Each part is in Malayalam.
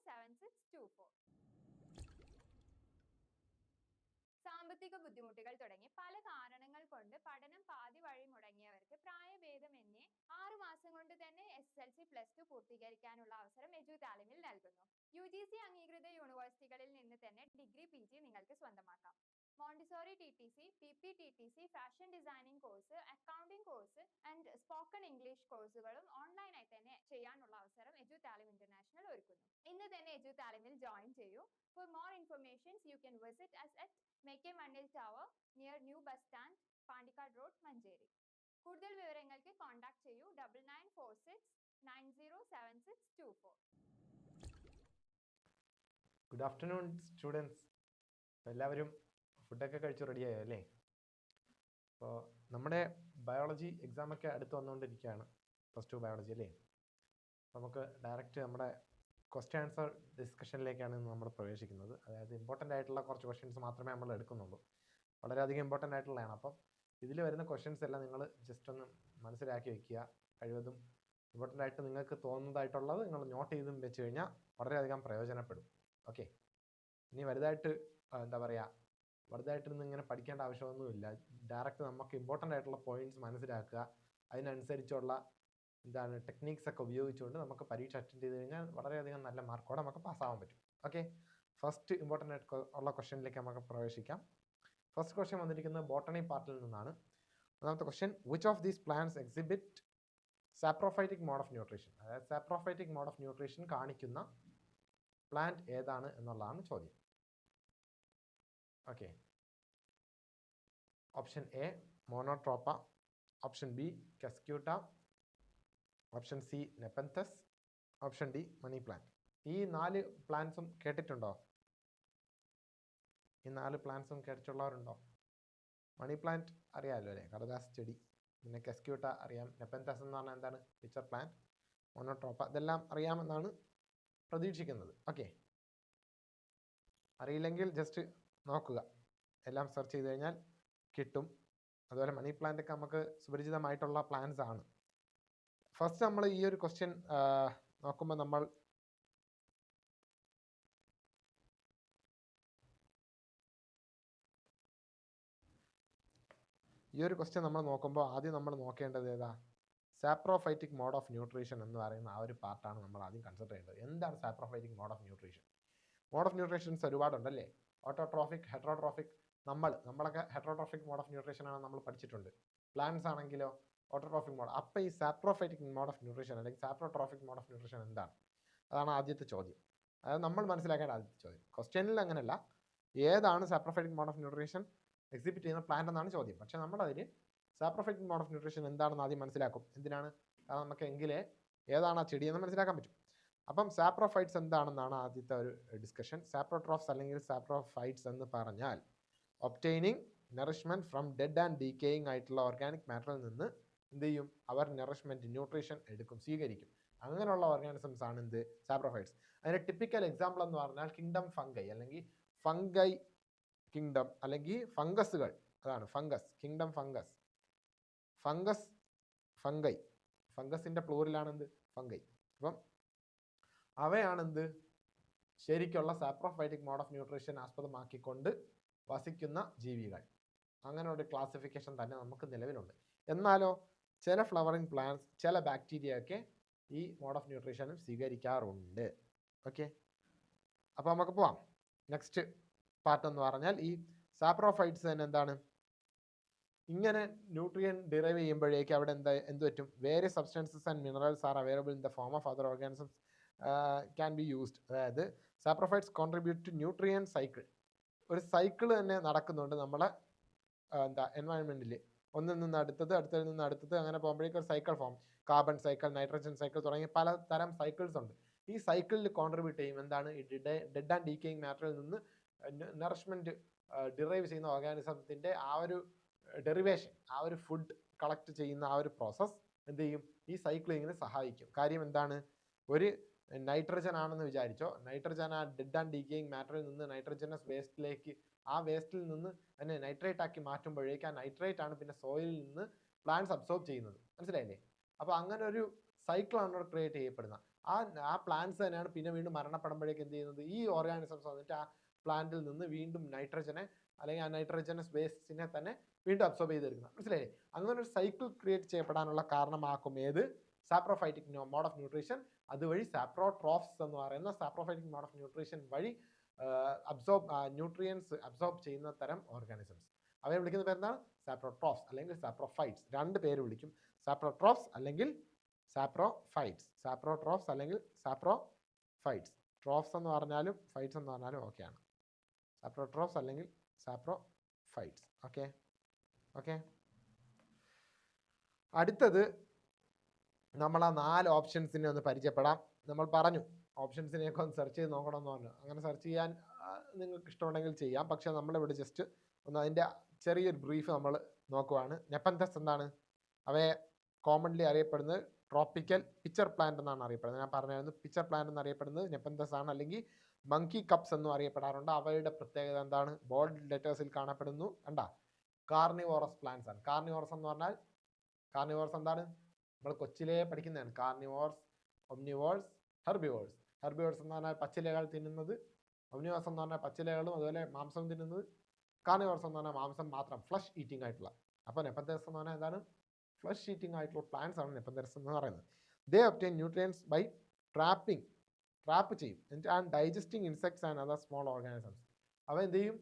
907624. സാമ്പത്തിക ബുദ്ധിമുട്ടുകൾ തുടങ്ങി പല കാരണങ്ങൾ കൊണ്ട് പഠനം പാതി വഴി മുടങ്ങിയവർക്ക് പ്രായഭേദമന്യേ 6 മാസം കൊണ്ട് തന്നെ SSLC +2 പൂർത്തീകരിക്കാനുള്ള അവസരം എജുതാലിമിൽ നൽകുന്നു. UGC അംഗീകൃത യൂണിവേഴ്സിറ്റികളിൽ നിന്ന് തന്നെ ഡിഗ്രി PG നിങ്ങൾക്ക് സ്വന്തമാക്കാം. Montessori TTC, PPTTC, fashion designing course, accounting course and spoken English കോഴ്സുകളും ഓൺലൈനായി തന്നെ ചെയ്യാനുള്ള അവസരം എജുതാലിം ഇന്റർനാഷണൽ ഒരുക്കുന്നു. ഇന്ന് തന്നെ എജുതാലിമിൽ ജോയിൻ ചെയ്യൂ. For more information, you can visit us at MEK Mandil Tower near New Bus Stand, Pandikad Road, Manjeri. കൂടുതൽ വിവരങ്ങൾക്ക് കോൺടാക്ട് ചെയ്യൂ 9946907624. Good afternoon students. എല്ലാവരും ഫുഡൊക്കെ കഴിച്ച് റെഡിയായോ അല്ലേ? അപ്പോൾ നമ്മുടെ ബയോളജി എക്സാമൊക്കെ അടുത്ത് വന്നുകൊണ്ടിരിക്കുകയാണ്, +2 ബയോളജി അല്ലേ. നമുക്ക് ഡയറക്റ്റ് നമ്മുടെ ക്വസ്റ്റ്യൻ ആൻസർ ഡിസ്കഷനിലേക്കാണ് നമ്മൾ പ്രവേശിക്കുന്നത്. അതായത് ഇമ്പോർട്ടൻ്റ് ആയിട്ടുള്ള കുറച്ച് ക്വസ്റ്റ്യൻസ് മാത്രമേ നമ്മൾ എടുക്കുന്നുള്ളൂ. വളരെയധികം ഇമ്പോർട്ടൻ്റ് ആയിട്ടുള്ളതാണ്. അപ്പം ഇതിൽ വരുന്ന ക്വസ്റ്റ്യൻസ് എല്ലാം നിങ്ങൾ ജസ്റ്റ് ഒന്ന് മനസ്സിലാക്കി വെക്കുക. കഴിവതും ഇമ്പോർട്ടൻ്റ് ആയിട്ട് നിങ്ങൾക്ക് തോന്നുന്നതായിട്ടുള്ളത് നിങ്ങൾ നോട്ട് ചെയ്തും വെച്ച് കഴിഞ്ഞാൽ വളരെയധികം പ്രയോജനപ്പെടും. ഓക്കെ, ഇനി വലുതായിട്ട് വലുതായിട്ടൊന്നും ഇങ്ങനെ പഠിക്കേണ്ട ആവശ്യമൊന്നുമില്ല. ഡയറക്റ്റ് നമുക്ക് ഇമ്പോർട്ടൻ്റ് ആയിട്ടുള്ള പോയിന്റ്സ് മനസ്സിലാക്കുക, അതിനനുസരിച്ചുള്ള ടെക്നീക്സ് ഒക്കെ ഉപയോഗിച്ചുകൊണ്ട് നമുക്ക് പരീക്ഷ അറ്റൻഡ് ചെയ്ത് കഴിഞ്ഞാൽ വളരെയധികം നല്ല മാർക്കോടെ നമുക്ക് പാസ്സാവാൻ പറ്റും. ഓക്കെ, ഫസ്റ്റ് ഇമ്പോർട്ടൻ്റ് ആയിട്ട് ഉള്ള ക്വസ്റ്റ്യനിലേക്ക് നമുക്ക് പ്രവേശിക്കാം. ഫസ്റ്റ് ക്വസ്റ്റ്യൻ വന്നിരിക്കുന്നത് ബോട്ടണി പാർട്ടിൽ നിന്നാണ്. ഒന്നാമത്തെ question, which of these plants exhibit saprophytic mode of nutrition? അതായത് സാപ്രോഫൈറ്റിക് മോഡ് ഓഫ് ന്യൂട്രീഷൻ കാണിക്കുന്ന പ്ലാന്റ് ഏതാണ് എന്നുള്ളതാണ് ചോദ്യം. Okay, option A Monotropa, option B Cuscuta, option C Nepenthes, option D money plant. ഈ 4 പ്ലാന്റ്സും കേട്ടിട്ടുണ്ടോ? ഈ 4 പ്ലാന്റ്സും കേട്ടിട്ടുള്ളവരുണ്ടോ? മണി പ്ലാന്റ് അറിയാമല്ലോ അല്ലേ, കടലാസ് ചെടി. പിന്നെ കസ്ക്യൂട്ട അറിയാം, നെപ്പന്തസ് എന്ന് പറഞ്ഞാൽ എന്താണ്, പിക്ചർ പ്ലാന്റ്, മോണോട്രോപ്പ ഇതെല്ലാം അറിയാമെന്നാണ് പ്രതീക്ഷിക്കുന്നത്. ഓക്കെ, അറിയില്ലെങ്കിൽ ജസ്റ്റ് നോക്കുക, എല്ലാം സെർച്ച് ചെയ്ത് കഴിഞ്ഞാൽ കിട്ടും. അതുപോലെ മണി പ്ലാന്റ് ഒക്കെ നമുക്ക് സുപരിചിതമായിട്ടുള്ള പ്ലാന്റ്സ് ആണ്. ഫസ്റ്റ് നമ്മൾ ഈ ഒരു ക്വസ്റ്റ്യൻ നോക്കുമ്പോൾ നമ്മൾ ആദ്യം നമ്മൾ നോക്കേണ്ടത് ഏതാ? സാപ്രോഫൈറ്റിക് മോഡ് ഓഫ് ന്യൂട്രീഷൻ എന്ന് പറയുന്ന ആ ഒരു പാർട്ടാണ് നമ്മൾ ആദ്യം കൺസിഡർ ചെയ്യേണ്ടത്. എന്താണ് saprophytic mode of nutrition? Mode of nutritions ഒരുപാടുണ്ടല്ലേ. Autotrophic, heterotrophic. നമ്മളൊക്കെ ഹെട്രോട്രോഫിക് മോഡ് ഓഫ് ന്യൂട്രീഷൻ ആണ് നമ്മൾ പഠിച്ചിട്ടുണ്ട്. പ്ലാന്റ്സ് ആണെങ്കിലോ ഓട്ടോട്രോഫിക് മോഡ്. അപ്പോൾ ഈ സാപ്രോഫൈറ്റിക് മോഡ് ഓഫ് ന്യൂട്രീഷൻ അല്ലെങ്കിൽ സാപ്രോട്രോഫിക് മോഡ് ഓഫ് ന്യൂട്രീഷൻ എന്താണ്? അതാണ് ആദ്യത്തെ ചോദ്യം. അതായത് നമ്മൾ മനസ്സിലാക്കേണ്ട ആദ്യത്തെ ചോദ്യം. ക്വസ്റ്റ്യനിൽ അങ്ങനെയല്ല, ഏതാണ് saprophytic mode of nutrition exhibit ചെയ്യുന്ന പ്ലാന്റ് എന്നാണ് ചോദ്യം. പക്ഷേ നമ്മളതിൽ സാപ്രോഫൈറ്റിക് മോഡ് ഓഫ് ന്യൂട്രീഷൻ എന്താണെന്ന് ആദ്യം മനസ്സിലാക്കും. എന്തിനാണ്? കാരണം നമുക്ക് എങ്കിലേ ഏതാണ് ആ ചെടിയെന്ന് മനസ്സിലാക്കാൻ പറ്റും. അപ്പം സാപ്രോഫൈറ്റ്സ് എന്താണെന്നാണ് ആദ്യത്തെ ഒരു ഡിസ്കഷൻ. സാപ്രോട്രോഫ്സ് അല്ലെങ്കിൽ സാപ്രോഫൈറ്റ്സ് എന്ന് പറഞ്ഞാൽ obtaining nourishment from dead and decaying ആയിട്ടുള്ള ഓർഗാനിക് മാറ്ററിൽ നിന്ന് എന്ത് ചെയ്യും? അവർ നറിഷ്മെന്റ്, ന്യൂട്രീഷൻ എടുക്കും, സ്വീകരിക്കും. അങ്ങനെയുള്ള ഓർഗാനിസംസ് ആണ് എന്ത്? സാപ്രോഫൈറ്റ്സ്. അതിന്റെ ടിപ്പിക്കൽ എക്സാമ്പിൾ എന്ന് പറഞ്ഞാൽ കിങ്ഡം ഫംഗൈ അല്ലെങ്കിൽ ഫംഗൈ കിങ്ഡം അല്ലെങ്കിൽ ഫംഗസുകൾ. അതാണ് fungus, kingdom fungus, fungus, fungi. ഫംഗസിന്റെ പ്ലൂറിലാണെന്ത്? ഫംഗൈ. അപ്പം അവയാണെന്ത്? ശരിക്കുള്ള സാപ്രോഫൈറ്റിക് മോഡ് ഓഫ് ന്യൂട്രീഷൻ ആസ്പദമാക്കിക്കൊണ്ട് വസിക്കുന്ന ജീവികൾ. അങ്ങനെ ഒരു ക്ലാസിഫിക്കേഷൻ തന്നെ നമുക്ക് നിലവിലുണ്ട്. എന്നാലോ ചില ഫ്ലവറിങ് പ്ലാന്റ്സ്, ചില ബാക്ടീരിയ ഒക്കെ ഈ മോഡ് ഓഫ് ന്യൂട്രീഷനും സ്വീകരിക്കാറുണ്ട്. ഓക്കെ, അപ്പോൾ നമുക്ക് പോവാം. നെക്സ്റ്റ് പാർട്ട് എന്ന് പറഞ്ഞാൽ ഈ സാപ്രോഫൈറ്റ്സ് തന്നെ എന്താണ്? ഇങ്ങനെ ന്യൂട്രിയൻ ഡിറൈവ് ചെയ്യുമ്പോഴേക്ക് അവിടെ എന്ത് പറ്റും? Various substances and minerals are available in the form of other organisms can be used. അതായത് saprophytes contribute to nutrient cycle. ഒരു സൈക്കിൾ തന്നെ നടക്കുന്നുണ്ട് നമ്മളെ എൻവയൺമെന്റിൽ. ഒന്നിൽ നിന്ന് അടുത്തത്, അടുത്തതിൽ നിന്ന് അടുത്തത്, അങ്ങനെ പോകുമ്പോഴേക്കും ഒരു cycle form. Carbon cycle, nitrogen cycle തുടങ്ങി പലതരം സൈക്കിൾസ് ഉണ്ട്. ഈ സൈക്കിളിൽ കോൺട്രിബ്യൂട്ട് ചെയ്യും എന്താണ്? ഈ ഡെഡ് ആൻഡ് ഡീക്കേയിങ് മാറ്ററിൽ നിന്ന് നറിഷ്മെന്റ് ഡിറൈവ് ചെയ്യുന്ന ഓർഗാനിസത്തിന്റെ ആ ഒരു ഡെറിവേഷൻ, ആ ഒരു ഫുഡ് കളക്ട് ചെയ്യുന്ന ആ ഒരു പ്രോസസ് എന്ത് ചെയ്യും? ഈ സൈക്ലിങ്ങിന് സഹായിക്കും. കാര്യം എന്താണ്? ഒരു നൈട്രജൻ ആണെന്ന് വിചാരിച്ചോ, നൈട്രജൻ ആ ഡെഡ് ആൻഡ് ഡീക്കേയിങ് മാറ്ററിൽ നിന്ന് നൈട്രജനസ് വേസ്റ്റിലേക്ക്, ആ വേസ്റ്റിൽ നിന്ന് അതിനെ നൈട്രേറ്റ് ആക്കി മാറ്റുമ്പോഴേക്ക് ആ നൈട്രേറ്റ് ആണ് പിന്നെ സോയിലിൽ നിന്ന് പ്ലാന്റ്സ് അബ്സോർബ് ചെയ്യുന്നത്. മനസ്സിലായില്ലേ? അപ്പോൾ അങ്ങനെ ഒരു സൈക്കിളാണ് ക്രിയേറ്റ് ചെയ്യപ്പെടുന്നത്. ആ പ്ലാന്റ്സ് തന്നെയാണ് പിന്നെ വീണ്ടും മരണപ്പെടുമ്പോഴേക്ക് എന്ത് ചെയ്യുന്നത്, ഈ ഓർഗാനിസംസ് വന്നിട്ട് ആ പ്ലാന്റിൽ നിന്ന് വീണ്ടും നൈട്രജനെ അല്ലെങ്കിൽ ആ നൈട്രജനസ് വേസ്റ്റിനെ തന്നെ വീണ്ടും അബ്സോർബ് ചെയ്തെടുക്കുന്നത്. മനസ്സിലായില്ലേ? അങ്ങനെ ഒരു സൈക്കിൾ ക്രിയേറ്റ് ചെയ്യപ്പെടാനുള്ള കാരണമാക്കും ഏത്, സാപ്രോഫൈറ്റിക് മോഡ് ഓഫ് ന്യൂട്രീഷൻ. അതുവഴി സാപ്രോട്രോഫ്സ് എന്ന് പറയുന്ന സാപ്രോഫൈറ്റിക് മോഡ് ഓഫ് ന്യൂട്രീഷൻ വഴി ന്യൂട്രിയൻസ് അബ്സോർബ് ചെയ്യുന്ന തരം ഓർഗാനിസംസ്. അവയെ വിളിക്കുന്ന പേരെന്താണ്? സാപ്രോട്രോഫ്സ് അല്ലെങ്കിൽ സാപ്രോഫൈറ്റ്സ്. രണ്ട് പേര് വിളിക്കും, സാപ്രോട്രോഫ്സ് അല്ലെങ്കിൽ സാപ്രോഫൈറ്റ്സ്. സാപ്രോട്രോഫ്സ് അല്ലെങ്കിൽ സാപ്രോഫൈറ്റ്സ്. ട്രോഫ്സ് എന്ന് പറഞ്ഞാലും ഫൈറ്റ്സ് എന്ന് പറഞ്ഞാലും ഓക്കെയാണ്. സാപ്രോട്രോഫ്സ് അല്ലെങ്കിൽ സാപ്രോഫൈറ്റ്സ്. Okay okay. അടുത്തത് നമ്മൾ ആ 4 ഓപ്ഷൻസിനെ ഒന്ന് പരിചയപ്പെടാം. നമ്മൾ പറഞ്ഞു ഓപ്ഷൻസിനെയൊക്കെ ഒന്ന് സെർച്ച് ചെയ്ത് നോക്കണമെന്ന് പറഞ്ഞു. അങ്ങനെ സെർച്ച് ചെയ്യാൻ നിങ്ങൾക്ക് ഇഷ്ടമുണ്ടെങ്കിൽ ചെയ്യാം. പക്ഷെ നമ്മളിവിടെ ജസ്റ്റ് ഒന്ന് അതിൻ്റെ ചെറിയൊരു ബ്രീഫ് നമ്മൾ നോക്കുവാണ്. നെപ്പന്തസ് എന്താണ്? അവയെ കോമൺലി അറിയപ്പെടുന്നത് ട്രോപ്പിക്കൽ പിച്ചർ പ്ലാന്റ് എന്നാണ് അറിയപ്പെടുന്നത്. ഞാൻ പറഞ്ഞായിരുന്നു പിച്ചർ പ്ലാന്റ് എന്നറിയപ്പെടുന്നത് നെപ്പന്തസ് ആണ്, അല്ലെങ്കിൽ മങ്കി കപ്സ് എന്നും അറിയപ്പെടാറുണ്ട്. അവയുടെ പ്രത്യേകത എന്താണ്? ബോൾഡ് ലെറ്റേഴ്സിൽ കാണപ്പെടുന്നു. കണ്ടാ, കാർണിവോറസ് പ്ലാന്റ്സ് ആണ്. കാർണിവോറസ് എന്ന് പറഞ്ഞാൽ, കാർണിവോറസ് എന്താണ്? നമ്മൾ കൊച്ചിലേ പഠിക്കുന്നതാണ്. Carnivores, ഒംനിവോർസ്, herbivores. ഹെർബിവോർസ് എന്ന് പറഞ്ഞാൽ പച്ചിലകൾ തിന്നുന്നത്, ഒംനിവോർസ് എന്ന് പറഞ്ഞാൽ പച്ചിലകളും അതുപോലെ മാംസം തിന്നുന്നത്, കാർണിവോർസ് എന്ന് പറഞ്ഞാൽ മാംസം മാത്രം, ഫ്ലഷ് ഈറ്റിംഗ് ആയിട്ടുള്ള. അപ്പോൾ നെപ്പന്തസ് എന്ന് പറഞ്ഞാൽ എന്താണ്? ഫ്ലഷ് ഈറ്റിംഗ് ആയിട്ടുള്ള പ്ലാന്റ്സ് ആണ് നെപ്പന്തസ് എന്ന് പറയുന്നത്. ദേ ഒബ്റ്റെയിൻ ന്യൂട്രിയൻസ് ബൈ ട്രാപ്പ് ചെയ്യും and digesting insects and other small organisms. അവ എന്ത് ചെയ്യും?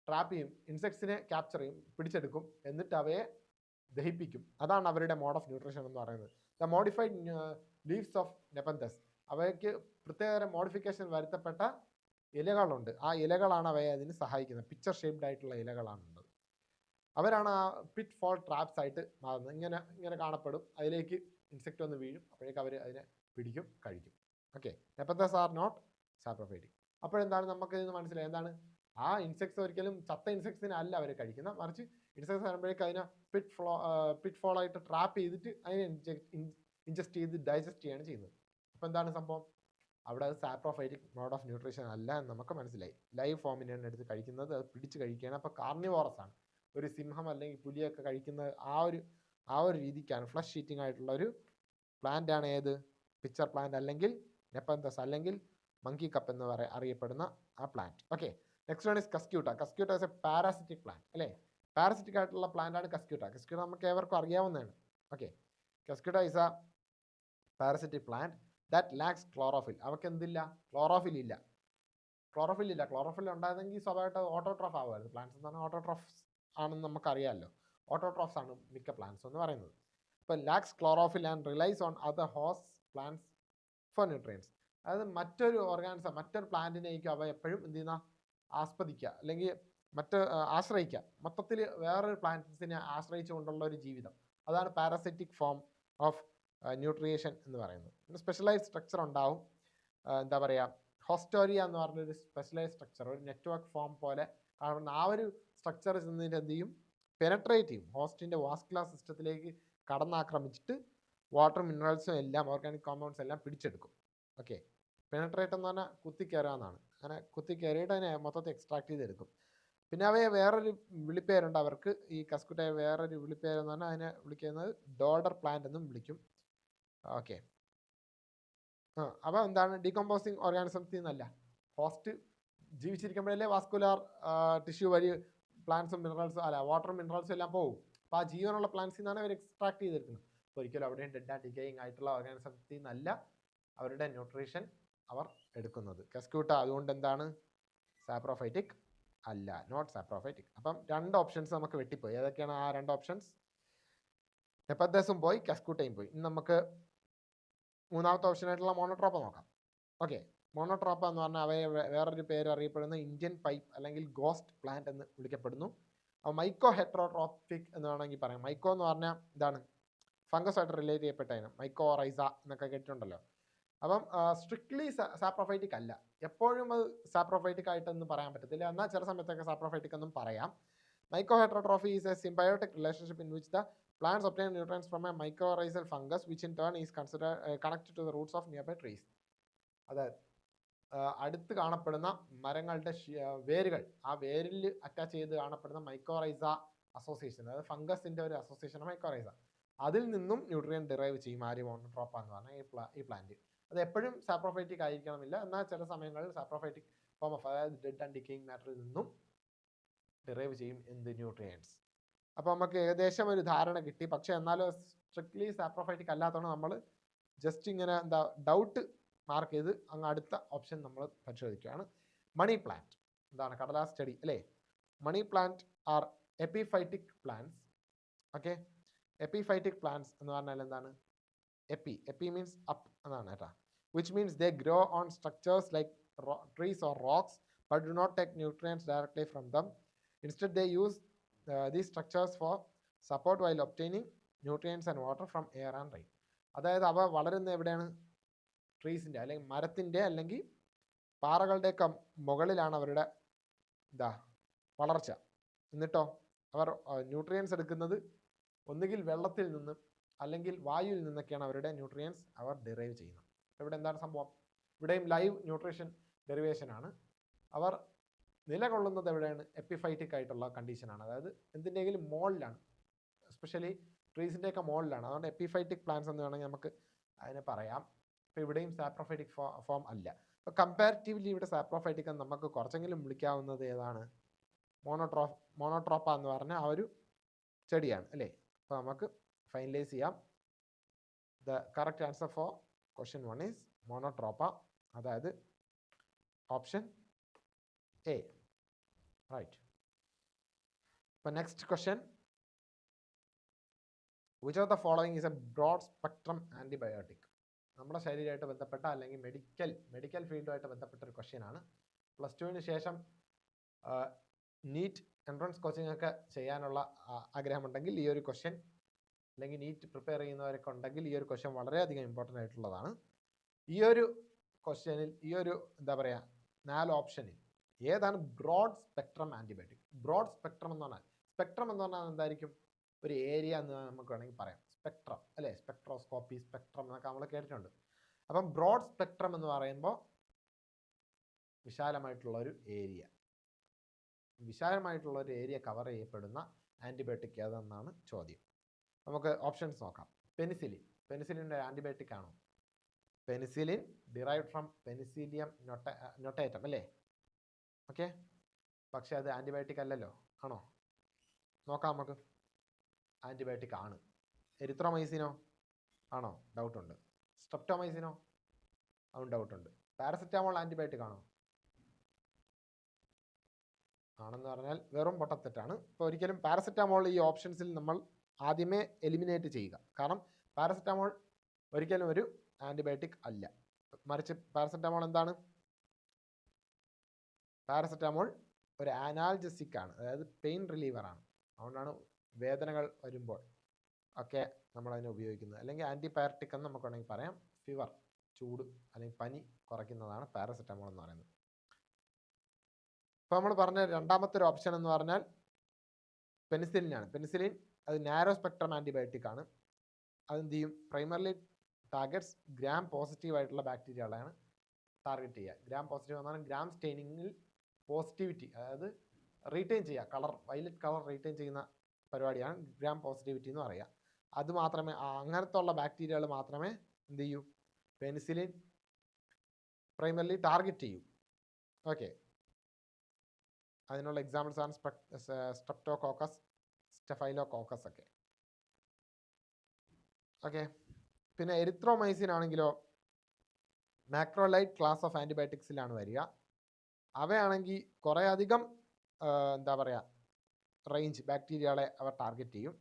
ട്രാപ്പ് ചെയ്യും, ഇൻസെക്ട്സിനെ ക്യാപ്ചർ ചെയ്യും, പിടിച്ചെടുക്കും, എന്നിട്ട് അവയെ ദഹിപ്പിക്കും. അതാണ് അവരുടെ മോഡ് ഓഫ് ന്യൂട്രീഷൻ എന്ന് പറയുന്നത്. The modified leaves of നെപ്പന്തസ്. അവയ്ക്ക് പ്രത്യേകതരം മോഡിഫിക്കേഷൻ വരുത്തപ്പെട്ട ഇലകളുണ്ട്. ആ ഇലകളാണ് അവയെ അതിന് സഹായിക്കുന്നത്. പിക്ചർ ഷേപ്ഡ് ആയിട്ടുള്ള ഇലകളാണ് ഉള്ളത്. അവരാണ് ആ പിറ്റ് ഫോൾ ട്രാപ്സ് ആയിട്ട് മാറുന്നത്. ഇങ്ങനെ കാണപ്പെടും, അതിലേക്ക് ഇൻസെക്റ്റ് വന്ന് വീഴും, അപ്പോഴേക്ക് അവർ അതിനെ പിടിക്കും, കഴിക്കും. Okay, Nepenthes are not saprophytic. അപ്പോഴെന്താണ് നമുക്ക് ഇതിന് മനസ്സിലായി? എന്താണ്? ആ ഇൻസെക്ട്സ് ഒരിക്കലും ചത്ത ഇൻസെക്ട്സിനെ അല്ല അവർ കഴിക്കുന്നത്, മറിച്ച് ഇൻസെക്ട്സ് വരുമ്പോഴേക്ക് അതിനെ പിറ്റ് ഫോൾ ആയിട്ട് ട്രാപ്പ് ചെയ്തിട്ട് അതിനെ ഇൻജസ്റ്റ് ചെയ്ത് ഡൈജസ്റ്റ് ചെയ്യാണ് ചെയ്യുന്നത്. അപ്പോൾ എന്താണ് സംഭവം? അവിടെ അത് സാപ്രോഫൈറ്റിക് മോഡ് ഓഫ് ന്യൂട്രീഷൻ അല്ല എന്ന് നമുക്ക് മനസ്സിലായി. ലൈവ് ഫോമിനെയാണ് എടുത്ത് കഴിക്കുന്നത്, അത് പിടിച്ച് കഴിക്കുകയാണ്. അപ്പോൾ കാർണിവോറസ് ആണ്. ഒരു സിംഹം അല്ലെങ്കിൽ പുലിയൊക്കെ കഴിക്കുന്നത് ആ ഒരു രീതിക്കാണ്. ഫ്ലഷ് ഈറ്റിംഗ് ആയിട്ടുള്ള ഒരു പ്ലാന്റ് ആണ് ഏത്? പിച്ചർ പ്ലാന്റ് അല്ലെങ്കിൽ നെപ്പന്തസ് അല്ലെങ്കിൽ മങ്കി കപ്പ് എന്ന് അറിയപ്പെടുന്ന ആ plant. Okay, next one is Cuscuta. Cuscuta is A parasitic plant അല്ലേ? പാരസിറ്റിക് ആയിട്ടുള്ള പ്ലാന്റ് ആണ് കസ്ക്യൂട്ട. കസ്ക്യൂട്ട നമുക്ക് ഏവർക്കും അറിയാവുന്നതാണ്. Okay, Cuscuta is A parasitic plant that lakhs chlorophyll. അവർക്ക് എന്തില്ല? ക്ലോറോഫിൽ ഇല്ല. ക്ലോറോഫിൽ ഉണ്ടായിരുന്നെങ്കിൽ സ്വാഭാവികമായിട്ട് ഓട്ടോട്രോഫ് ആവുമായിരുന്നു. പ്ലാന്റ്സ് എന്ന് പറഞ്ഞാൽ ഓട്ടോട്രോഫ്സ് ആണെന്ന് നമുക്കറിയാമല്ലോ. ഓട്ടോട്രോഫ്സ് ആണ് മിക്ക പ്ലാന്റ്സ് എന്ന് പറയുന്നത്. ഇപ്പോൾ lakhs chlorophyll and റിലൈസ് on other host plants four nutrients. അതായത് മറ്റൊരു ഓർഗാനിസം, മറ്റൊരു പ്ലാന്റിനേക്കും അവ എപ്പോഴും എന്ത് ചെയ്യുന്ന ആസ്വദിക്കുക അല്ലെങ്കിൽ ആശ്രയിക്കുക. മൊത്തത്തിൽ വേറൊരു പ്ലാന്റ്സിനെ ആശ്രയിച്ചുകൊണ്ടുള്ള ഒരു ജീവിതം, അതാണ് പാരസിറ്റിക് ഫോം ഓഫ് ന്യൂട്രിയേഷൻ എന്ന് പറയുന്നത്. പിന്നെ സ്പെഷ്യലൈസ്ഡ് സ്ട്രക്ചർ ഉണ്ടാവും. എന്താ പറയുക, ഹോസ്റ്റോരിയ എന്ന് പറഞ്ഞൊരു സ്പെഷ്യലൈസ്ഡ് സ്ട്രക്ചർ, ഒരു നെറ്റ്വർക്ക് ഫോം പോലെ കാണുന്ന ആ ഒരു സ്ട്രക്ചർ ചെന്നിട്ട് എന്ത് ചെയ്യും? പെനട്രേറ്റ് ചെയ്യും, ഹോസ്റ്റിൻ്റെ വാസ്കുലർ സിസ്റ്റത്തിലേക്ക് കടന്നാക്രമിച്ചിട്ട് വാട്ടർ മിനറൽസും എല്ലാം ഓർഗാനിക് കോമ്പൗണ്ട്സ് എല്ലാം പിടിച്ചെടുക്കും. ഓക്കെ, പെനട്രേറ്റ് എന്ന് പറഞ്ഞാൽ കുത്തിക്കയറുക എന്നാണ്. അങ്ങനെ കുത്തിക്കയറിയിട്ട് അതിനെ മൊത്തത്തിൽ എക്സ്ട്രാക്ട് ചെയ്തെടുക്കും. പിന്നെ അവയെ വേറൊരു വിളിപ്പേരുണ്ട് അവർക്ക്, ഈ കസ്കുട്ടയെ വേറൊരു വിളിപ്പേരെന്ന് പറഞ്ഞാൽ അതിനെ വിളിക്കുന്നത് ഡോഡർ പ്ലാന്റ് എന്നും വിളിക്കും. ഓക്കെ, അപ്പോൾ എന്താണ്? ഡീകമ്പോസിങ് ഓർഗാനിസംസിൽ നിന്നല്ല, ഹോസ്റ്റ് ജീവിച്ചിരിക്കുമ്പോഴല്ലേ വാസ്കുലാർ ടിഷ്യൂ വഴി പ്ലാന്റ്സും മിനറൽസും വാട്ടർ മിനറൽസും എല്ലാം പോകും. അപ്പോൾ ആ ജീവനുള്ള പ്ലാന്റ്സിൽ നിന്നാണ് അവർ എക്സ്ട്രാക്ട് ചെയ്തെടുക്കുന്നത്. അപ്പോൾ ഒരിക്കലും അവിടെയും ഡെഡ് ആൻഡ് ഡിക്കേയിങ് ആയിട്ടുള്ള ഓർഗാനിസംസിൽ നിന്നല്ല അവരുടെ ന്യൂട്രീഷൻ അവർ എടുക്കുന്നത്. കസ്ക്യൂട്ട അതുകൊണ്ട് എന്താണ്? സാപ്രോഫൈറ്റിക് അല്ല, നോട്ട് സാപ്രോഫൈറ്റിക്. അപ്പം 2 ഓപ്ഷൻസ് നമുക്ക് വെട്ടിപ്പോയി. ഏതൊക്കെയാണ് ആ 2 ഓപ്ഷൻസ്? നെപ്പന്തസും പോയി, കസ്ക്യൂട്ടയും പോയി. ഇനി നമുക്ക് മൂന്നാമത്തെ ഓപ്ഷനായിട്ടുള്ള മോണോട്രോപ്പ നോക്കാം. ഓക്കെ, മോണോട്രോപ്പ എന്ന് പറഞ്ഞാൽ അവയെ വേറൊരു പേര് അറിയപ്പെടുന്ന ഇന്ത്യൻ പൈപ്പ് അല്ലെങ്കിൽ ഗോസ്റ്റ് പ്ലാന്റ് എന്ന് വിളിക്കപ്പെടുന്നു. മൈക്കോ ഹെട്രോട്രോപിക് എന്ന് വേണമെങ്കിൽ പറയാം. മൈക്കോ എന്ന് പറഞ്ഞാൽ ഇതാണ്, ഫംഗസുമായിട്ട് റിലേറ്റ് ചെയ്യപ്പെട്ട ഇനം, മൈക്കോ റൈസ എന്നൊക്കെ കേട്ടിട്ടുണ്ടല്ലോ. അപ്പം സ്ട്രിക്ട്ലി സാപ്രോഫൈറ്റിക് അല്ല, എപ്പോഴും അത് സാപ്രോഫൈറ്റിക് ആയിട്ടൊന്നും പറയാൻ പറ്റത്തില്ല, എന്നാൽ ചില സമയത്തൊക്കെ സാപ്രോഫൈറ്റിക് എന്നും പറയാം. Mycoheterotrophy is a symbiotic relationship in which the plants obtain nutrients from a mycorrhizal fungus which in turn is connected to the roots of nearby trees. അതായത് അടുത്ത് കാണപ്പെടുന്ന മരങ്ങളുടെ വേരുകൾ, ആ വേരിൽ അറ്റാച്ച് ചെയ്ത് കാണപ്പെടുന്ന മൈക്കോറൈസ അസോസിയേഷൻ, അതായത് ഫംഗസിന്റെ ഒരു അസോസിയേഷൻ മൈക്കോറൈസ, അതിൽ നിന്നും ന്യൂട്രിയൻ ഡിറൈവ് ചെയ്യും ആര്? മോണോട്രോപ്പ എന്ന് പറഞ്ഞാൽ ഈ പ്ലാന്റ്. അത് എപ്പോഴും സാപ്രോഫൈറ്റിക് ആയിരിക്കണമെന്നില്ല, എന്നാൽ ചില സമയങ്ങളിൽ സാപ്രോഫൈറ്റിക് ഫോം ഓഫ് അതായത് ഡെഡ് ആൻഡ് ഡിക്കേയിങ് മാറ്ററിൽ നിന്നും ഡിറൈവ് ചെയ്യും എന്ത് ന്യൂട്രിയൻസ്. അപ്പോൾ നമുക്ക് ഏകദേശം ഒരു ധാരണ കിട്ടി. പക്ഷെ എന്നാലും സ്ട്രിക്ട്ലി സാപ്രോഫൈറ്റിക് അല്ലാത്തതുകൊണ്ട് നമ്മൾ ജസ്റ്റ് ഇങ്ങനെ എന്താ ഡൗട്ട് മാർക്ക് ചെയ്ത് അങ്ങ് അടുത്ത ഓപ്ഷൻ നമ്മൾ പരിശോധിക്കുകയാണ്. മണി പ്ലാന്റ് എന്താണ്? കടലാസ് ചെടി അല്ലേ? Money plant are epiphytic plants. Okay, epiphytic plants എന്ന് പറഞ്ഞാൽ എന്താണ്? എപ്പി മീൻസ് അപ്പ് എന്നാണ് കേട്ടോ. Which means they grow on structures like trees or rocks but do not take nutrients directly from them. Instead, they use these structures for support while obtaining nutrients and water from air and rain. അതായത് അവ വളരുന്ന എവിടെയാണ്? ട്രീസിൻ്റെ അല്ലെങ്കിൽ മരത്തിൻ്റെ അല്ലെങ്കിൽ പാറകളുടെയൊക്കെ മുകളിലാണ് അവരുടെ വളർച്ച. എന്നിട്ടോ അവർ ന്യൂട്രിയൻസ് എടുക്കുന്നത് ഒന്നുകിൽ വെള്ളത്തിൽ നിന്ന് അല്ലെങ്കിൽ വായുവിൽ നിന്നൊക്കെയാണ് അവരുടെ ന്യൂട്രിയൻസ് അവർ ഡിറൈവ് ചെയ്യുന്നത്. ഇവിടെ എന്താണ് സംഭവം? ഇവിടെയും ലൈവ് ന്യൂട്രീഷൻ ഡെറിവേഷൻ ആണ്. അവർ നിലകൊള്ളുന്നത് എവിടെയാണ്? എപ്പിഫൈറ്റിക് ആയിട്ടുള്ള കണ്ടീഷനാണ്. അതായത് എന്തിൻ്റെയെങ്കിലും മോളിലാണ്, എസ്പെഷ്യലി ട്രീസിൻ്റെയൊക്കെ മോളിലാണ്. അതുകൊണ്ട് എപ്പിഫൈറ്റിക് പ്ലാന്റ്സ് എന്ന് വേണമെങ്കിൽ നമുക്ക് അതിനെ പറയാം. അപ്പോൾ ഇവിടെയും സാപ്രോഫൈറ്റിക് ഫോം അല്ല. അപ്പോൾ കമ്പാരിറ്റീവ്ലി ഇവിടെ സാപ്രോഫൈറ്റിക് എന്ന് നമുക്ക് കുറച്ചെങ്കിലും വിളിക്കാവുന്നത് ഏതാണ്? മോണോട്രോപ്പ എന്ന് പറഞ്ഞ ആ ഒരു ചെടിയാണ് അല്ലേ? അപ്പോൾ നമുക്ക് ഫൈനലൈസ് ചെയ്യാം. The correct answer for question 1 is Monotropa, അതായത് option A. Right. The next question. Which of the following is a broad spectrum antibiotic? നമ്മുടെ ശരീരമായിട്ട് ബന്ധപ്പെട്ട അല്ലെങ്കിൽ മെഡിക്കൽ ഫീൽഡുമായിട്ട് ബന്ധപ്പെട്ട ഒരു ക്വസ്റ്റ്യൻ ആണ്. +2 ശേഷം നീറ്റ് എൻട്രൻസ് കോച്ചിങ് ഒക്കെ ചെയ്യാനുള്ള ആഗ്രഹമുണ്ടെങ്കിൽ ഈ ഒരു ക്വസ്റ്റ്യൻ, അല്ലെങ്കിൽ നീറ്റ് പ്രിപ്പയർ ചെയ്യുന്നവരൊക്കെ ഉണ്ടെങ്കിൽ ഈ ഒരു ക്വസ്റ്റ്യൻ വളരെയധികം ഇമ്പോർട്ടൻ്റ് ആയിട്ടുള്ളതാണ്. ഈ ഒരു ക്വസ്റ്റ്യനിൽ ഈ ഒരു 4 ഓപ്ഷനിൽ ഏതാണ് broad spectrum antibiotic? Broad spectrum എന്ന് പറഞ്ഞാൽ എന്തായിരിക്കും? ഒരു ഏരിയ എന്ന് നമുക്ക് വേണമെങ്കിൽ പറയാം. സ്പെക്ട്രം അല്ലേ? സ്പെക്ട്രോസ്കോപ്പി, സ്പെക്ട്രം എന്നൊക്കെ നമ്മൾ കേട്ടിട്ടുണ്ട്. അപ്പം ബ്രോഡ് സ്പെക്ട്രം എന്ന് പറയുമ്പോൾ വിശാലമായിട്ടുള്ള ഒരു ഏരിയ കവർ ചെയ്യപ്പെടുന്ന ആൻറ്റിബയോട്ടിക് ഏതെന്നാണ് ചോദ്യം. നമുക്ക് ഓപ്ഷൻസ് നോക്കാം. പെനിസിലിൻ്റെ ആൻറ്റിബയോട്ടിക് ആണോ? Penicillin derived from Penicillium notatum അല്ലേ? ഓക്കെ, പക്ഷെ അത് ആൻറ്റിബയോട്ടിക് അല്ലല്ലോ, ആണോ? നോക്കാം നമുക്ക്. ആൻറ്റിബയോട്ടിക് ആണ്. എരിത്രോമൈസിനോ? ആണോ? ഡൗട്ടുണ്ട്. സ്ട്രെപ്റ്റോമൈസിനോ? അതും ഡൗട്ടുണ്ട്. പാരസെറ്റാമോൾ ആൻറ്റിബയോട്ടിക് ആണോ? ആണെന്ന് പറഞ്ഞാൽ വെറും പൊട്ടത്തെറ്റാണ്. ഇപ്പോൾ ഒരിക്കലും പാരസെറ്റാമോൾ ഈ ഓപ്ഷൻസിൽ നമ്മൾ ആദ്യമേ എലിമിനേറ്റ് ചെയ്യുക. കാരണം പാരസെറ്റാമോൾ ഒരിക്കലും ഒരു ആൻറ്റിബയോട്ടിക് അല്ല. മറിച്ച് പാരസെറ്റാമോൾ എന്താണ്? പാരസെറ്റാമോൾ ഒരു അനാൽജസിക് ആണ്, അതായത് പെയിൻ റിലീവറാണ്. അതുകൊണ്ടാണ് വേദനകൾ വരുമ്പോൾ ഒക്കെ നമ്മളതിനെ ഉപയോഗിക്കുന്നത്. അല്ലെങ്കിൽ ആൻറ്റിബയോട്ടിക് എന്ന് നമുക്ക് വേണമെങ്കിൽ പറയാം. ഫീവർ, ചൂട് അല്ലെങ്കിൽ പനി കുറയ്ക്കുന്നതാണ് പാരസെറ്റാമോൾ എന്ന് പറയുന്നത്. ഇപ്പോൾ നമ്മൾ പറഞ്ഞ രണ്ടാമത്തെ ഒരു ഓപ്ഷൻ എന്ന് പറഞ്ഞാൽ പെനിസിലിനാണ്. പെനിസിലിൻ അത് നാരോ സ്പെക്ട്രം ആൻറ്റിബയോട്ടിക് ആണ്. അതെന്ത് ചെയ്യും? പ്രൈമർലി ടാർഗറ്റ്സ് ഗ്രാം പോസിറ്റീവ് ആയിട്ടുള്ള ബാക്ടീരിയകളാണ് ടാർഗറ്റ് ചെയ്യുക. ഗ്രാം പോസിറ്റീവ് എന്ന് പറഞ്ഞാൽ ഗ്രാം സ്റ്റെയിനിങ്ങിൽ പോസിറ്റിവിറ്റി, അതായത് റീറ്റെയിൻ ചെയ്യുക, വയലറ്റ് കളർ റീറ്റെയിൻ ചെയ്യുന്ന പരിപാടിയാണ് ഗ്രാം പോസിറ്റിവിറ്റി എന്ന് പറയുക. അത് മാത്രമേ അങ്ങനത്തെ ഉള്ള ബാക്ടീരിയകൾ മാത്രമേ എന്ത് ചെയ്യൂ? പെനിസിലിൻ പ്രൈമർലി ടാർഗറ്റ് ചെയ്യൂ. ഓക്കെ, അതിനുള്ള എക്സാമ്പിൾസ് ആണ് സ്ട്രെപ്റ്റോകോക്കസ്, സ്റ്റെഫൈലോകോക്കസ് ഒക്കെ. ഓക്കെ, പിന്നെ എരിത്രോമൈസിൻ ആണെങ്കിലോ മാക്രോലൈറ്റ് ക്ലാസ് ഓഫ് ആൻറ്റിബയോട്ടിക്സിലാണ് വരിക. അവയാണെങ്കിൽ കുറേ അധികം റേഞ്ച് ബാക്ടീരിയകളെ അവർ ടാർഗറ്റ് ചെയ്യും.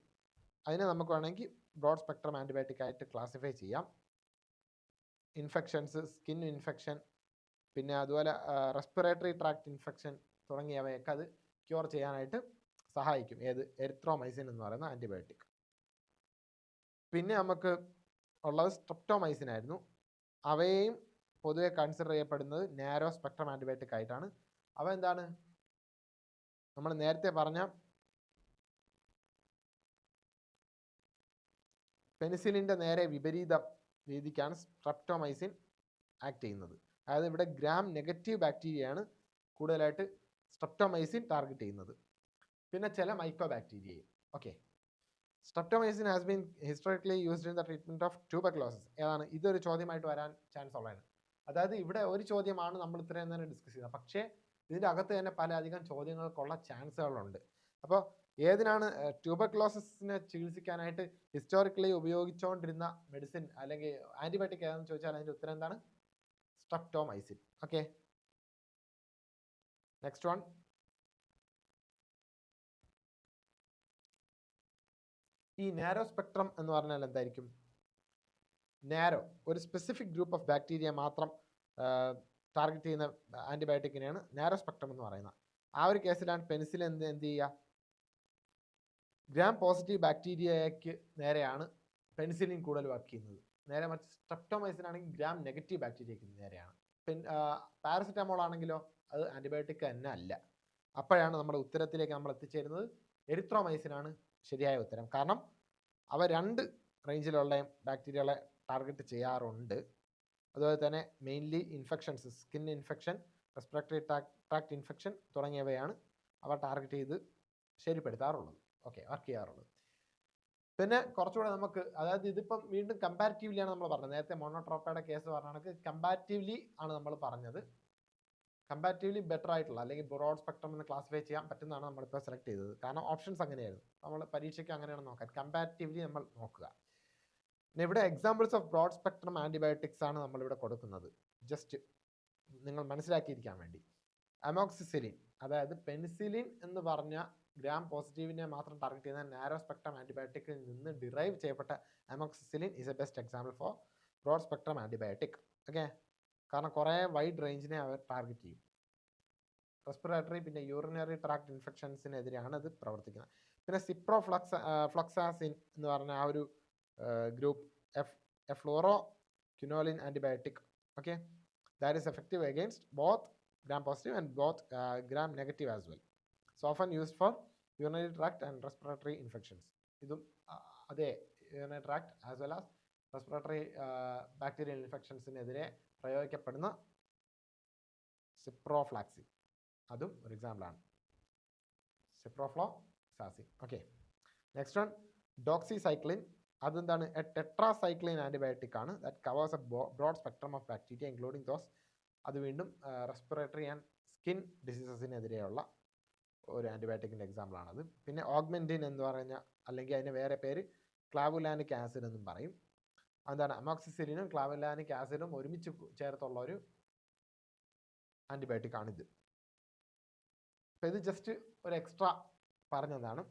അതിനെ നമുക്ക് വേണമെങ്കിൽ ബ്രോഡ് സ്പെക്ട്രം ആൻറ്റിബയോട്ടിക് ആയിട്ട് ക്ലാസിഫൈ ചെയ്യാം. ഇൻഫെക്ഷൻസ്, സ്കിൻ ഇൻഫെക്ഷൻ, പിന്നെ അതുപോലെ റെസ്പിറേറ്ററി ട്രാക്ട് ഇൻഫെക്ഷൻ തുടങ്ങിയവയൊക്കെ അത് ക്യൂർ ചെയ്യാനായിട്ട് സഹായിക്കും. ഏത്? എരിത്രോമൈസിൻ എന്ന് പറയുന്ന ആൻറ്റിബയോട്ടിക്. പിന്നെ നമുക്ക് ഉള്ളത് സ്ട്രെപ്റ്റോമൈസിൻ ആയിരുന്നു. അവയെയും പൊതുവെ കൺസിഡർ ചെയ്യപ്പെടുന്നത് നാരോ സ്പെക്ട്രം ആൻറ്റിബയോട്ടിക് ആയിട്ടാണ്. അവ എന്താണ്? നമ്മൾ നേരത്തെ പറഞ്ഞ പെനിസിലിൻ്റെ നേരെ വിപരീത രീതിക്കാണ് സ്ട്രെപ്റ്റോമൈസിൻ ആക്ട് ചെയ്യുന്നത്. അതായത് ഇവിടെ ഗ്രാം നെഗറ്റീവ് ബാക്ടീരിയയാണ് കൂടുതലായിട്ട് സ്ട്രെപ്റ്റോമൈസിൻ ടാർഗറ്റ് ചെയ്യുന്നത്. പിന്നെ ചില മൈക്രോ ബാക്ടീരിയയും. Okay, streptomycin has been historically used in the treatment of tuberculosis. ഏതാണ് ഇതൊരു ചോദ്യമായിട്ട് വരാൻ ചാൻസ് ഉള്ളതാണ്. അതായത് ഇവിടെ ഒരു ചോദ്യമാണ് നമ്മൾ ഇത്രയും നേരം ഡിസ്കസ് ചെയ്യുന്നത്, പക്ഷേ ഇതിൻ്റെ അകത്ത് തന്നെ പല അധികം ചോദ്യങ്ങൾക്കുള്ള ചാൻസുകളുണ്ട്. അപ്പോൾ ഏതിനാണ് ട്യൂബർക്ലോസിസിനെ ചികിത്സിക്കാനായിട്ട് ഹിസ്റ്റോറിക്കലി ഉപയോഗിച്ചുകൊണ്ടിരുന്ന മെഡിസിൻ അല്ലെങ്കിൽ ആന്റിബയോട്ടിക് ഏതാണെന്ന് ചോദിച്ചാൽ അതിൻ്റെ ഉത്തരം എന്താണ്? സ്ട്രെപ്റ്റോമൈസിൻ. Okay, next one. ഈ നാരോ സ്പെക്ട്രം എന്ന് പറഞ്ഞാൽ എന്തായിരിക്കും? നാരോ ഒരു സ്പെസിഫിക് ഗ്രൂപ്പ് ഓഫ് ബാക്ടീരിയ മാത്രം ടാർഗറ്റ് ചെയ്യുന്ന ആന്റിബയോട്ടിക്കിനെയാണ് നാരോ സ്പെക്ട്രം എന്ന് പറയുന്നത്. ആ ഒരു കേസിലാണ് പെനിസിലിൻ എന്ത് ചെയ്യുക? ഗ്രാം പോസിറ്റീവ് ബാക്ടീരിയയ്ക്ക് നേരെയാണ് പെനിസിലിൻ കൂടുതൽ വർക്ക് ചെയ്യുന്നത്. നേരെ മറിച്ച് സ്ട്രെപ്റ്റോമൈസിൻ ആണെങ്കിൽ ഗ്രാം നെഗറ്റീവ് ബാക്ടീരിയയ്ക്ക് നേരെയാണ്. പാരസെറ്റമോൾ ആണെങ്കിലോ അത് ആന്റിബയോട്ടിക് തന്നെ അല്ല. അപ്പോഴാണ് നമ്മുടെ ഉത്തരത്തിലേക്ക് നമ്മൾ എത്തിച്ചേരുന്നത്. എറിത്രോമൈസിനാണ് ശരിയായ ഉത്തരം. കാരണം അവ രണ്ട് റേഞ്ചിലുള്ള ബാക്ടീരിയകളെ ടാർഗറ്റ് ചെയ്യാറുണ്ട്. അതുപോലെ തന്നെ mainly infections, skin infection, respiratory tract infection തുടങ്ങിയവയാണ് അവ ടാർഗറ്റ് ചെയ്ത് ശരിപ്പെടുത്താറുള്ളത്. ഓക്കെ, വർക്ക് ചെയ്യാറുള്ളത്. പിന്നെ കുറച്ചുകൂടെ നമുക്ക്, അതായത് ഇതിപ്പം വീണ്ടും കമ്പാരിറ്റീവ്ലി ആണ് നമ്മൾ പറഞ്ഞത്. നേരത്തെ മോണോട്രോപ്പയുടെ കേസ് പറഞ്ഞ കണക്ക് കമ്പാരിറ്റീവ്ലി ആണ് നമ്മൾ പറഞ്ഞത്. കമ്പാരിറ്റീവ്ലി ബെറ്റർ ആയിട്ടുള്ള അല്ലെങ്കിൽ ബ്രോഡ് സ്പെക്ട്രം എന്ന് ക്ലാസിഫൈ ചെയ്യാൻ പറ്റുന്നതാണ് നമ്മളിപ്പോൾ സെലക്ട് ചെയ്തത്. കാരണം ഓപ്ഷൻസ് അങ്ങനെയായിരുന്നു. നമ്മൾ പരീക്ഷയ്ക്ക് അങ്ങനെയാണ് നോക്കാൻ. കമ്പാരിറ്റീവ്ലി നമ്മൾ നോക്കുക. പിന്നെ ഇവിടെ examples of broad spectrum antibiotics ആണ് നമ്മളിവിടെ കൊടുക്കുന്നത്, ജസ്റ്റ് നിങ്ങൾ മനസ്സിലാക്കിയിരിക്കാൻ വേണ്ടി. അമോക്സിസിലിൻ, അതായത് പെനിസിലിൻ എന്ന് പറഞ്ഞ ഗ്രാം പോസിറ്റീവിനെ മാത്രം ടാർഗറ്റ് ചെയ്യുന്ന നാരോ സ്പെക്ട്രം ആന്റിബയോട്ടിക്കിൽ നിന്ന് ഡിറൈവ് ചെയ്യപ്പെട്ട amoxicillin is a best example for broad spectrum antibiotic. Okay, കാരണം കുറേ വൈഡ് റേഞ്ചിനെ അവർ ടാർഗറ്റ് ചെയ്യും. റെസ്പിറേറ്ററി പിന്നെ യൂറിനറി ട്രാക്ട് ഇൻഫെക്ഷൻസിനെതിരെയാണ് ഇത് പ്രവർത്തിക്കുന്നത്. പിന്നെ ഫ്ലോക്സാസിൻ എന്ന് പറഞ്ഞ ആ ഒരു group fluoroquinolone antibiotic. Okay, that is effective against both gram positive and both gram negative as well. So often used for urinary tract and respiratory infections. ഇതും അതേ urinary tract as well as respiratory bacterial infectionsനെതിരെ പ്രയോഗിക്കപ്പെടുന്ന സിപ്രോഫ്ലാക്സിൻ, അതും ഒരു എക്സാമ്പിൾ ആണ്. Ciprofloxacin. Okay, next one doxycycline. അതെന്താണ്? എ ടെട്രാസൈക്ലിൻ ആന്റിബയോട്ടിക് ആണ്. That covers a broad spectrum of bacteria including those. അത് വീണ്ടും റെസ്പിറേറ്ററി ആൻഡ് സ്കിൻ ഡിസീസസിനെതിരെയുള്ള ഒരു ആൻറ്റിബയോട്ടിക്കിൻ്റെ എക്സാമ്പിളാണത്. പിന്നെ ഓഗ്മെൻറ്റിൻ എന്ന് പറഞ്ഞ, അല്ലെങ്കിൽ അതിന് വേറെ പേര് ക്ലാവുലാനിക് ആസിഡ് എന്നും പറയും. എന്താണ്? അമോക്സിസിലിനും ക്ലാവുലാനിക് ആസിഡും ഒരുമിച്ച് ചേർത്തുള്ള ഒരു ആൻറ്റിബയോട്ടിക് ആണിത്. അപ്പോൾ ഇത് ജസ്റ്റ് ഒരു എക്സ്ട്രാ പറഞ്ഞതാണ്.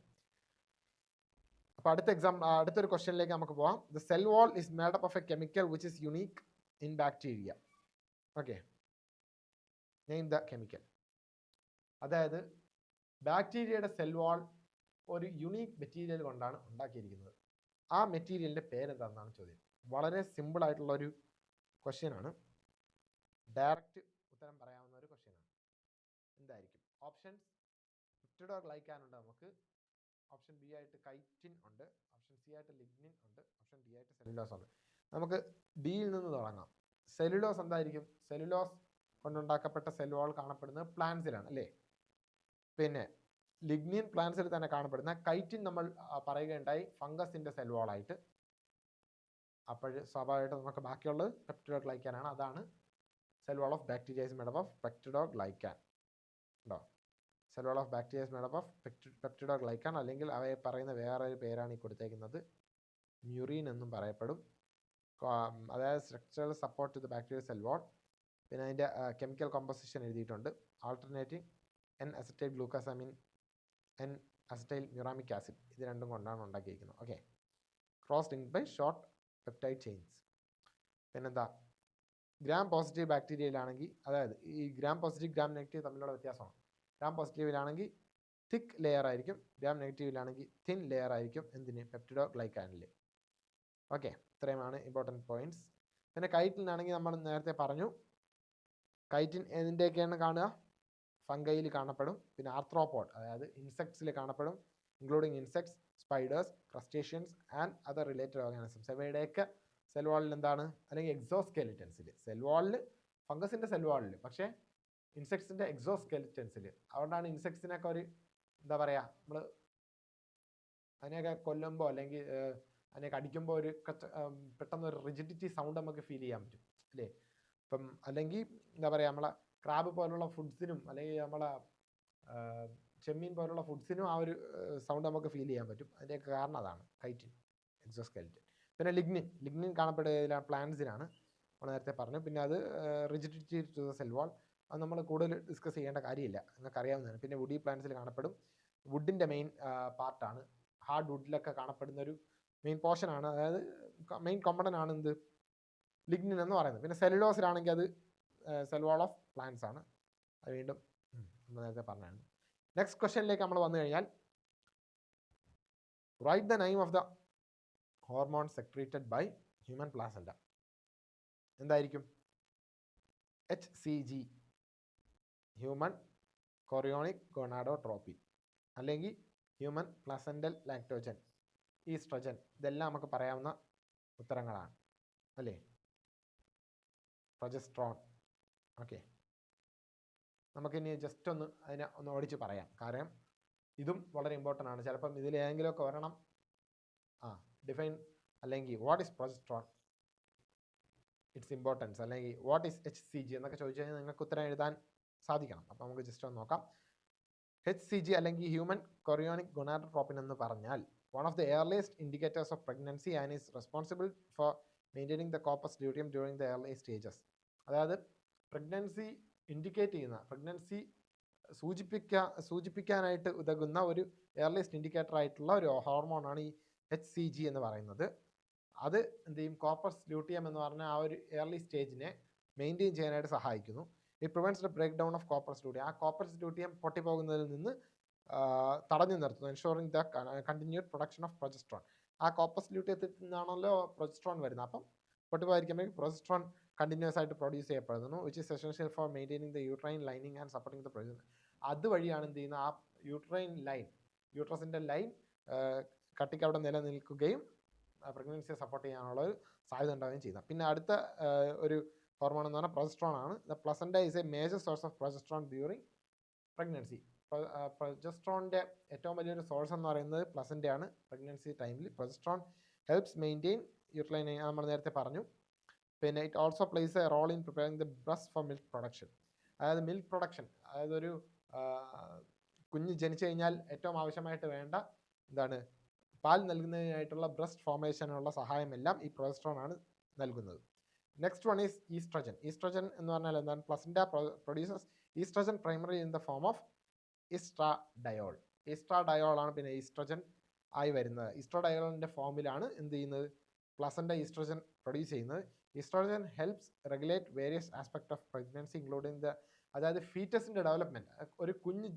അപ്പോൾ അടുത്തൊരു ക്വസ്റ്റ്യനിലേക്ക് നമുക്ക് പോകാം. The cell wall is made up of A chemical which is unique in bacteria. Okay, name the chemical. അതായത് ബാക്ടീരിയയുടെ സെൽ വാൾ ഒരു യുണീക്ക് മെറ്റീരിയൽ കൊണ്ടാണ് ഉണ്ടാക്കിയിരിക്കുന്നത്. ആ മെറ്റീരിയലിൻ്റെ പേരെന്താണെന്നാണ് ചോദ്യം. വളരെ സിമ്പിൾ ആയിട്ടുള്ള ഒരു ക്വസ്റ്റ്യൻ ആണ്. ഡയറക്റ്റ് ഉത്തരം പറയാവുന്ന ഒരു ക്വസ്റ്റ്യൻ ആണ്. എന്തായിരിക്കും? ഓപ്ഷൻസ് പെപ്റ്റിഡോഗ്ലൈക്കാൻ ഉണ്ട് നമുക്ക്, ഓപ്ഷൻ ബി ആയിട്ട് കൈറ്റിൻ ഉണ്ട്, ഓപ്ഷൻ സി ആയിട്ട് ലിഗ്നിൻ ഉണ്ട്, ഓപ്ഷൻ ഡി ആയിട്ട് സെല്ലുലോസ് ഉണ്ട്. നമുക്ക് ഡിയിൽ നിന്ന് തുടങ്ങാം. സെല്ലുലോസ് എന്തായിരിക്കും? സെല്ലുലോസ് കൊണ്ടുണ്ടാക്കപ്പെട്ട സെൽ വാൾ കാണപ്പെടുന്നത് പ്ലാന്റ്സിലാണ് അല്ലേ? പിന്നെ ലിഗ്നിൻ പ്ലാന്റ്സിൽ തന്നെ കാണപ്പെടുന്ന, കൈറ്റിൻ നമ്മൾ പറയുകയുണ്ടായി ഫംഗസിന്റെ സെൽ വാളായിട്ട്. അപ്പോൾ സ്വാഭാവികമായിട്ട് നമുക്ക് ബാക്കിയുള്ളത് പെപ്റ്റിഡോഗ്ലൈക്കാൻ ആണ്. അതാണ് cell wall of bacteria is made up of peptidoglycan. ഉണ്ടോ? Cell wall of bacteria is made up of peptidoglycan, അല്ലെങ്കിൽ അവയെ പറയുന്ന വേറൊരു പേരാണ് ഈ കൊടുത്തേക്കുന്നത്, മ്യൂറിൻ എന്നും പറയപ്പെടും. അതായത് structural support to the bacteria cell wall. പിന്നെ അതിൻ്റെ കെമിക്കൽ കോമ്പോസിഷൻ എഴുതിയിട്ടുണ്ട്. Alternating N acetyl glucosamine, N acetyl muramic acid, ഇത് രണ്ടും കൊണ്ടാണ് ഉണ്ടാക്കിയിരിക്കുന്നത്. Okay, cross linked by short peptide chains. പിന്നെന്താ? ഗ്രാം പോസിറ്റീവ് ബാക്ടീരിയയിലാണെങ്കിൽ, അതായത് ഈ ഗ്രാം പോസിറ്റീവ് ഗ്രാം നെഗറ്റീവ് തമ്മിലുള്ള വ്യത്യാസമാണ്. ഗ്രാം പോസിറ്റീവിലാണെങ്കിൽ തിക്ക് ലെയർ ആയിരിക്കും, ഗ്രാം നെഗറ്റീവിലാണെങ്കിൽ തിൻ ലെയർ ആയിരിക്കും. എന്തിന്? പെപ്റ്റിഡോഗ്ലൈക്കാനിൽ. ഓക്കെ, ഇത്രയുമാണ് ഇമ്പോർട്ടൻറ്റ് പോയിന്റ്സ്. പിന്നെ കൈറ്റിനാണെങ്കിൽ നമ്മൾ നേരത്തെ പറഞ്ഞു, കൈറ്റിൻ ഏതിൻ്റെയൊക്കെയാണ് കാണുക? ഫംഗയിൽ കാണപ്പെടും. പിന്നെ ആർത്രോപോഡ്, അതായത് ഇൻസെക്ട്സിൽ കാണപ്പെടും, including insects, spiders, crustaceans and other related organisms. അവയുടെയൊക്കെ സെൽ വാളിൽ എന്താണ്? അല്ലെങ്കിൽ എക്സോസ്കെലിറ്റൻസിൽ. സെൽ വാളിൽ, ഫംഗസിൻ്റെ സെൽ വാളിൽ, പക്ഷേ ഇൻസെക്ട്സിൻ്റെ എക്സോസ്കെലിറ്റൻസിൽ. അതുകൊണ്ടാണ് ഇൻസെക്ട്സിനൊക്കെ ഒരു എന്താ പറയുക, നമ്മൾ അതിനെയൊക്കെ കൊല്ലുമ്പോൾ അല്ലെങ്കിൽ അതിനെ കടിക്കുമ്പോൾ ഒരു പെട്ടെന്ന് ഒരു റിജിഡിറ്റി സൗണ്ട് നമുക്ക് ഫീൽ ചെയ്യാൻ പറ്റും അല്ലേ. ഇപ്പം അല്ലെങ്കിൽ എന്താ പറയുക, നമ്മളെ ക്രാബ് പോലുള്ള ഫുഡ്സിനും അല്ലെങ്കിൽ നമ്മളെ ചെമ്മീൻ പോലുള്ള ഫുഡ്സിനും ആ ഒരു സൗണ്ട് നമുക്ക് ഫീൽ ചെയ്യാൻ പറ്റും. അതിൻ്റെയൊക്കെ കാരണം അതാണ് കൈറ്റിൻ, എക്സോസ്കെൽറ്റൻ. പിന്നെ ലിഗ്നിൻ കാണപ്പെടുക പ്ലാന്റ്സിനാണ്, നമ്മൾ നേരത്തെ പറഞ്ഞു. പിന്നെ അത് rigidity to the cell wall, അത് നമ്മൾ കൂടുതൽ ഡിസ്കസ് ചെയ്യേണ്ട കാര്യമില്ല, നിങ്ങൾക്ക് അറിയാവുന്നതാണ്. പിന്നെ വുഡി പ്ലാന്റ്സിൽ കാണപ്പെടും, വുഡിൻ്റെ മെയിൻ പാർട്ടാണ്, ഹാർഡ് വുഡിലൊക്കെ കാണപ്പെടുന്ന ഒരു മെയിൻ പോർഷനാണ്, അതായത് മെയിൻ കോമ്പണൻ്റ് ആണ് എന്ത്, ലിഗ്നിൻ എന്ന് പറയുന്നത്. പിന്നെ സെല്ലുലോസിലാണെങ്കിൽ അത് സെൽ വാൾ ഓഫ് പ്ലാന്റ്സ് ആണ്. അത് വീണ്ടും നമ്മൾ നേരത്തെ പറഞ്ഞാണ്. നെക്സ്റ്റ് ക്വസ്റ്റ്യനിലേക്ക് നമ്മൾ വന്നു കഴിഞ്ഞാൽ, write the name of the hormone secreted by human placenta. എന്തായിരിക്കും? HCG, ഹ്യൂമൻ കൊറിയോണിക് ഗൊണാഡോട്രോപ്പിൻ, അല്ലെങ്കിൽ ഹ്യൂമൻ പ്ലാസെന്റൽ ലാക്ടോജൻ, ഈസ്ട്രജൻ. ഇതെല്ലാം നമുക്ക് പറയാവുന്ന ഉത്തരങ്ങളാണ് അല്ലേ. പ്രൊജസ്ട്രോൺ. ഓക്കെ, നമുക്കിനി ജസ്റ്റ് അതിനെ ഒന്ന് ഓടിച്ച് പറയാം, കാരണം ഇതും വളരെ ഇമ്പോർട്ടൻ്റ് ആണ്. ചിലപ്പം ഇതിൽ ഏതെങ്കിലുമൊക്കെ ഒരെണ്ണം ഡിഫൈൻ, അല്ലെങ്കിൽ what is progesterone, it's importance, അല്ലെങ്കിൽ വാട്ട് ഈസ് HCG എന്നൊക്കെ ചോദിച്ചു കഴിഞ്ഞാൽ നിങ്ങൾക്ക് ഉത്തരം എഴുതാൻ സാധിക്കണം. അപ്പോൾ നമുക്ക് ജസ്റ്റ് ഒന്ന് നോക്കാം. HCG അല്ലെങ്കിൽ ഹ്യൂമൻ കൊറിയോണിക് ഗൊണാഡോട്രോപ്പിൻ എന്ന് പറഞ്ഞാൽ one of the earliest indicators of pregnancy and is responsible for maintaining the corpus luteum during the early stages. അതായത് പ്രഗ്നൻസി ഇൻഡിക്കേറ്റ് ചെയ്യുന്ന, പ്രഗ്നൻസി സൂചിപ്പിക്കാനായിട്ട് ഉതകുന്ന ഒരു എയർലിസ്റ്റ് ഇൻഡിക്കേറ്റർ ആയിട്ടുള്ള ഒരു ഹോർമോണാണ് ഈ HCG എന്ന് പറയുന്നത്. അത് എന്ത് ചെയ്യും, കോർപ്പസ് ലൂട്ടിയം എന്ന് പറഞ്ഞ ആ ഒരു എയർലി സ്റ്റേജിനെ മെയിൻറ്റെയിൻ ചെയ്യാനായിട്ട് സഹായിക്കുന്നു. It prevents the breakdown of corpus luteum. ആ കോർപ്പസ് ലൂട്ടിയം പൊട്ടിപ്പോകുന്നതിൽ നിന്ന് തടഞ്ഞു നിർത്തുന്നു. Ensuring the continued production of progesterone. ആ കോർപ്പസ് ലൂട്ടിയത്തിൽ നിന്നാണല്ലോ പ്രൊജസ്ട്രോൺ വരുന്നത്. അപ്പം പൊട്ടിപ്പോയിരിക്കാൻ വേണ്ടി പ്രൊജസ്ട്രോൺ കണ്ടിന്യൂസ് ആയിട്ട് പ്രൊഡ്യൂസ് ചെയ്യപ്പെടുന്നു, which is essential for maintaining the uterine lining and supporting the progesterone. അതുവഴിയാണ് എന്ത് ചെയ്യുന്നത്, ആ യൂട്രൈൻ ലൈൻ, യൂട്രസിൻ്റെ ലൈൻ കട്ടിക്ക് അവിടെ നിലനിൽക്കുകയും പ്രഗ്നൻസിയെ സപ്പോർട്ട് ചെയ്യാനുള്ള ഒരു സാധ്യത ഉണ്ടാവുകയും ചെയ്യുന്നത്. പിന്നെ അടുത്ത ഒരു ഹോർമോൺ എന്ന് പറഞ്ഞാൽ പ്രൊജസ്ട്രോൺ ആണ്. The placenta is a major source of progesterone during pregnancy. പ്രൊജസ്ട്രോണിൻ്റെ ഏറ്റവും വലിയൊരു സോഴ്സ് എന്ന് പറയുന്നത് പ്ലസൻ്റയാണ്. പ്രഗ്നൻസി ടൈമിൽ പ്രൊജസ്ട്രോൺ ഹെൽപ്സ് മെയിൻറ്റെയിൻ യൂട്രൈൻ, നമ്മൾ നേരത്തെ പറഞ്ഞു. പിന്നെ it also plays a role in preparing the breast for milk production. അതായത് മിൽക്ക് പ്രൊഡക്ഷൻ, അതായത് ഒരു കുഞ്ഞ് ജനിച്ചു കഴിഞ്ഞാൽ ഏറ്റവും ആവശ്യമായിട്ട് വേണ്ട എന്താണ്, പാൽ നൽകുന്നതിനായിട്ടുള്ള ബ്രസ്റ്റ് ഫോർമേഷനുള്ള സഹായമെല്ലാം ഈ പ്രൊജസ്ട്രോൺ ആണ് നൽകുന്നത്. Next one is oestrogen. Oestrogen എന്ന് പറഞ്ഞാൽ എന്താണ്, placenta produces oestrogen primary in the form of oestradiol. Oestradiol ആണ് പിന്നെ ഈസ്ട്രജൻ ആയി വരുന്നത്. ഈസ്ട്രാഡയോളിൻ്റെ ഫോമിലാണ് എന്ത് ചെയ്യുന്നത്, പ്ലസൻറ്റ ഈസ്ട്രജൻ പ്രൊഡ്യൂസ് ചെയ്യുന്നത്. Oestrogen helps regulate various aspect of pregnancy including the, അതായത് ഫീറ്റസിൻ്റെ ഡെവലപ്മെൻറ്റ്. ഒരു കുഞ്ഞ്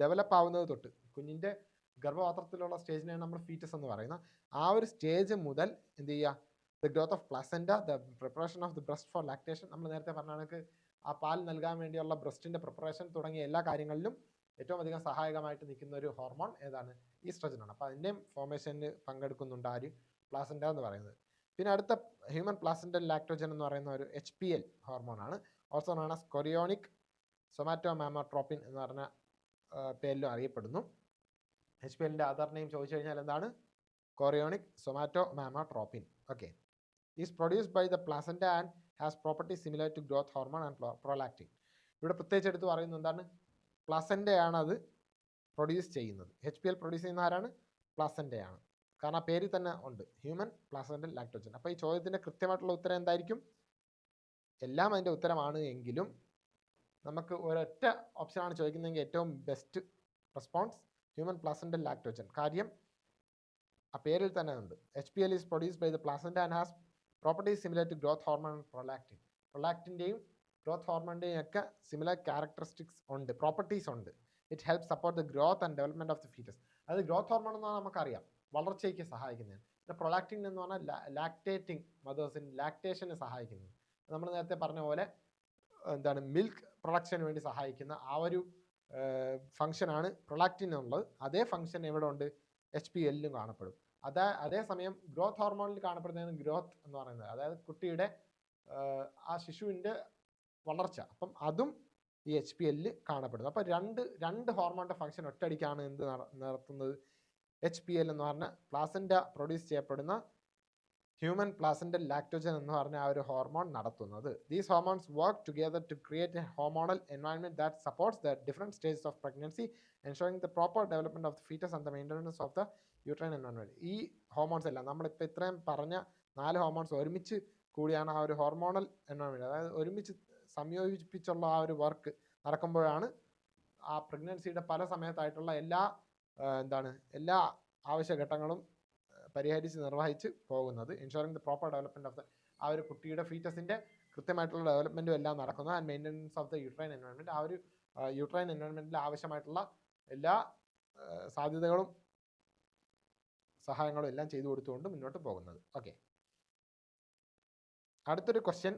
ഡെവലപ്പ് ആവുന്നത് തൊട്ട്, കുഞ്ഞിൻ്റെ ഗർഭപാത്രത്തിലുള്ള സ്റ്റേജിനെയാണ് നമ്മൾ ഫീറ്റസ് എന്ന് പറയുന്നത്. ആ ഒരു സ്റ്റേജ് മുതൽ എന്ത് ചെയ്യുക, the growth of placenta, the preparation of the breast for lactation. നമ്മൾ നേരത്തെ പറഞ്ഞ കണക്ക് ആ പാൽ നൽകാൻ വേണ്ടിയുള്ള ബ്രസ്റ്റിൻ്റെ പ്രിപ്പറേഷൻ തുടങ്ങിയ എല്ലാ കാര്യങ്ങളിലും ഏറ്റവും അധികം സഹായകമായിട്ട് നിൽക്കുന്ന ഒരു ഹോർമോൺ ഏതാണ്, ഈസ്ട്രജനാണ്. അപ്പോൾ അതിൻ്റെയും ഫോർമേഷനിൽ പങ്കെടുക്കുന്നുണ്ട് ആര്, പ്ലാസൻറ്റ എന്ന് പറയുന്നത്. പിന്നെ അടുത്ത ഹ്യൂമൻ പ്ലാസൻറ്റൽ ലാക്ടോജൻ എന്ന് പറയുന്ന ഒരു HPL ഹോർമോണാണ്. Also known as chorionic somatomammotropin എന്ന് പറഞ്ഞ പേരിലും അറിയപ്പെടുന്നു. HPLൻ്റെ അതർ നെയിം ചോദിച്ചു കഴിഞ്ഞാൽ എന്താണ്, chorionic somatomammotropin. Okay, is produced by the placenta and has properties similar to growth hormone and prolactin. ഇവിടെ പ്രത്യേകിച്ച് എടുത്ത് പറയുന്നത് എന്താണ്, പ്ലസൻ്റയാണ് അത് പ്രൊഡ്യൂസ് ചെയ്യുന്നത്. HPL പ്രൊഡ്യൂസ് ചെയ്യുന്ന ആരാണ്, പ്ലസൻ്റയാണ്. കാരണം ആ പേരിൽ തന്നെ ഉണ്ട്, ഹ്യൂമൻ പ്ലാസൻറ്റൽ ലാക്ടോജൻ. അപ്പോൾ ഈ ചോദ്യത്തിൻ്റെ കൃത്യമായിട്ടുള്ള ഉത്തരം എന്തായിരിക്കും, എല്ലാം അതിൻ്റെ ഉത്തരമാണ് എങ്കിലും നമുക്ക് ഒരൊറ്റ ഓപ്ഷനാണ് ചോദിക്കുന്നതെങ്കിൽ ഏറ്റവും best response human placental lactogen. കാര്യം ആ പേരിൽ തന്നെ ഉണ്ട്. HPL is produced by the placenta and has properties similar to growth hormone and prolactin. പ്രൊലാക്റ്റിൻ്റെയും ഗ്രോത്ത് ഹോർമോണിൻ്റെയും ഒക്കെ സിമിലർ ക്യാരക്ടറിസ്റ്റിക്സ് ഉണ്ട്, പ്രോപ്പർട്ടീസ് ഉണ്ട്. It help support the growth and development of the foetus. അത് ഗ്രോത്ത് ഹോർമോൺ എന്ന് പറഞ്ഞാൽ നമുക്കറിയാം വളർച്ചയ്ക്ക് സഹായിക്കുന്നതാണ്. പിന്നെ പ്രൊലാക്റ്റിൻ എന്ന് പറഞ്ഞാൽ ലാക്ടേറ്റിംഗ് മദേഴ്സിന് ലാക്ടേഷന് സഹായിക്കുന്നത്. നമ്മൾ നേരത്തെ പറഞ്ഞ പോലെ എന്താണ്, മിൽക്ക് പ്രൊഡക്ഷന് വേണ്ടി സഹായിക്കുന്ന ആ ഒരു ഫംഗ്ഷനാണ് പ്രൊലാക്റ്റിൻ എന്നുള്ളത്. അതേ ഫംഗ്ഷൻ എവിടെ ഉണ്ട്, HPLലും കാണപ്പെടും. അതേസമയം ഗ്രോത്ത് ഹോർമോണിൽ കാണപ്പെടുന്നതാണ് ഗ്രോത്ത് എന്ന് പറയുന്നത്, അതായത് കുട്ടിയുടെ ആ ശിശുവിൻ്റെ വളർച്ച. അപ്പം അതും ഈ HPLൽ കാണപ്പെടുന്നു. അപ്പം രണ്ട് ഹോർമോണിൻ്റെ ഫംഗ്ഷൻ ഒറ്റയടിക്കാണ് എന്ത് നടത്തുന്നത്, HPL എന്ന് പറഞ്ഞ പ്ലാസൻറ്റ പ്രൊഡ്യൂസ് ചെയ്യപ്പെടുന്ന ഹ്യൂമൻ പ്ലാസൻറ്റൽ ലാക്ടോജൻ എന്ന് പറഞ്ഞ ആ ഒരു ഹോർമോൺ നടത്തുന്നത്. These hormones work together to create a hormonal environment that supports the different stages of pregnancy, ensuring the proper development of the foetus and the maintenance of the uterine environment. ഈ ഹോർമോൺസ് എല്ലാം നമ്മളിപ്പോൾ ഇത്രയും പറഞ്ഞ 4 ഹോർമോൺസ് ഒരുമിച്ച് കൂടിയാണ് ആ ഒരു ഹോർമോണൽ എൻവയൺമെന്റ്, അതായത് ഒരുമിച്ച് സംയോജിപ്പിച്ചുള്ള ആ ഒരു വർക്ക് നടക്കുമ്പോഴാണ് ആ പ്രഗ്നൻസിയുടെ പല സമയത്തായിട്ടുള്ള എല്ലാ ആവശ്യഘട്ടങ്ങളും പരിഹരിച്ച് നിർവഹിച്ച് പോകുന്നത്. Ensuring the proper development of the ആ ഒരു കുട്ടിയുടെ ഫീറ്റസിന്റെ കൃത്യമായിട്ടുള്ള ഡെവലപ്മെന്റും എല്ലാം നടക്കുന്നത്. And maintenance of the uterine environment, ആ ഒരു യൂട്രൈൻ എൻവയൺമെന്റിൽ ആവശ്യമായിട്ടുള്ള എല്ലാ സാധ്യതകളും സഹായങ്ങളും എല്ലാം ചെയ്തു കൊടുത്തുകൊണ്ട് മുന്നോട്ട് പോകുന്നത്. ഓക്കെ, അടുത്തൊരു question,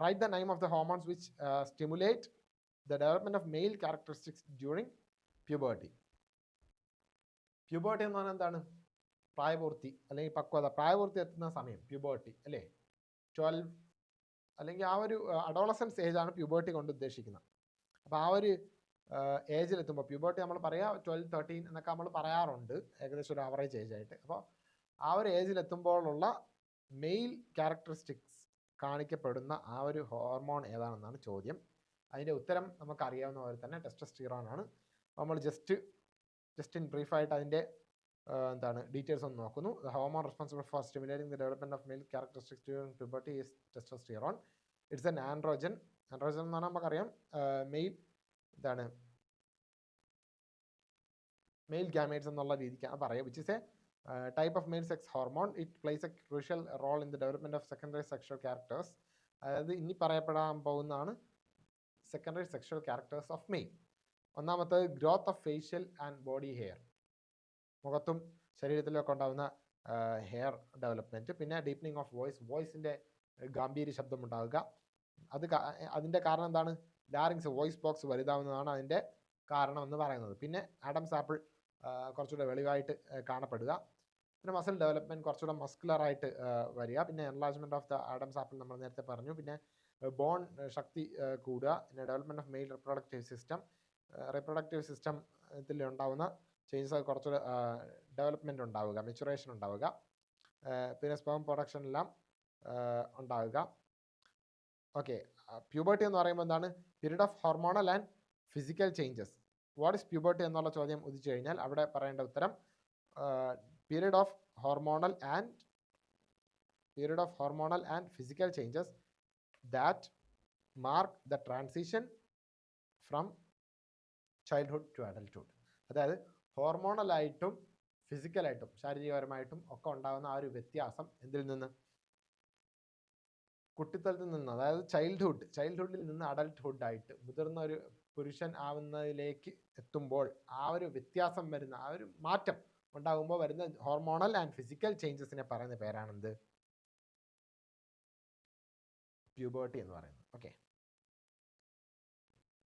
right the name of the hormones which stimulate the development of male characteristics during puberty. Puberty എന്ന് പറഞ്ഞാൽ എന്താണ്? പ്രായപൂർത്തി അല്ലെങ്കിൽ പക്വത, പ്രായപൂർത്തി എത്തുന്ന സമയം പ്യൂബേർട്ടി അല്ലേ, 12 അല്ലെങ്കിൽ ആ ഒരു അഡോളസൻസ് ഏജ് ആണ് പ്യൂബേർട്ടി കൊണ്ട് ഉദ്ദേശിക്കുന്നത്. അപ്പോൾ ആ ഒരു ഏജിലെത്തുമ്പോൾ പ്യൂബേർട്ടി നമ്മൾ പറയാ 12, 13 എന്നൊക്കെ നമ്മൾ പറയാറുണ്ട്, ഏകദേശം ഒരു ആവറേജ് ഏജ് ആയിട്ട്. അപ്പോൾ ആ ഒരു ഏജിലെത്തുമ്പോഴുള്ള മെയിൽ ക്യാരക്ടറിസ്റ്റിക്സ് കാണിക്കപ്പെടുന്ന ആ ഒരു ഹോർമോൺ ഏതാണെന്നാണ് ചോദ്യം. അതിൻ്റെ ഉത്തരം നമുക്കറിയാവുന്ന പോലെ തന്നെ ടെസ്റ്റോസ്റ്റിറോൺ ആണ്. നമ്മൾ ജസ്റ്റ് ഇൻ ബ്രീഫായിട്ട് അതിൻ്റെ ഡീറ്റെയിൽസ് ഒന്ന് നോക്കുന്നു. The hormone responsible for stimulating the development of male characteristics during puberty is testosterone. It's an androgen. Androgen എന്ന് പറഞ്ഞാൽ നമുക്കറിയാം മെയിൽ ഗാമേറ്റ്സ് എന്നുള്ള രീതിക്കാണ് പറയുക. Which is a type of male sex hormone. It plays a crucial role in the development of secondary sexual characters. അതായത് ഇനി പറയപ്പെടാൻ പോകുന്നതാണ് secondary sexual characters of male. ഒന്നാമത്തേത് growth of facial and body hair, മുഖത്തും ശരീരത്തിലൊക്കെ ഉണ്ടാകുന്ന ഹെയർ ഡെവലപ്മെൻറ്റ്. പിന്നെ ഡീപ്പനിങ് ഓഫ് വോയിസിൻ്റെ ഗാംഭീര്യ ശബ്ദം ഉണ്ടാവുക. അതിൻ്റെ കാരണം എന്താണ്? ലാറിങ്സ്, വോയിസ് ബോക്സ് വലുതാവുന്നതാണ് അതിൻ്റെ കാരണം എന്ന് പറയുന്നത്. പിന്നെ ആഡംസ് ആപ്പിൾ കുറച്ചുകൂടെ വെളിവായിട്ട് കാണപ്പെടുക. പിന്നെ മസിൽ ഡെവലപ്മെൻറ്റ് കുറച്ചുകൂടെ മസ്കുലറായിട്ട് വരിക. പിന്നെ enlargement of the Adams apple നമ്മൾ നേരത്തെ പറഞ്ഞു. പിന്നെ ബോൺ ശക്തി കൂടുക. പിന്നെ ഡെവലപ്മെൻറ്റ് ഓഫ് മെയിൽ റിപ്രൊഡക്റ്റീവ് സിസ്റ്റത്തിൽ ഉണ്ടാകുന്ന ചേഞ്ചസ്, കുറച്ചുകൂടെ ഡെവലപ്മെൻറ്റ് ഉണ്ടാവുക, മെച്ചുറേഷൻ ഉണ്ടാവുക. പിന്നെ സ്പേം പ്രൊഡക്ഷൻ എല്ലാം ഉണ്ടാവുക. ഓക്കെ, പ്യൂബർട്ടി എന്ന് പറയുമ്പോൾ എന്താണ്? Period of hormonal and physical changes. What is puberty എന്നുള്ള ചോദ്യം ഉദിച്ചു കഴിഞ്ഞാൽ അവിടെ പറയേണ്ട ഉത്തരം period of hormonal and physical changes that mark the transition from childhood to adulthood. അതായത് ഹോർമോണലായിട്ടും ഫിസിക്കലായിട്ടും ശാരീരികപരമായിട്ടും ഒക്കെ ഉണ്ടാകുന്ന ആ ഒരു വ്യത്യാസം എന്തിൽ നിന്ന്? കുട്ടിത്തലത്തിൽ നിന്ന്, അതായത് ചൈൽഡ്ഹുഡിൽ നിന്ന് അഡൽട്ട്ഹുഡ് ആയിട്ട് മുതിർന്ന ഒരു പുരുഷൻ ആവുന്നതിലേക്ക് എത്തുമ്പോൾ ആ ഒരു വ്യത്യാസം വരുന്ന, ആ ഒരു മാറ്റം ഉണ്ടാകുമ്പോൾ വരുന്ന ഹോർമോണൽ ആൻഡ് ഫിസിക്കൽ ചേഞ്ചസിനെ പറയുന്ന പേരാണെന്ത്? പ്യൂബർട്ടി എന്ന് പറയുന്നത്. ഓക്കെ,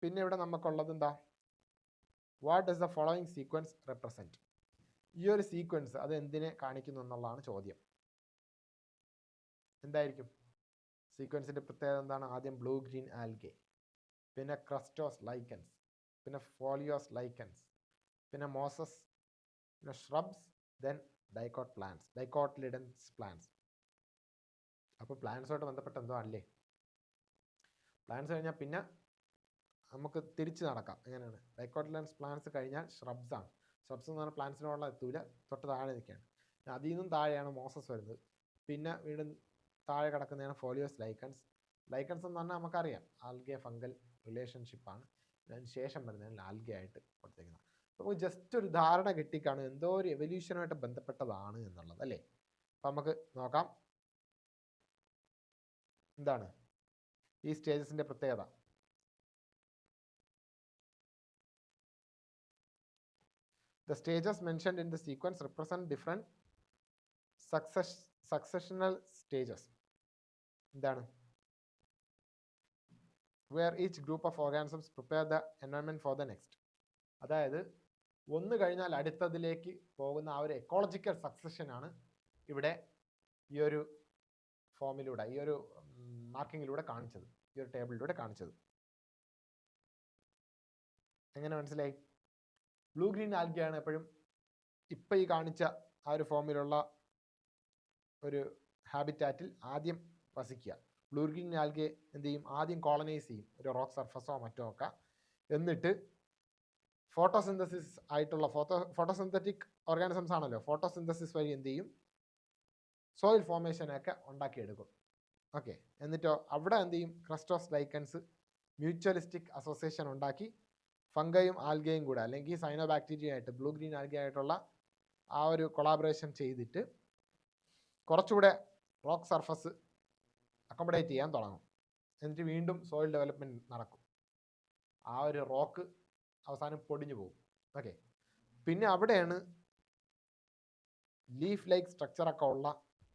പിന്നെ ഇവിടെ നമുക്കുള്ളത് എന്താ? What does the following sequence represent? ഈ ഒരു സീക്വൻസ് അത് എന്തിനെ കാണിക്കുന്നു എന്നുള്ളതാണ് ചോദ്യം. എന്തായിരിക്കും സീക്വൻസിൻ്റെ പ്രത്യേകത? എന്താണ്? ആദ്യം ബ്ലൂ ഗ്രീൻ ആൽഗെ, പിന്നെ ക്രസ്റ്റോസ് ലൈക്കൻസ്, പിന്നെ ഫോളിയോസ് ലൈക്കൻസ്, പിന്നെ മോസസ്, പിന്നെ shrubs, then dicotyledons plants. അപ്പോൾ പ്ലാന്റ്സുമായിട്ട് ബന്ധപ്പെട്ട എന്തോ അല്ലേ? പ്ലാന്റ്സ് കഴിഞ്ഞാൽ പിന്നെ നമുക്ക് തിരിച്ച് നടക്കാം. എങ്ങനെയാണ്? ഡൈക്കോട്ടിലെഡൻസ് പ്ലാന്റ്സ് കഴിഞ്ഞാൽ shrubs ആണ്. shrubs എന്ന് പറഞ്ഞാൽ പ്ലാന്റ്സിനോടുള്ള എത്തൂല, തൊട്ട് താഴെ നിൽക്കുകയാണ്. അതിൽ നിന്നും താഴെയാണ് മോസസ് വരുന്നത്. പിന്നെ വീണ്ടും താഴെ കിടക്കുന്നതാണ് ഫോളിയോസ് ലൈക്കൻസ്. ലൈക്കൻസ് എന്ന് പറഞ്ഞാൽ നമുക്കറിയാം ആൽഗെ ഫംഗൽ റിലേഷൻഷിപ്പാണ്. അതിന് ശേഷം വരുന്നതിൽ ആൽഗെ ആയിട്ട് കൊടുത്തേക്കുന്നത്. അപ്പോൾ ജസ്റ്റ് ഒരു ധാരണ കിട്ടിക്കാണും എന്തോ ഒരു എവല്യൂഷനുമായിട്ട് ബന്ധപ്പെട്ടതാണ് എന്നുള്ളത് അല്ലേ. അപ്പം നമുക്ക് നോക്കാം എന്താണ് ഈ സ്റ്റേജസിൻ്റെ പ്രത്യേകത. The stages mentioned in the sequence represent different successional stages. എന്താണ്? Where each group of organisms prepare the environment for the next. അതായത് ഒന്ന് കഴിഞ്ഞാൽ അടുത്തതിലേക്ക് പോകുന്ന ആ ഒരു എക്കോളജിക്കൽ സക്സഷനാണ് ഇവിടെ ഈ ഒരു ഫോമിലൂടെ, ഈ ഒരു മാർക്കിങ്ങിലൂടെ കാണിച്ചത്, ഈ ഒരു ടേബിളിലൂടെ കാണിച്ചത്. എങ്ങനെ മനസ്സിലായി? ബ്ലൂ ഗ്രീൻ ആൽഗയാണ് എപ്പോഴും ഇപ്പം ഈ കാണിച്ച ആ ഒരു ഫോമിലുള്ള ഒരു ഹാബിറ്റാറ്റിൽ ആദ്യം വസിക്കുക. ബ്ലൂ ഗ്രീൻ ആൽഗെ എന്ത് ചെയ്യും? ആദ്യം കോളനൈസ് ചെയ്യും, ഒരു റോക്ക് സർഫസോ മറ്റോ ഒക്കെ. എന്നിട്ട് ഫോട്ടോസിന്തസിസ് ആയിട്ടുള്ള ഫോട്ടോസിന്തറ്റിക് ഓർഗാനിസംസ് ആണല്ലോ, ഫോട്ടോസിന്തസിസ് വഴി എന്ത് ചെയ്യും? സോയിൽ ഫോർമേഷനൊക്കെ ഉണ്ടാക്കിയെടുക്കും. ഓക്കെ, എന്നിട്ടോ അവിടെ എന്ത് ചെയ്യും? ക്രസ്റ്റോസ് ലൈക്കൻസ് മ്യൂച്വലിസ്റ്റിക് അസോസിയേഷൻ ഉണ്ടാക്കി ഫംഗയും ആൽഗയും കൂടെ, അല്ലെങ്കിൽ സൈനോ ബാക്ടീരിയ ആയിട്ട് ബ്ലൂ ഗ്രീൻ ആൽഗ ആയിട്ടുള്ള ആ ഒരു കൊളാബറേഷൻ ചെയ്തിട്ട് കുറച്ചുകൂടെ റോക്ക് സർഫസ് അക്കോമഡേറ്റ് ചെയ്യാൻ തുടങ്ങും. എന്നിട്ട് വീണ്ടും സോയിൽ ഡെവലപ്മെൻറ്റ് നടക്കും. ആ ഒരു റോക്ക് അവസാനം പൊടിഞ്ഞു പോകും. ഓക്കെ, പിന്നെ അവിടെയാണ് ലീഫ് ലൈക്ക് സ്ട്രക്ചറൊക്കെ ഉള്ള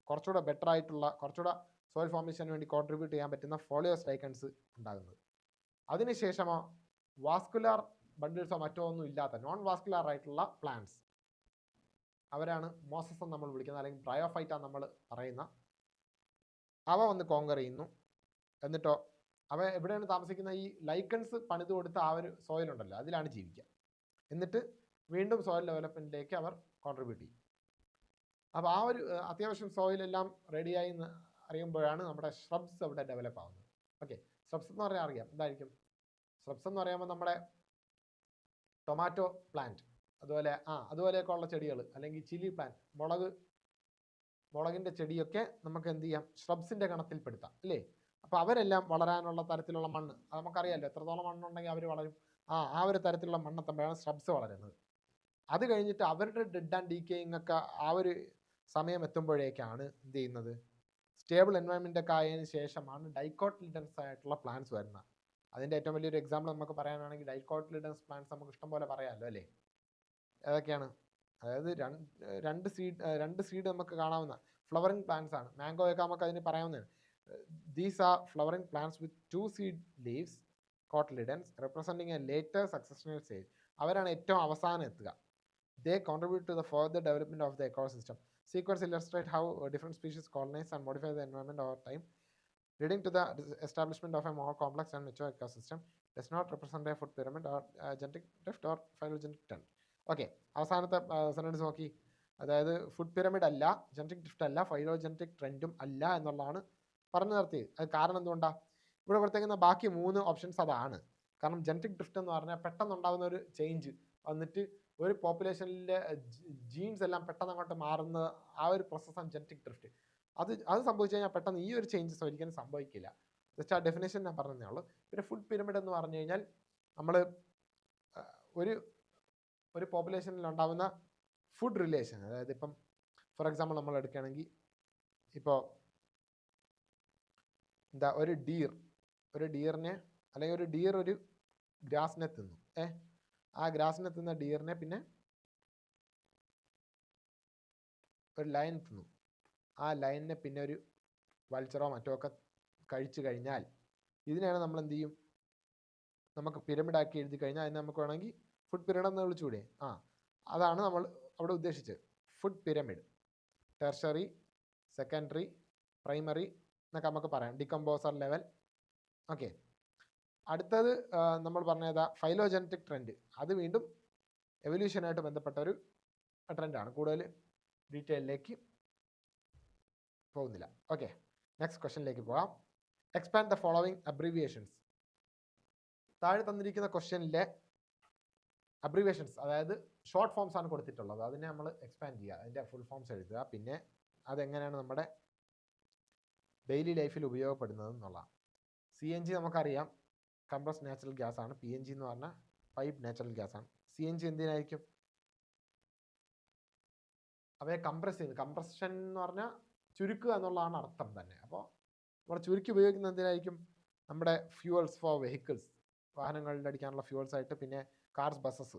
കുറച്ചുകൂടെ ബെറ്റർ ആയിട്ടുള്ള, കുറച്ചുകൂടെ സോയിൽ ഫോർമേഷന് വേണ്ടി കോൺട്രിബ്യൂട്ട് ചെയ്യാൻ പറ്റുന്ന ഫോളിയോസ് ലൈക്കൻസ് ഉണ്ടാകുന്നത്. അതിനുശേഷമോ വാസ്കുലാർ ബണ്ടിൽസോ മറ്റോ ഒന്നും ഇല്ലാത്ത നോൺ വാസ്കുലാർ ആയിട്ടുള്ള പ്ലാന്റ്സ്, അവരാണ് മോസസ് എന്ന് നമ്മൾ വിളിക്കുന്നത്, അല്ലെങ്കിൽ ബ്രയോഫൈറ്റ നമ്മൾ പറയുന്ന, അവ വന്ന് കോങ്കർ ചെയ്യുന്നു. എന്നിട്ടോ അവ എവിടെയാണ് താമസിക്കുന്ന? ഈ ലൈക്കൻസ് പണിത് കൊടുത്ത ആ ഒരു സോയിൽ ഉണ്ടല്ലോ, അതിലാണ് ജീവിക്കുക. എന്നിട്ട് വീണ്ടും സോയിൽ ഡെവലപ്മെൻറ്റിലേക്ക് അവർ കോൺട്രിബ്യൂട്ട് ചെയ്യും. അപ്പോൾ ആ ഒരു അത്യാവശ്യം സോയിലെല്ലാം റെഡിയായി എന്ന് അറിയുമ്പോഴാണ് നമ്മുടെ ഷ്രബ്സ് അവിടെ ഡെവലപ്പ് ആവുന്നത്. ഓക്കെ, ഷ്രബ്സ് എന്ന് പറഞ്ഞാൽ അറിയാം എന്തായിരിക്കും? ഷ്രബ്സ് എന്ന് പറയുമ്പോൾ നമ്മുടെ ടൊമാറ്റോ പ്ലാന്റ്, അതുപോലെയൊക്കെ ഉള്ള ചെടികൾ, അല്ലെങ്കിൽ ചില്ലി പ്ലാന്റ്, മുളകിൻ്റെ ചെടിയൊക്കെ നമുക്ക് എന്ത് ചെയ്യാം? ഷ്രബ്സിൻ്റെ ഗണത്തിൽപ്പെടുത്താം അല്ലേ? അപ്പോൾ അവരെല്ലാം വളരാനുള്ള തരത്തിലുള്ള മണ്ണ്, അത് നമുക്കറിയാമല്ലോ, എത്രത്തോളം മണ്ണുണ്ടെങ്കിൽ അവർ വളരും. ആ ഒരു തരത്തിലുള്ള മണ്ണെത്തുമ്പോഴാണ് ഷ്രബ്സ് വളരുന്നത്. അത് കഴിഞ്ഞിട്ട് അവരുടെ ഡെഡ് ആൻഡ് ഡീക്കേയിങ് ഒക്കെ ആ ഒരു സമയം എത്തുമ്പോഴേക്കാണ് എന്ത് ചെയ്യുന്നത്? സ്റ്റേബിൾ എൻവയോൺമെൻ്റ് ഒക്കെ ആയതിനു ശേഷമാണ് ഡൈക്കോട്ടിലിഡൻസ് ആയിട്ടുള്ള പ്ലാന്റ്സ് വരുന്നത്. അതിൻ്റെ ഏറ്റവും വലിയൊരു എക്സാമ്പിൾ നമുക്ക് പറയാനാണെങ്കിൽ ഡൈക്കോട്ടിലിഡൻസ് പ്ലാന്റ്സ് നമുക്ക് ഇഷ്ടം പോലെ പറയാമല്ലോ അല്ലേ? ഏതൊക്കെയാണ്? അതായത് രണ്ട് സീഡ് നമുക്ക് കാണാവുന്ന ഫ്ലവറിങ് പ്ലാന്റ്സ് ആണ്. മാംഗോ ഒക്കെ നമുക്ക് അതിന് പറയാവുന്നതാണ്. These are flowering plants with 2 seed leaves cotyledons representing a later successional stage. അവരാണ് ഏറ്റവും അവസാനം എത്തുക. They contribute to the further development of the ecosystem. Sequence illustrate how different species colonize and modify the environment over time, leading to the establishment of a more complex and mature ecosystem. Does not represent a food pyramid or genetic drift or phylogenetic trend. Okay, അവസാനത്തെ സെൻറ്റൻസ് നോക്കി. അതായത് ഫുഡ് പിരമിഡ് അല്ല, ജനറ്റിക് ഡ്രിഫ്റ്റ് അല്ല, ഫൈലോജനറ്റിക് ട്രെൻഡും അല്ല എന്നുള്ളതാണ് പറഞ്ഞു നിർത്തിയത്. അത് കാരണം എന്തുകൊണ്ടാണ്? ഇവിടെ കൊടുത്തേക്കുന്ന ബാക്കി 3 ഓപ്ഷൻസ് അതാണ്. കാരണം ജനറ്റിക് ഡ്രിഫ്റ്റ് എന്ന് പറഞ്ഞാൽ പെട്ടെന്നുണ്ടാകുന്ന ഒരു ചേഞ്ച് വന്നിട്ട് ഒരു പോപ്പുലേഷനിലെ ജീൻസ് എല്ലാം പെട്ടെന്ന് അങ്ങോട്ട് മാറുന്ന ആ ഒരു പ്രോസസ്സാണ് ജനറ്റിക് ഡ്രിഫ്റ്റ്. അത് സംഭവിച്ചു കഴിഞ്ഞാൽ പെട്ടെന്ന് ഈ ഒരു ചേഞ്ചസ് ഒരിക്കലും സംഭവിക്കില്ല. ജസ്റ്റ് ആ ഡെഫിനേഷൻ ഞാൻ പറഞ്ഞതേ ഉള്ളൂ. പിന്നെ ഫുഡ് പിരമിഡ് എന്ന് പറഞ്ഞു കഴിഞ്ഞാൽ നമ്മൾ ഒരു പോപ്പുലേഷനിൽ ഉണ്ടാകുന്ന ഫുഡ് റിലേഷൻ, അതായത് ഇപ്പം ഫോർ എക്സാമ്പിൾ നമ്മൾ എടുക്കുകയാണെങ്കിൽ ഇപ്പോൾ ഒരു ഡീറിനെ അല്ലെങ്കിൽ ഒരു ഡീർ ഒരു ഗ്രാസിനെ തിന്നു. ആ ഗ്രാസിനെ തിന്ന ഡീറിനെ പിന്നെ ഒരു ലയൻ തിന്നു. ആ ലയനിനെ പിന്നെ ഒരു വൾച്ചറോ മറ്റോ ഒക്കെ കഴിച്ചു കഴിഞ്ഞാൽ ഇതിനെയാണ് നമ്മൾ എന്ത് ചെയ്യും? നമുക്ക് പിരമിഡാക്കി എഴുതി കഴിഞ്ഞാൽ അതിനെ നമുക്ക് വേണമെങ്കിൽ ഫുഡ് പിരമിഡ് എന്ന് വിളിച്ചുകൂടെ? അതാണ് നമ്മൾ അവിടെ ഉദ്ദേശിച്ചത്. Food pyramid, tertiary, secondary, primary എന്നൊക്കെ നമുക്ക് പറയാം. ഡികമ്പോസർ ലെവൽ. ഓക്കെ, അടുത്തത് നമ്മൾ പറഞ്ഞതാ ഫൈലോജനറ്റിക് ട്രെൻഡ്. അത് വീണ്ടും എവല്യൂഷനായിട്ട് ബന്ധപ്പെട്ട ഒരു ട്രെൻഡാണ്. കൂടുതൽ ഡീറ്റെയിലേക്ക് പോകുന്നില്ല. ഓക്കെ, നെക്സ്റ്റ് ക്വസ്റ്റ്യനിലേക്ക് പോകാം. Expand the following abbreviations. താഴെ തന്നിരിക്കുന്ന ക്വസ്റ്റ്യനിലെ അബ്രീവിയേഷൻസ്, അതായത് ഷോർട്ട് ഫോംസ് ആണ് കൊടുത്തിട്ടുള്ളത്, അതിനെ നമ്മൾ എക്സ്പാൻഡ് ചെയ്യുക, അതിൻ്റെ ഫുൾ ഫോംസ് എഴുതുക, പിന്നെ അതെങ്ങനെയാണ് നമ്മുടെ ഡെയിലി ലൈഫിൽ ഉപയോഗപ്പെടുന്നത് എന്നുള്ളതാണ്. CNG നമുക്കറിയാം, കംപ്രസ്ഡ് നാച്ചുറൽ ഗ്യാസ് ആണ്. PNG എന്ന് പറഞ്ഞാൽ പൈപ്പ് നാച്ചുറൽ ഗ്യാസ് ആണ്. CNG എന്തിനായിരിക്കും? അവയെ കംപ്രസ് ചെയ്യുന്നത്. കംപ്രഷൻ എന്ന് പറഞ്ഞാൽ ചുരുക്കുക എന്നുള്ളതാണ് അർത്ഥം തന്നെ. അപ്പോൾ നമ്മൾ ചുരുക്കി ഉപയോഗിക്കുന്നത് എന്തിനായിരിക്കും? നമ്മുടെ ഫ്യൂവൽസ് ഫോർ വെഹിക്കിൾസ്, വാഹനങ്ങളിൽ അടിക്കാനുള്ള ഫ്യൂവൽസ് ആയിട്ട്, പിന്നെ കാർസ്, ബസ്സസ്,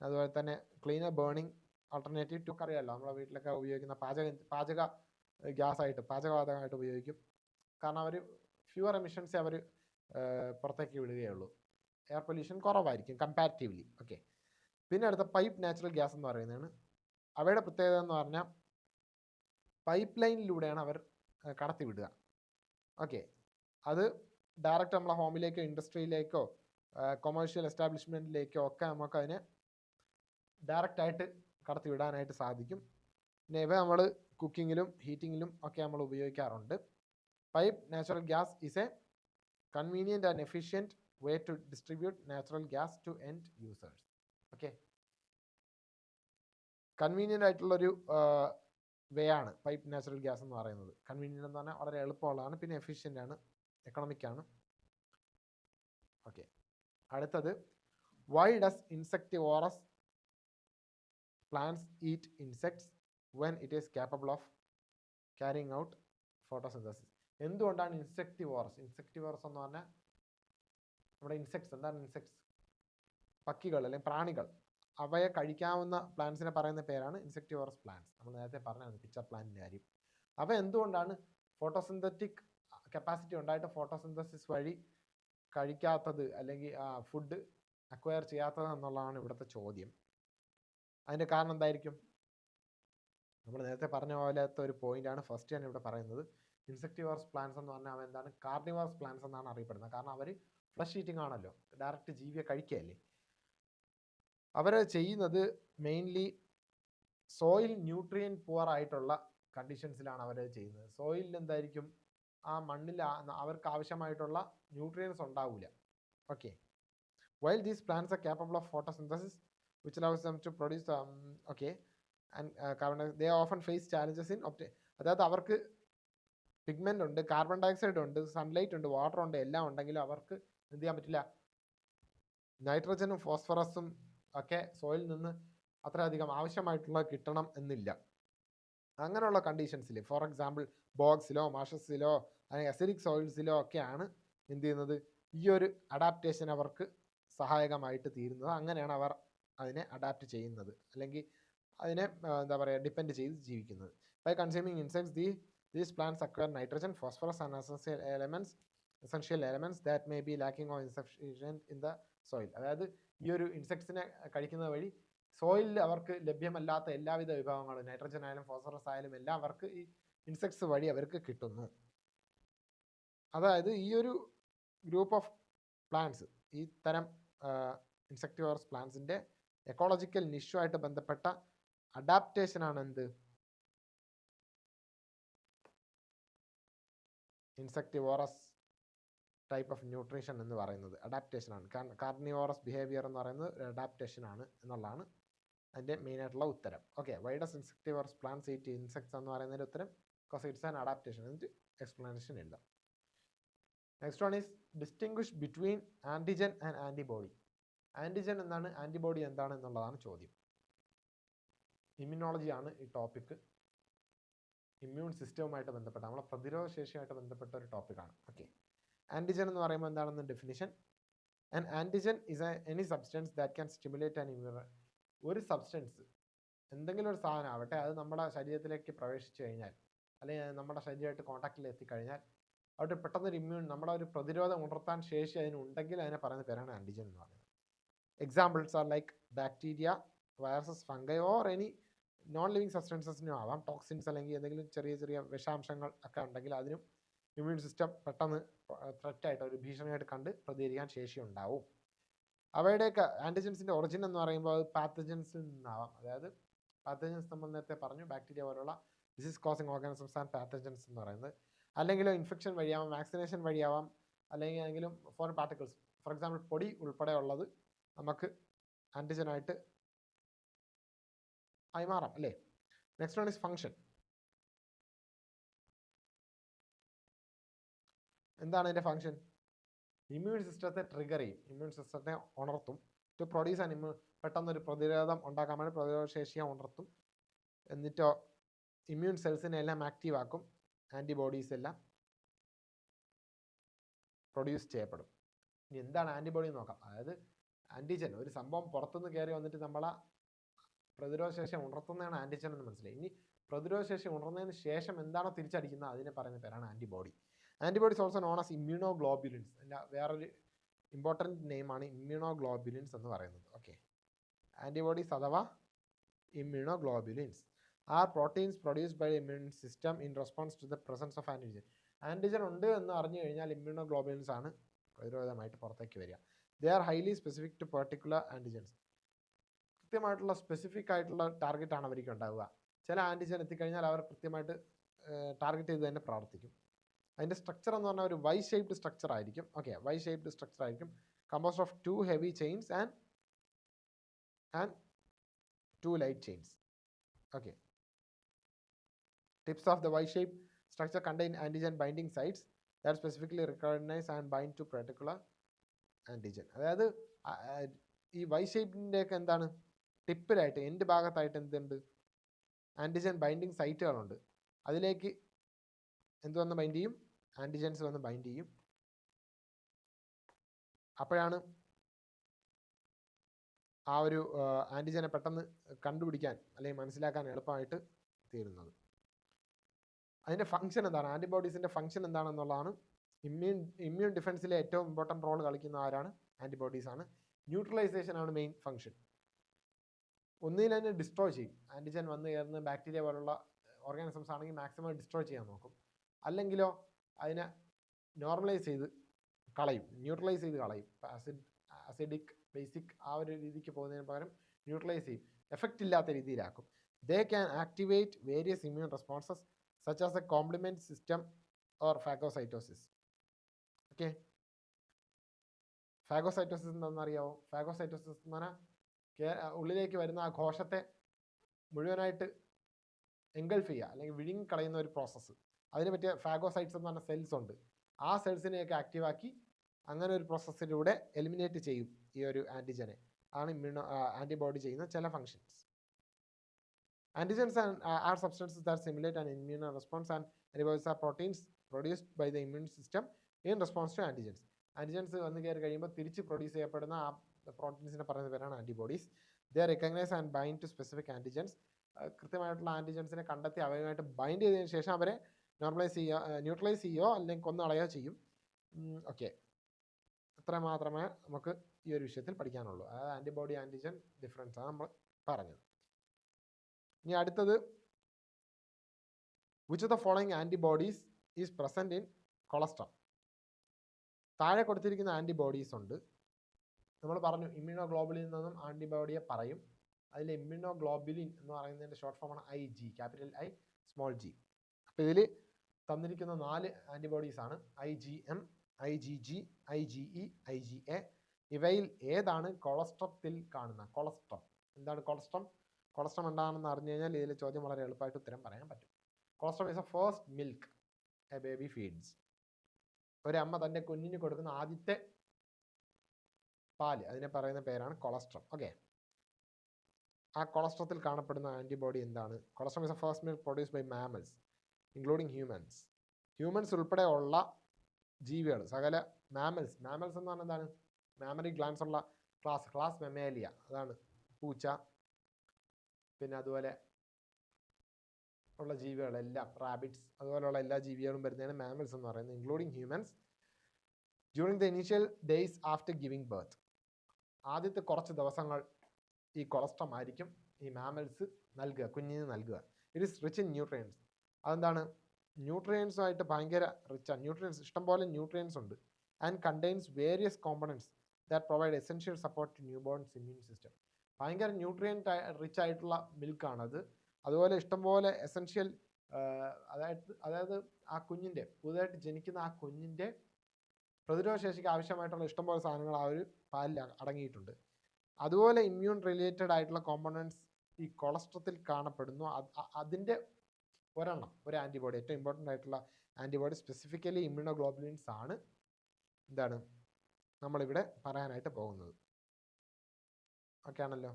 അതുപോലെ തന്നെ ക്ലീനർ ബേണിംഗ് ആൾട്ടർനേറ്റീവ് ടു അറിയാമല്ലോ, നമ്മുടെ വീട്ടിലൊക്കെ ഉപയോഗിക്കുന്ന പാചക ഗ്യാസായിട്ട്, പാചകവാതകമായിട്ട് ഉപയോഗിക്കും. കാരണം അവർ ഫ്യൂവർ എമിഷൻസ് അവർ പുറത്തേക്ക് വിടുകയുള്ളൂ. എയർ പൊല്യൂഷൻ കുറവായിരിക്കും കമ്പാരിറ്റീവ്ലി. ഓക്കെ, പിന്നെ അടുത്ത പൈപ്പ് നാച്ചുറൽ ഗ്യാസ് എന്ന് പറയുന്നതാണ്. അവയുടെ പ്രത്യേകത എന്ന് പറഞ്ഞാൽ പൈപ്പ് ലൈനിലൂടെയാണ് അവർ കടത്തി വിടുക. ഓക്കെ, അത് ഡയറക്റ്റ് നമ്മളെ ഹോമിലേക്കോ ഇൻഡസ്ട്രിയിലേക്കോ കൊമേഴ്ഷ്യൽ എസ്റ്റാബ്ലിഷ്മെൻറ്റിലേക്കോ ഒക്കെ നമുക്കതിനെ ഡയറക്റ്റായിട്ട് കടത്തി വിടാനായിട്ട് സാധിക്കും. പിന്നെ ഇവ നമ്മൾ കുക്കിങ്ങിലും ഹീറ്റിങ്ങിലും ഒക്കെ നമ്മൾ ഉപയോഗിക്കാറുണ്ട്. Pipe natural gas is a convenient and efficient way to distribute natural gas to end users. Okay, convenient ആയിട്ടുള്ളൊരു വേ ആണ് പൈപ്പ് നാച്ചുറൽ ഗ്യാസ് എന്ന് പറയുന്നത്. കൺവീനിയൻ്റ് എന്ന് പറഞ്ഞാൽ വളരെ എളുപ്പമുള്ളതാണ്, പിന്നെ എഫിഷ്യൻ്റ് ആണ്, എക്കണോമിക് ആണ്. ഓക്കെ, അടുത്തത് why does insectivorous plants eat insects when it is capable of carrying out photosynthesis? എന്തുകൊണ്ടാണ് ഇൻസെക്ടിവോറസ് എന്ന് പറഞ്ഞാൽ നമ്മുടെ ഇൻസെക്ട്സ്, എന്താണ് ഇൻസെക്ട്സ്? പക്ഷികൾ അല്ലെങ്കിൽ പ്രാണികൾ, അവയെ കഴിക്കാവുന്ന പ്ലാന്റ്സിനെ പറയുന്ന പേരാണ് ഇൻസെക്ടിവോറസ് പ്ലാന്റ്സ്. നമ്മൾ നേരത്തെ പറഞ്ഞാണ് പിച്ചർ പ്ലാന്റിൻ്റെ കാര്യം. അവ എന്തുകൊണ്ടാണ് ഫോട്ടോസിന്തറ്റിക് കപ്പാസിറ്റി ഉണ്ടായിട്ട് ഫോട്ടോസിന്തസിസ് വഴി കഴിക്കാത്തത് അല്ലെങ്കിൽ ഫുഡ് അക്വയർ ചെയ്യാത്തത് എന്നുള്ളതാണ് ഇവിടുത്തെ ചോദ്യം. അതിൻ്റെ കാരണം എന്തായിരിക്കും? നമ്മൾ നേരത്തെ പറഞ്ഞ പോലത്തെ ഒരു പോയിന്റാണ് ഫസ്റ്റ് ഞാൻ ഇവിടെ പറയുന്നത്. ഇൻസെക്ടിവോറസ് പ്ലാന്റ്സ് എന്ന് പറഞ്ഞാൽ അവ എന്താണ്? കാർണിവോറസ് പ്ലാന്റ്സ് എന്നാണ് അറിയപ്പെടുന്നത്. കാരണം അവർ ഫ്ലഷ് ഈറ്റിംഗ് ആണല്ലോ, ഡയറക്റ്റ് ജീവിയെ കഴിക്കുകയല്ലേ. അവർ ചെയ്യുന്നത് മെയിൻലി സോയിൽ ന്യൂട്രിയൻ പുവർ ആയിട്ടുള്ള കണ്ടീഷൻസിലാണ് അവർ ചെയ്യുന്നത്. സോയിലിൽ എന്തായിരിക്കും? ആ മണ്ണിൽ അവർക്ക് ആവശ്യമായിട്ടുള്ള ന്യൂട്രിയൻസ് ഉണ്ടാവില്ല. Okay, while these plants R capable of photosynthesis which allows them to produce and carbon dioxide, they often face challenges in അതായത് അവർക്ക് പിഗ്മെന്റ് ഉണ്ട്, കാർബൺ ഡയോക്സൈഡ് ഉണ്ട്, സൺലൈറ്റ് ഉണ്ട്, വാട്ടർ ഉണ്ട്, എല്ലാം ഉണ്ടെങ്കിലും അവർക്ക് എന്ത് ചെയ്യാൻ പറ്റില്ല? നൈട്രജനും ഫോസ്ഫറസും ഒക്കെ സോയിൽ നിന്ന് അത്രയധികം ആവശ്യമായിട്ടുള്ള കിട്ടണം എന്നില്ല. അങ്ങനെയുള്ള കണ്ടീഷൻസിൽ, ഫോർ എക്സാമ്പിൾ ബോഗ്സിലോ മാഷസിലോ അല്ലെങ്കിൽ അസിഡിക് സോയിൽസിലോ ഒക്കെയാണ് എന്ത് ചെയ്യുന്നത്? ഈ ഒരു അഡാപ്റ്റേഷൻ അവർക്ക് സഹായകമായിട്ട് തീരുന്നത്. അങ്ങനെയാണ് അവർ അതിനെ അഡാപ്റ്റ് ചെയ്യുന്നത്, അല്ലെങ്കിൽ അതിനെ എന്താ പറയുക, ഡിപ്പെൻഡ് ചെയ്ത് ജീവിക്കുന്നത്. By consuming insects these plants acquire nitrogen, phosphorus and essential elements that may be lacking or insufficient in the soil. അതായത് ഈ ഒരു ഇൻസെക്ട്സിനെ കഴിക്കുന്നത് വഴി സോയിലിൽ അവർക്ക് ലഭ്യമല്ലാത്ത എല്ലാവിധ വിഭവങ്ങളും, നൈട്രജൻ ആയാലും ഫോസ്ഫറസ് ആയാലും എല്ലാം അവർക്ക് ഈ ഇൻസെക്ട്സ് വഴി അവർക്ക് കിട്ടുന്നു. അതായത് ഈ ഒരു ഗ്രൂപ്പ് ഓഫ് പ്ലാന്റ്സ്, ഈ തരം ഇൻസെക്ടിവോറസ് പ്ലാന്റ്സിൻ്റെ എക്കോളജിക്കൽ നിഷ്യുമായിട്ട് ബന്ധപ്പെട്ട അഡാപ്റ്റേഷൻ ആണ് എന്ത്? ഇൻസെക്ടിവോറസ് ടൈപ്പ് ഓഫ് ന്യൂട്രീഷൻ എന്ന് പറയുന്നത് അഡാപ്റ്റേഷൻ ആണ്. കാർണിവോറസ് ബിഹേവിയർ എന്ന് പറയുന്നത് അഡാപ്റ്റേഷൻ ആണ് എന്നുള്ളതാണ് അതിൻ്റെ മെയിനായിട്ടുള്ള ഉത്തരം. Okay, why does insectivorous plants eat insects എന്ന് പറയുന്നതിൻ്റെ ഉത്തരം ബിക്കോസ് ഇറ്റ്സ് ആൻ അഡാപ്റ്റേഷൻ. എന്നിട്ട് എക്സ്പ്ലനേഷൻ എഴുതാം. Next one is distinguish between antigen and antibody. Antigen എന്താണ്, ആൻറ്റിബോഡി എന്താണ് എന്നുള്ളതാണ് ചോദ്യം. ഇമ്മ്യൂണോളജിയാണ് ഈ ടോപ്പിക്ക്. ഇമ്മ്യൂൺ സിസ്റ്റവുമായിട്ട് ബന്ധപ്പെട്ട, നമ്മളെ പ്രതിരോധ ശേഷിയുമായിട്ട് ബന്ധപ്പെട്ട ഒരു ടോപ്പിക്കാണ്. ഓക്കെ, ആൻറ്റിജൻ എന്ന് പറയുമ്പോൾ എന്താണെന്ന് definition. And antigen is any substance that can stimulate and immune. ഒരു സബ്സ്റ്റൻസ്, എന്തെങ്കിലും ഒരു സാധനം ആവട്ടെ, അത് നമ്മുടെ ശരീരത്തിലേക്ക് പ്രവേശിച്ചു കഴിഞ്ഞാൽ അല്ലെങ്കിൽ നമ്മുടെ ശരീരമായിട്ട് കോൺടാക്റ്റിൽ എത്തിക്കഴിഞ്ഞാൽ അവിടെ പെട്ടെന്നൊരു ഇമ്മ്യൂൺ, നമ്മുടെ ഒരു പ്രതിരോധം ഉണർത്താൻ ശേഷി അതിനുണ്ടെങ്കിൽ അതിനെ പറയുന്ന പേരാണ് ആൻറ്റിജൻ എന്ന് പറയുന്നത്. Examples are like bacteria, viruses, fungi or any non living സബ്സ്റ്റൻസസിനും ആവാം. ടോക്സിൻസ് അല്ലെങ്കിൽ എന്തെങ്കിലും ചെറിയ ചെറിയ വിഷാംശങ്ങൾ ഒക്കെ ഉണ്ടെങ്കിൽ അതിനും ഇമ്മ്യൂൺ സിസ്റ്റം പെട്ടെന്ന് ത്രെറ്റായിട്ട്, ഒരു ഭീഷണിയായിട്ട് കണ്ട് പ്രതികരിക്കാൻ ശേഷി ഉണ്ടാവും. അവയുടെയൊക്കെ ആൻറ്റിജൻസിൻ്റെ ഒറിജിൻ എന്ന് പറയുമ്പോൾ അത് പാത്തജൻസിൽ നിന്നാവാം. അതായത് പാത്തജൻസ് നമ്മൾ നേരത്തെ പറഞ്ഞു, ബാക്ടീരിയ പോലുള്ള disease causing organisms and pathogens എന്ന് പറയുന്നത്. അല്ലെങ്കിൽ ഇൻഫെക്ഷൻ വഴിയാവാം, വാക്സിനേഷൻ വഴിയാവാം, അല്ലെങ്കിൽ ഏതെങ്കിലും ഫോറിൻ പാർട്ടിക്കിൾസ്, ഫോർ എക്സാമ്പിൾ പൊടി ഉൾപ്പെടെ ഉള്ളത് നമുക്ക് ആൻറ്റിജനായിട്ട് ആയി മാറാം അല്ലേ. Next one is function. എന്താണ് അതിൻ്റെ ഫങ്ഷൻ? ഇമ്മ്യൂൺ സിസ്റ്റത്തെ ട്രിഗർ ചെയ്യും, ഇമ്മ്യൂൺ സിസ്റ്റത്തെ ഉണർത്തും. ടു പ്രൊഡ്യൂസ് ആൻ പെട്ടെന്നൊരു പ്രതിരോധം ഉണ്ടാക്കാൻ വേണ്ടി പ്രതിരോധ ശേഷിയെ ഉണർത്തും. എന്നിട്ടോ ഇമ്മ്യൂൺ സെൽസിനെ എല്ലാം ആക്റ്റീവ് ആക്കും. ആൻറ്റിബോഡീസ് എല്ലാം പ്രൊഡ്യൂസ് ചെയ്യപ്പെടും. ഇനി എന്താണ് ആൻറ്റിബോഡി എന്ന് നോക്കാം. അതായത് ആൻറ്റിജൻ, ഒരു സംഭവം പുറത്തുനിന്ന് കയറി വന്നിട്ട് നമ്മളെ പ്രതിരോധ ശേഷി ഉണർത്തുന്നതാണ് ആൻറ്റിജൻ എന്ന് മനസ്സിലായി. ഇനി പ്രതിരോധ ശേഷി ഉണർന്നതിന് ശേഷം എന്താണോ തിരിച്ചടിക്കുന്നത് അതിനെ പറയുന്ന പേരാണ് antibody. Antibodies also known as immunoglobulins. വേറൊരു ഇമ്പോർട്ടൻറ്റ് നെയിമാണ് ഇമ്മ്യൂണോഗ്ലോബുലിൻസ് എന്ന് പറയുന്നത്. ഓക്കെ, ആൻറ്റിബോഡീസ് അഥവാ immunoglobulins are proteins produced by immune system in response to the presence of antigen. Antigen ഉണ്ട് എന്ന് അറിഞ്ഞു കഴിഞ്ഞാൽ ഇമ്മ്യൂണോഗ്ലോബുലിൻസ് ആണ് പ്രതിരോധമായിട്ട് പുറത്തേക്ക് വരിക. They are highly specific to particular antigens. കൃത്യമായിട്ടുള്ള സ്പെസിഫിക് ആയിട്ടുള്ള ടാർഗറ്റാണ് അവർക്ക് ഉണ്ടാവുക. ചില ആൻറ്റിജൻ എത്തിക്കഴിഞ്ഞാൽ അവർ കൃത്യമായിട്ട് ടാർഗറ്റ് ചെയ്ത് തന്നെ പ്രവർത്തിക്കും. അതിൻ്റെ സ്ട്രക്ചർ എന്ന് പറഞ്ഞാൽ ഒരു വൈ ഷേപ്ഡ് സ്ട്രക്ചർ ആയിരിക്കും. ഓക്കെ, വൈ ഷേപ്ഡ് സ്ട്രക്ചർ ആയിരിക്കും, composed of 2 heavy chains and 2 light chains. Okay, tips of the y-shaped structure contain antigen binding sites that specifically recognize and bind to particular antigen. അതായത് ഈ വൈ ഷേപ്പിൻ്റെ ഒക്കെ എന്താണ് ടിപ്പിലായിട്ട് എൻഡ് ഭാഗത്തായിട്ട് എന്തുണ്ട്, ആൻറ്റിജൻ ബൈൻഡിങ് സൈറ്റുകളുണ്ട്. അതിലേക്ക് എന്ത് വന്ന് ബൈൻഡ് ചെയ്യും, ആൻറ്റിജൻസ് വന്ന് ബൈൻഡ് ചെയ്യും. അപ്പോഴാണ് ആ ഒരു ആൻറ്റിജനെ പെട്ടെന്ന് കണ്ടുപിടിക്കാൻ അല്ലെങ്കിൽ മനസ്സിലാക്കാൻ എളുപ്പമായിട്ട് തീരുന്നത്. അതിൻ്റെ ഫംഗ്ഷൻ എന്താണ്, ആൻറ്റിബോഡീസിൻ്റെ ഫംഗ്ഷൻ എന്താണെന്നുള്ളതാണ്. ഇമ്മ്യൂൺ ഡിഫൻസിലെ ഏറ്റവും ഇമ്പോർട്ടൻറ്റ് റോൾ കളിക്കുന്ന ആരാണ്, ആൻറ്റിബോഡീസാണ്. ന്യൂട്രലൈസേഷൻ ആണ് മെയിൻ ഫംഗ്ഷൻ. ഒന്നിൽ തന്നെ ഡിസ്ട്രോയ് ചെയ്യും. ആൻറ്റിജൻ വന്ന് കയറുന്ന ബാക്ടീരിയ പോലുള്ള ഓർഗാനിസംസ് ആണെങ്കിൽ മാക്സിമം ഡിസ്ട്രോയ് ചെയ്യാൻ നോക്കും. അല്ലെങ്കിലോ അതിനെ നോർമലൈസ് ചെയ്ത് കളയും, ന്യൂട്രലൈസ് ചെയ്ത് കളയും. അസിഡിക് ബേസിക് ആ ഒരു രീതിക്ക് പോകുന്നതിന് പകരം ന്യൂട്രലൈസ് ചെയ്യും, എഫക്റ്റ് ഇല്ലാത്ത രീതിയിലാക്കും. They can activate various immune responses such as a complement system or phagocytosis. Okay, phagocytosis എന്താണെന്നറിയാവോ? ഫാഗോസൈറ്റോസിസ് എന്ന് പറഞ്ഞാൽ ഉള്ളിലേക്ക് വരുന്ന ആ ഘോഷത്തെ മുഴുവനായിട്ട് എൻഗൾഫ് ചെയ്യുക അല്ലെങ്കിൽ വിഴുങ്ങിക്കളയുന്ന ഒരു പ്രോസസ്സ്. അതിന് പറ്റിയ ഫാഗോസൈറ്റ്സ് എന്ന് പറഞ്ഞ സെൽസ് ഉണ്ട്. ആ സെൽസിനെയൊക്കെ ആക്റ്റീവാക്കി അങ്ങനെ ഒരു പ്രോസസ്സിലൂടെ എലിമിനേറ്റ് ചെയ്യും ഈ ഒരു ആൻറ്റിജനെ. ആണ് ആൻറ്റിബോഡി ചെയ്യുന്ന ചില functions. Antigens are substances that simulate an immune response, and antibodies are proteins produced by the immune system in response to antigens. Antigens വന്ന് കയറി കഴിയുമ്പോൾ തിരിച്ച് പ്രൊഡ്യൂസ് ചെയ്യപ്പെടുന്ന ആ പ്രോട്ടീൻസിനെ പറയുന്ന പേരാണ് antibodies. They recognize and bind to specific antigens. കൃത്യമായിട്ടുള്ള ആൻറ്റിജൻസിനെ കണ്ടെത്തി അവയുമായിട്ട് ബൈൻഡ് ചെയ്തതിന് ശേഷം അവരെ നോർമലൈസ് ചെയ്യുക, ന്യൂട്രലൈസ് ചെയ്യുകയോ അല്ലെങ്കിൽ കൊന്നുകളയോ ചെയ്യും. ഓക്കെ, അത്ര മാത്രമേ നമുക്ക് ഈ ഒരു വിഷയത്തിൽ പഠിക്കാനുള്ളൂ. അതായത് ആൻറ്റിബോഡി ആൻറ്റിജൻ ഡിഫറൻസ് ആണ് നമ്മൾ പറഞ്ഞത്. ഇനി അടുത്തത്, which of the following antibodies is present in cholesterol. താഴെ കൊടുത്തിരിക്കുന്ന ആൻറ്റിബോഡീസ് ഉണ്ട്. നമ്മൾ പറഞ്ഞു ഇമ്മ്യൂണോഗ്ലോബുലിൻ നിന്നും ആൻറ്റിബോഡിയെ പറയും. അതിൽ ഇമ്മ്യൂണോഗ്ലോബുലിൻ എന്ന് പറയുന്നതിൻ്റെ ഷോർട്ട് ഫോമാണ് IG, capital I small g. അപ്പോൾ ഇതിൽ തന്നിരിക്കുന്ന 4 ആൻറ്റിബോഡീസ് ആണ്, IgM, IgG, IgE, IgA. ഇവയിൽ ഏതാണ് കൊളസ്ട്രത്തിൽ കാണുന്ന? കൊളസ്ട്രം എന്താണ്? കൊളസ്ട്രം എന്താണെന്ന് അറിഞ്ഞു കഴിഞ്ഞാൽ ഇതിലെ ചോദ്യം വളരെ എളുപ്പമായിട്ട് ഉത്തരം പറയാൻ പറ്റും. Colostrum is a first milk A baby feeds. ഒരമ്മ തൻ്റെ കുഞ്ഞിന് കൊടുക്കുന്ന ആദ്യത്തെ പാല്, അതിനെ പറയുന്ന പേരാണ് കൊളസ്ട്രം. ഓക്കെ, ആ കൊളസ്ട്രത്തിൽ കാണപ്പെടുന്ന ആൻറ്റിബോഡി എന്താണ്? Colostrum is a first milk produce by mammals including humans. Humans ഉൾപ്പെടെ ഉള്ള ജീവികൾ, സകല മാമൽസ് എന്ന് പറഞ്ഞാൽ എന്താണ്? മാമറി ഗ്ലാൻസ് ഉള്ള ക്ലാസ് മെമേലിയ, അതാണ് പൂച്ച, പിന്നെ അതുപോലെ ഉള്ള ജീവികളെല്ലാം, റാബിറ്റ്സ്, അതുപോലെയുള്ള എല്ലാ ജീവികളും വരുന്നതാണ് മാമൽസ് എന്ന് പറയുന്നത്, including humans. During the initial days after giving birth, ആദ്യത്തെ കുറച്ച് ദിവസങ്ങൾ ഈ കൊളസ്ട്രം ആയിരിക്കും ഈ മാമൽസ് നൽകുക, കുഞ്ഞിന് നൽകുക. It is rich in nutrients. അതെന്താണ്? ന്യൂട്രിയൻസുമായിട്ട് ഭയങ്കര റിച്ചാണ്. ന്യൂട്രിയൻസ്, ഇഷ്ടംപോലെ ന്യൂട്രിയൻസ് ഉണ്ട്. And contains various components that provide essential support to newborns immune system. ഭയങ്കര ന്യൂട്രിയൻ്റ് റിച്ച് ആയിട്ടുള്ള മിൽക്കാണത്. അതുപോലെ ഇഷ്ടംപോലെ എസെൻഷ്യൽ, അതായത് ആ കുഞ്ഞിൻ്റെ, പുതുതായിട്ട് ജനിക്കുന്ന ആ കുഞ്ഞിൻ്റെ പ്രതിരോധശേഷിക്ക് ആവശ്യമായിട്ടുള്ള ഇഷ്ടംപോലെ സാധനങ്ങൾ ആ ഒരു പാലിൽ അടങ്ങിയിട്ടുണ്ട്. അതുപോലെ ഇമ്മ്യൂൺ റിലേറ്റഡ് ആയിട്ടുള്ള കോമ്പണൻസ് ഈ കൊളസ്ട്രത്തിൽ കാണപ്പെടുന്നു. അതിൻ്റെ ഒരെണ്ണം, ഒരു ആൻറ്റിബോഡി, ഏറ്റവും ഇമ്പോർട്ടൻ്റ് ആയിട്ടുള്ള ആൻറ്റിബോഡി സ്പെസിഫിക്കലി ഇമ്മ്യൂണോഗ്ലോബുലിൻസ് ആണ് എന്താണ് നമ്മളിവിടെ പറയാനായിട്ട് പോകുന്നത്. ഓക്കെ ആണല്ലോ?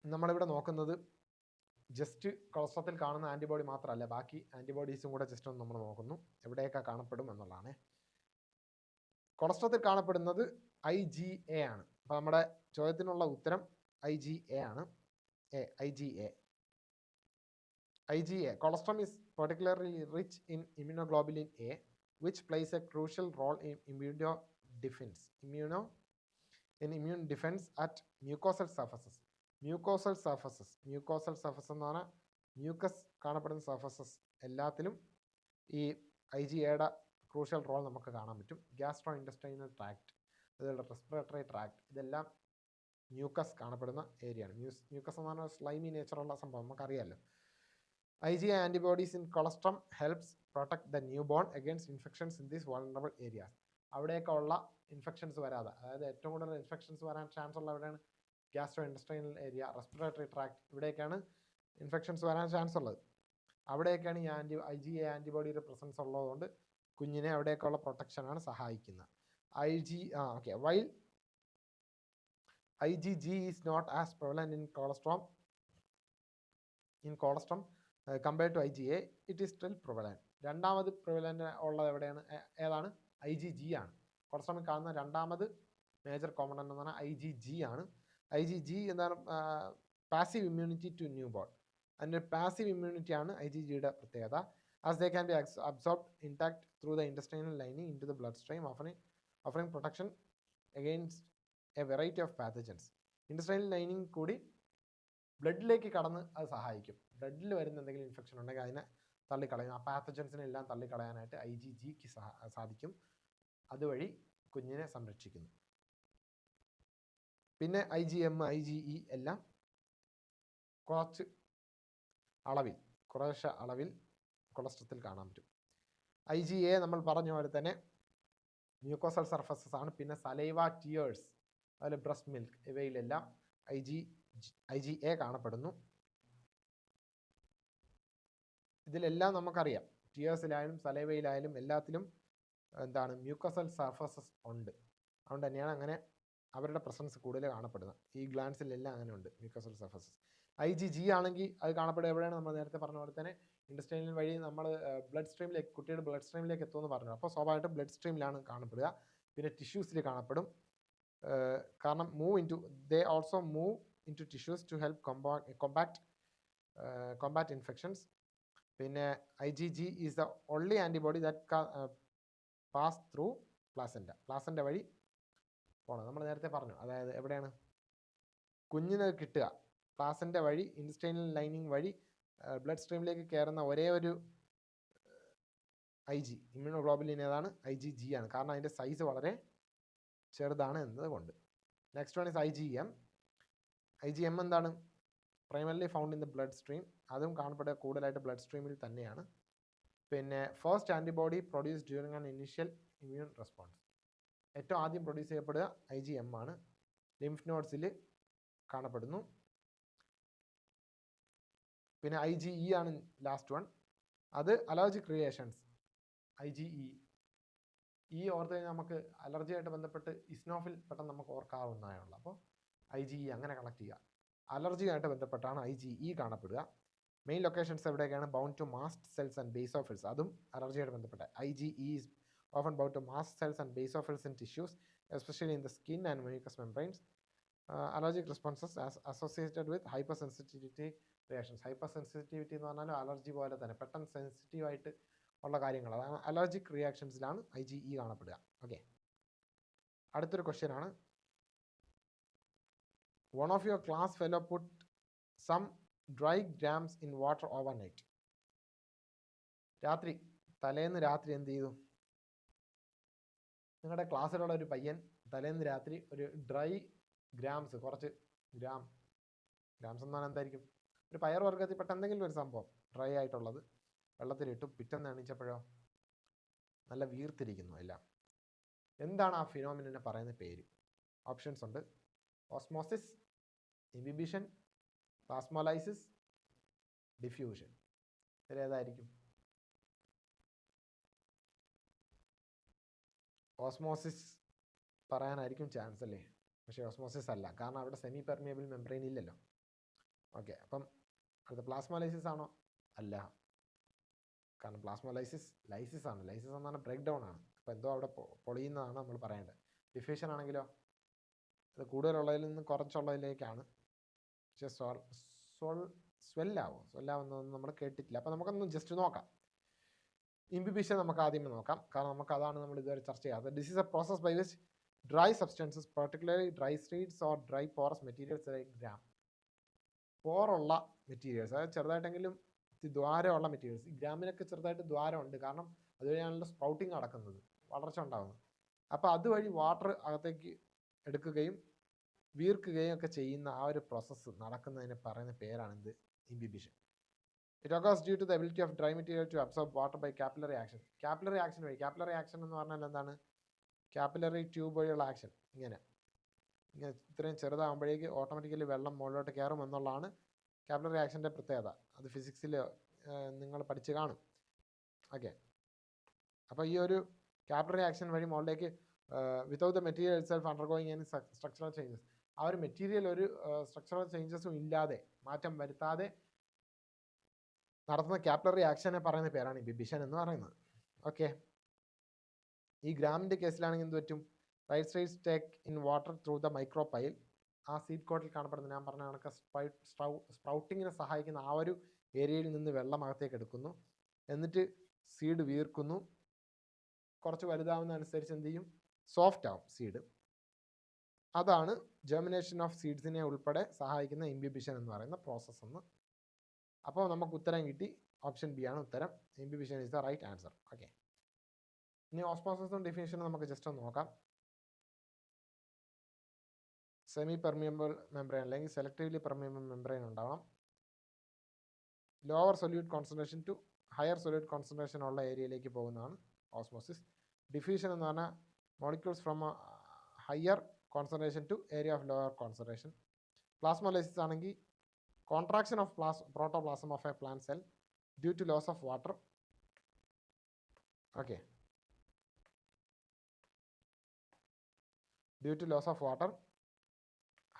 നമ്മളിവിടെ നോക്കുന്നത് ജസ്റ്റ് കൊളസ്ട്രത്തിൽ കാണുന്ന ആൻറ്റിബോഡി മാത്രമല്ല, ബാക്കി ആൻറ്റിബോഡീസും കൂടെ ജസ്റ്റ് ഒന്ന് നമ്മൾ നോക്കുന്നു എവിടെയൊക്കെ കാണപ്പെടും എന്നുള്ളതാണ്. കൊളസ്ട്രത്തിൽ കാണപ്പെടുന്നത് IgA ആണ്. അപ്പോൾ നമ്മുടെ ചോദ്യത്തിനുള്ള ഉത്തരം IgA ആണ്. IgA. Colostrum is particularly rich in immunoglobulin A, which plays a crucial role in immune defense at mucosal surfaces. Mucosal surfaces എന്ന് പറഞ്ഞാൽ മ്യൂക്കസ് കാണപ്പെടുന്ന സർഫസസ് എല്ലാത്തിലും ഈ IgAയുടെ ക്രൂഷ്യൽ റോൾ നമുക്ക് കാണാൻ പറ്റും. ഗ്യാസ്ട്രോ ഇൻഡസ്ട്രൈനൽ ട്രാക്ട്, അതുപോലെ റെസ്പിറേറ്ററി ട്രാക്ട്, ഇതെല്ലാം മ്യൂക്കസ് കാണപ്പെടുന്ന ഏരിയയാണ്. മ്യൂക്കസ് എന്ന് പറഞ്ഞാൽ സ്ലൈമി നേച്ചറുള്ള സംഭവം നമുക്കറിയാമല്ലോ. IgA antibodies in colostrum helps protect the new born against infections in these vulnerable areas. അവിടെയൊക്കെ ഉള്ള ഇൻഫെക്ഷൻസ് വരാതെ, അതായത് ഏറ്റവും കൂടുതൽ ഇൻഫെക്ഷൻസ് വരാൻ ചാൻസ് ഉള്ള എവിടെയാണ്? Gastrointestinal area, respiratory tract, ഇവിടെയൊക്കെയാണ് ഇൻഫെക്ഷൻസ് വരാൻ ചാൻസ് ഉള്ളത്. അവിടെയൊക്കെയാണ് ഈ IgA ആൻറ്റിബോഡിയുടെ പ്രസൻസ് ഉള്ളതുകൊണ്ട് കുഞ്ഞിനെ അവിടെയൊക്കെയുള്ള പ്രൊട്ടക്ഷനാണ് സഹായിക്കുന്നത്. While IgG is not as prevalent in colostrum compared to IgA, it is still prevalent. രണ്ടാമത് പ്രിവലൻ്റ് ഉള്ളത് എവിടെയാണ്? ഏതാണ്? IgG ആണ്. കൊളസ്ട്രോമിൽ കാണുന്ന രണ്ടാമത് മേജർ കോമ്പണൻ്റ് എന്ന് പറഞ്ഞാൽ IgG ആണ്. IgG എന്താണ്? Passive immunity to newborn. അതിൻ്റെ പാസീവ് ഇമ്മ്യൂണിറ്റി ആണ് IgGയുടെ പ്രത്യേകത. As they can be absorbed intact through the intestinal lining into the bloodstream, offering protection against a variety of pathogens. Intestinal lining കൂടി ബ്ലഡിലേക്ക് കടന്ന് അത് സഹായിക്കും. ബ്ലഡിൽ വരുന്ന എന്തെങ്കിലും ഇൻഫെക്ഷൻ ഉണ്ടെങ്കിൽ അതിനെ തള്ളിക്കളയും. ആ പാത്തജൻസിനെ എല്ലാം തള്ളിക്കളയാനായിട്ട് IgGക്ക് സാധിക്കും. അതുവഴി കുഞ്ഞിനെ സംരക്ഷിക്കുന്നു. പിന്നെ IgM, IgE എല്ലാം കുറച്ച് അളവിൽ കൊളസ്ട്രത്തിൽ കാണാൻ പറ്റും. IgA നമ്മൾ പറഞ്ഞ പോലെ തന്നെ മ്യൂക്കോസൽ സർഫസസ് ആണ്. പിന്നെ സലൈവ, ടിയേഴ്സ്, അതുപോലെ ബ്രസ്റ്റ് മിൽക്ക്, ഇവയിലെല്ലാം IgA കാണപ്പെടുന്നു. ഇതിലെല്ലാം നമുക്കറിയാം, ടിയേഴ്സിലായാലും സലൈവയിലായാലും എല്ലാത്തിലും എന്താണ്? മ്യൂക്കോസൽ സർഫസസ് ഉണ്ട്. അതുകൊണ്ട് തന്നെയാണ് അങ്ങനെ അവരുടെ പ്രസൻസ് കൂടുതൽ കാണപ്പെടുന്നത്. ഈ ഗ്ലാൻസിലെല്ലാം അങ്ങനെ ഉണ്ട് മ്യൂക്കോസൽ സർഫസസ്. IgG ആണെങ്കിൽ അത് കാണപ്പെടുക എവിടെയാണ്? നമ്മൾ നേരത്തെ പറഞ്ഞ പോലെ തന്നെ ഇൻഡസ്ട്രൈനൽ വഴി നമ്മൾ ബ്ലഡ് സ്ട്രീമിലേക്ക്, കുട്ടിയുടെ ബ്ലഡ് സ്ട്രീമിലേക്ക് എത്തുമെന്ന് പറഞ്ഞു. അപ്പോൾ സ്വാഭാവികമായിട്ടും ബ്ലഡ് സ്ട്രീമിലാണ് കാണപ്പെടുക. പിന്നെ ടിഷ്യൂസിൽ കാണപ്പെടും. കാരണം they also move into tissues to help combat infections. പിന്നെ IgG is the only antibody that pass through placenta. Placenta വഴി പോകണം. നമ്മൾ നേരത്തെ പറഞ്ഞു, അതായത് എവിടെയാണ് കുഞ്ഞിന് കിട്ടുക? പ്ലാസൻ്റ വഴി, ഇൻസ്റ്റൈനൽ ലൈനിങ് വഴി ബ്ലഡ് സ്ട്രീമിലേക്ക് കയറുന്ന ഒരേ ഒരു ഇമ്മ്യൂണോഗ്ലോബുലിൻ ഏതാണ്? IgG ആണ്. കാരണം അതിൻ്റെ സൈസ് വളരെ ചെറുതാണ് എന്നതുകൊണ്ട്. Next one is IgM. IgM എന്താണ്? Primarily found in the blood stream. അതും കാണപ്പെടുക കൂടുതലായിട്ട് ബ്ലഡ് സ്ട്രീമിൽ തന്നെയാണ്. പിന്നെ first antibody produce during an initial immune response. ഏറ്റവും ആദ്യം പ്രൊഡ്യൂസ് ചെയ്യപ്പെടുക IgM ആണ്. ലിംഫ് നോഡ്സിൽ കാണപ്പെടുന്നു. പിന്നെ IgE ആണ് ലാസ്റ്റ് വൺ. അത് അലർജിക് റിയാക്ഷൻസ്. IgE ഓർത്ത് കഴിഞ്ഞാൽ നമുക്ക് അലർജിയായിട്ട് ബന്ധപ്പെട്ട് ഇസ്നോഫിൽ പെട്ടെന്ന് നമുക്ക് ഓർക്കാവുന്നതാണല്ലോ. അപ്പോൾ IgE അങ്ങനെ കണക്ട് ചെയ്യുക. അലർജിയായിട്ട് ബന്ധപ്പെട്ടാണ് IgE കാണപ്പെടുക. മെയിൻ ലൊക്കേഷൻസ് എവിടെയൊക്കെയാണ്? Bound to mast cells and basophils. അതും അലർജിയായിട്ട് ബന്ധപ്പെട്ട. IgE is often bound to mast cells and basophils in tissues, especially in the skin and mucous membranes. Allergic responses associated with hypersensitivity reactions. Hypersensitivity എന്ന് പറഞ്ഞാൽ അലർജി പോലെ തന്നെ പെട്ടെന്ന് സെൻസിറ്റീവ് ആയിട്ട് ഉള്ള കാര്യങ്ങൾ, അതാണ് അലർജിക് റിയാക്ഷൻസിലാണ് IgE കാണപ്പെടുക. ഓക്കെ, അടുത്തൊരു ക്വസ്റ്റ്യൻ ആണ്. One of your class fellow put some dry grams in water overnight. തലേന്ന് രാത്രി എന്ത് ചെയ്തു? നിങ്ങളുടെ ക്ലാസ്സിലുള്ള ഒരു പയ്യൻ തലേന്ന് രാത്രി ഒരു ഡ്രൈ ഗ്രാംസ്, കുറച്ച് ഗ്രാംസ് എന്നാൽ എന്തായിരിക്കും? ഒരു പയർ വർഗ്ഗത്തിൽപ്പെട്ട എന്തെങ്കിലും ഒരു സംഭവം ഡ്രൈ ആയിട്ടുള്ളത് വെള്ളത്തിലിട്ടു. പിറ്റേന്ന് എണീച്ചപ്പോഴോ നല്ല വീർത്തിരിക്കുന്നു എല്ലാം. എന്താണ് ആ ഫിനോമിനെ പറയുന്ന പേര്? ഓപ്ഷൻസ് ഉണ്ട്. Osmosis, inhibition, plasmolysis, diffusion. ഇതിലേതായിരിക്കും? ഓസ്മോസിസ് പറയാനായിരിക്കും ചാൻസ് അല്ലേ? പക്ഷേ ഓസ്മോസിസ് അല്ല, കാരണം അവിടെ സെമി പെർമിയബിൾ മെംബ്രെയിൻ ഇല്ലല്ലോ. ഓക്കെ, അപ്പം അടുത്ത പ്ലാസ്മോലൈസിസ് ആണോ? അല്ല, കാരണം പ്ലാസ്മോലൈസിസ് ലൈസിസ് ആണ്. ലൈസിസ് എന്ന് പറഞ്ഞാൽ ബ്രേക്ക് ഡൗൺ ആണ്. അപ്പോൾ എന്തോ അവിടെ പൊളിയുന്നതാണ് നമ്മൾ പറയേണ്ടത്. ഡിഫ്യൂഷൻ ആണെങ്കിലോ അത് കൂടുതലുള്ളതിൽ നിന്ന് കുറച്ചുള്ളതിലേക്കാണ്. പക്ഷേ സ്വെല്ലാവുന്നതൊന്നും നമ്മൾ കേട്ടിട്ടില്ല. അപ്പോൾ നമുക്കൊന്ന് ജസ്റ്റ് നോക്കാം. ഇൻഹിബിഷൻ നമുക്ക് ആദ്യമേ നോക്കാം, കാരണം നമുക്ക് അതാണ് നമ്മൾ ഇതുവരെ ചർച്ച ചെയ്യാത്തത്. This is a process by which dry substances, particularly dry seeds or dry porous materials like gram, പോറുള്ള മെറ്റീരിയൽസ്, അതായത് ചെറുതായിട്ടെങ്കിലും ദ്വാരമുള്ള മെറ്റീരിയൽസ്. ഈ ഗ്രാമിനൊക്കെ ചെറുതായിട്ട് ദ്വാരമുണ്ട്, കാരണം അതുവഴിയാണല്ലോ സ്പ്രൗട്ടിങ് നടക്കുന്നത്, വളർച്ച ഉണ്ടാകുന്നത്. അപ്പോൾ അതുവഴി വാട്ടർ അകത്തേക്ക് എടുക്കുകയും വീർക്കുകയും ഒക്കെ ചെയ്യുന്ന ആ ഒരു പ്രോസസ്സ് നടക്കുന്നതിന് പറയുന്ന പേരാണ് എന്ത്? Imbibition. It occurs due to the ability of dry material to absorb water by capillary action. Capillary action വഴി, കാപ്പിലറി ആക്ഷൻ എന്ന് പറഞ്ഞാൽ എന്താണ്? കാപ്പിലറി ട്യൂബ് വഴിയുള്ള ആക്ഷൻ. ഇങ്ങനെ ഇത്രയും ചെറുതാകുമ്പോഴേക്ക് ഓട്ടോമാറ്റിക്കലി വെള്ളം മുകളിലോട്ട് കയറും എന്നുള്ളതാണ് കാപ്പിലറി ആക്ഷൻ്റെ പ്രത്യേകത. അത് ഫിസിക്സിൽ നിങ്ങൾ പഠിച്ച് കാണും. ഓക്കെ, അപ്പോൾ ഈ ഒരു കാപ്പിലറി ആക്ഷൻ വഴി മുകളിലേക്ക് without the material itself undergoing any structural changes, ആ ഒരു മെറ്റീരിയൽ ഒരു സ്ട്രക്ചറൽ ചേഞ്ചസും ഇല്ലാതെ, മാറ്റം വരുത്താതെ നടത്തുന്ന കാപ്പിലറി ആക്ഷനെ പറയുന്ന പേരാണ് ഇംബിബിഷൻ എന്ന് പറയുന്നത്. ഓക്കെ, ഈ ഗ്രാമിൻ്റെ കേസിലാണെങ്കിൽ എന്ത് പറ്റും? Right side take in water through the micropyle. ആ സീഡ് കോട്ടിൽ കാണപ്പെടുന്ന ഞാൻ പറഞ്ഞ കണക്ക് സ്പ്രൗട്ടിങ്ങിനെ സഹായിക്കുന്ന ആ ഒരു ഏരിയയിൽ നിന്ന് വെള്ളം അകത്തേക്ക് എടുക്കുന്നു. എന്നിട്ട് സീഡ് വീർക്കുന്നു. കുറച്ച് വലുതാവുന്ന അനുസരിച്ച് എന്ത് ചെയ്യും? സോഫ്റ്റ് ആവും സീഡ്. അതാണ് ജെർമിനേഷൻ ഓഫ് സീഡ്സിനെ ഉൾപ്പെടെ സഹായിക്കുന്ന ഇംബിബിഷൻ എന്ന് പറയുന്ന പ്രോസസ്സ് എന്ന്. അപ്പോൾ നമുക്ക് ഉത്തരം കിട്ടി. ഓപ്ഷൻ ബി ആണ് ഉത്തരം. Imbibition is the right answer. Okay, ഇനി ഓസ്മോസിസും ഡെഫിനിഷനും നമുക്ക് ജസ്റ്റ് ഒന്ന് നോക്കാം. സെമി പെർമിയബിൾ മെംബ്രെയിൻ അല്ലെങ്കിൽ സെലക്റ്റീവ്ലി പെർമിയബിൾ മെംബ്രെയിൻ ഉണ്ടാവണം. Lower solute concentration to higher solute concentration ഉള്ള ഏരിയയിലേക്ക് പോകുന്നതാണ് ഓസ്മോസിസ്. ഡിഫ്യൂഷൻ എന്ന് പറഞ്ഞാൽ molecules from higher concentration to area of lower concentration. Plasmolysis ആണെങ്കിൽ contraction of protoplasm of a plant cell due to loss of water. Okay, due to loss of water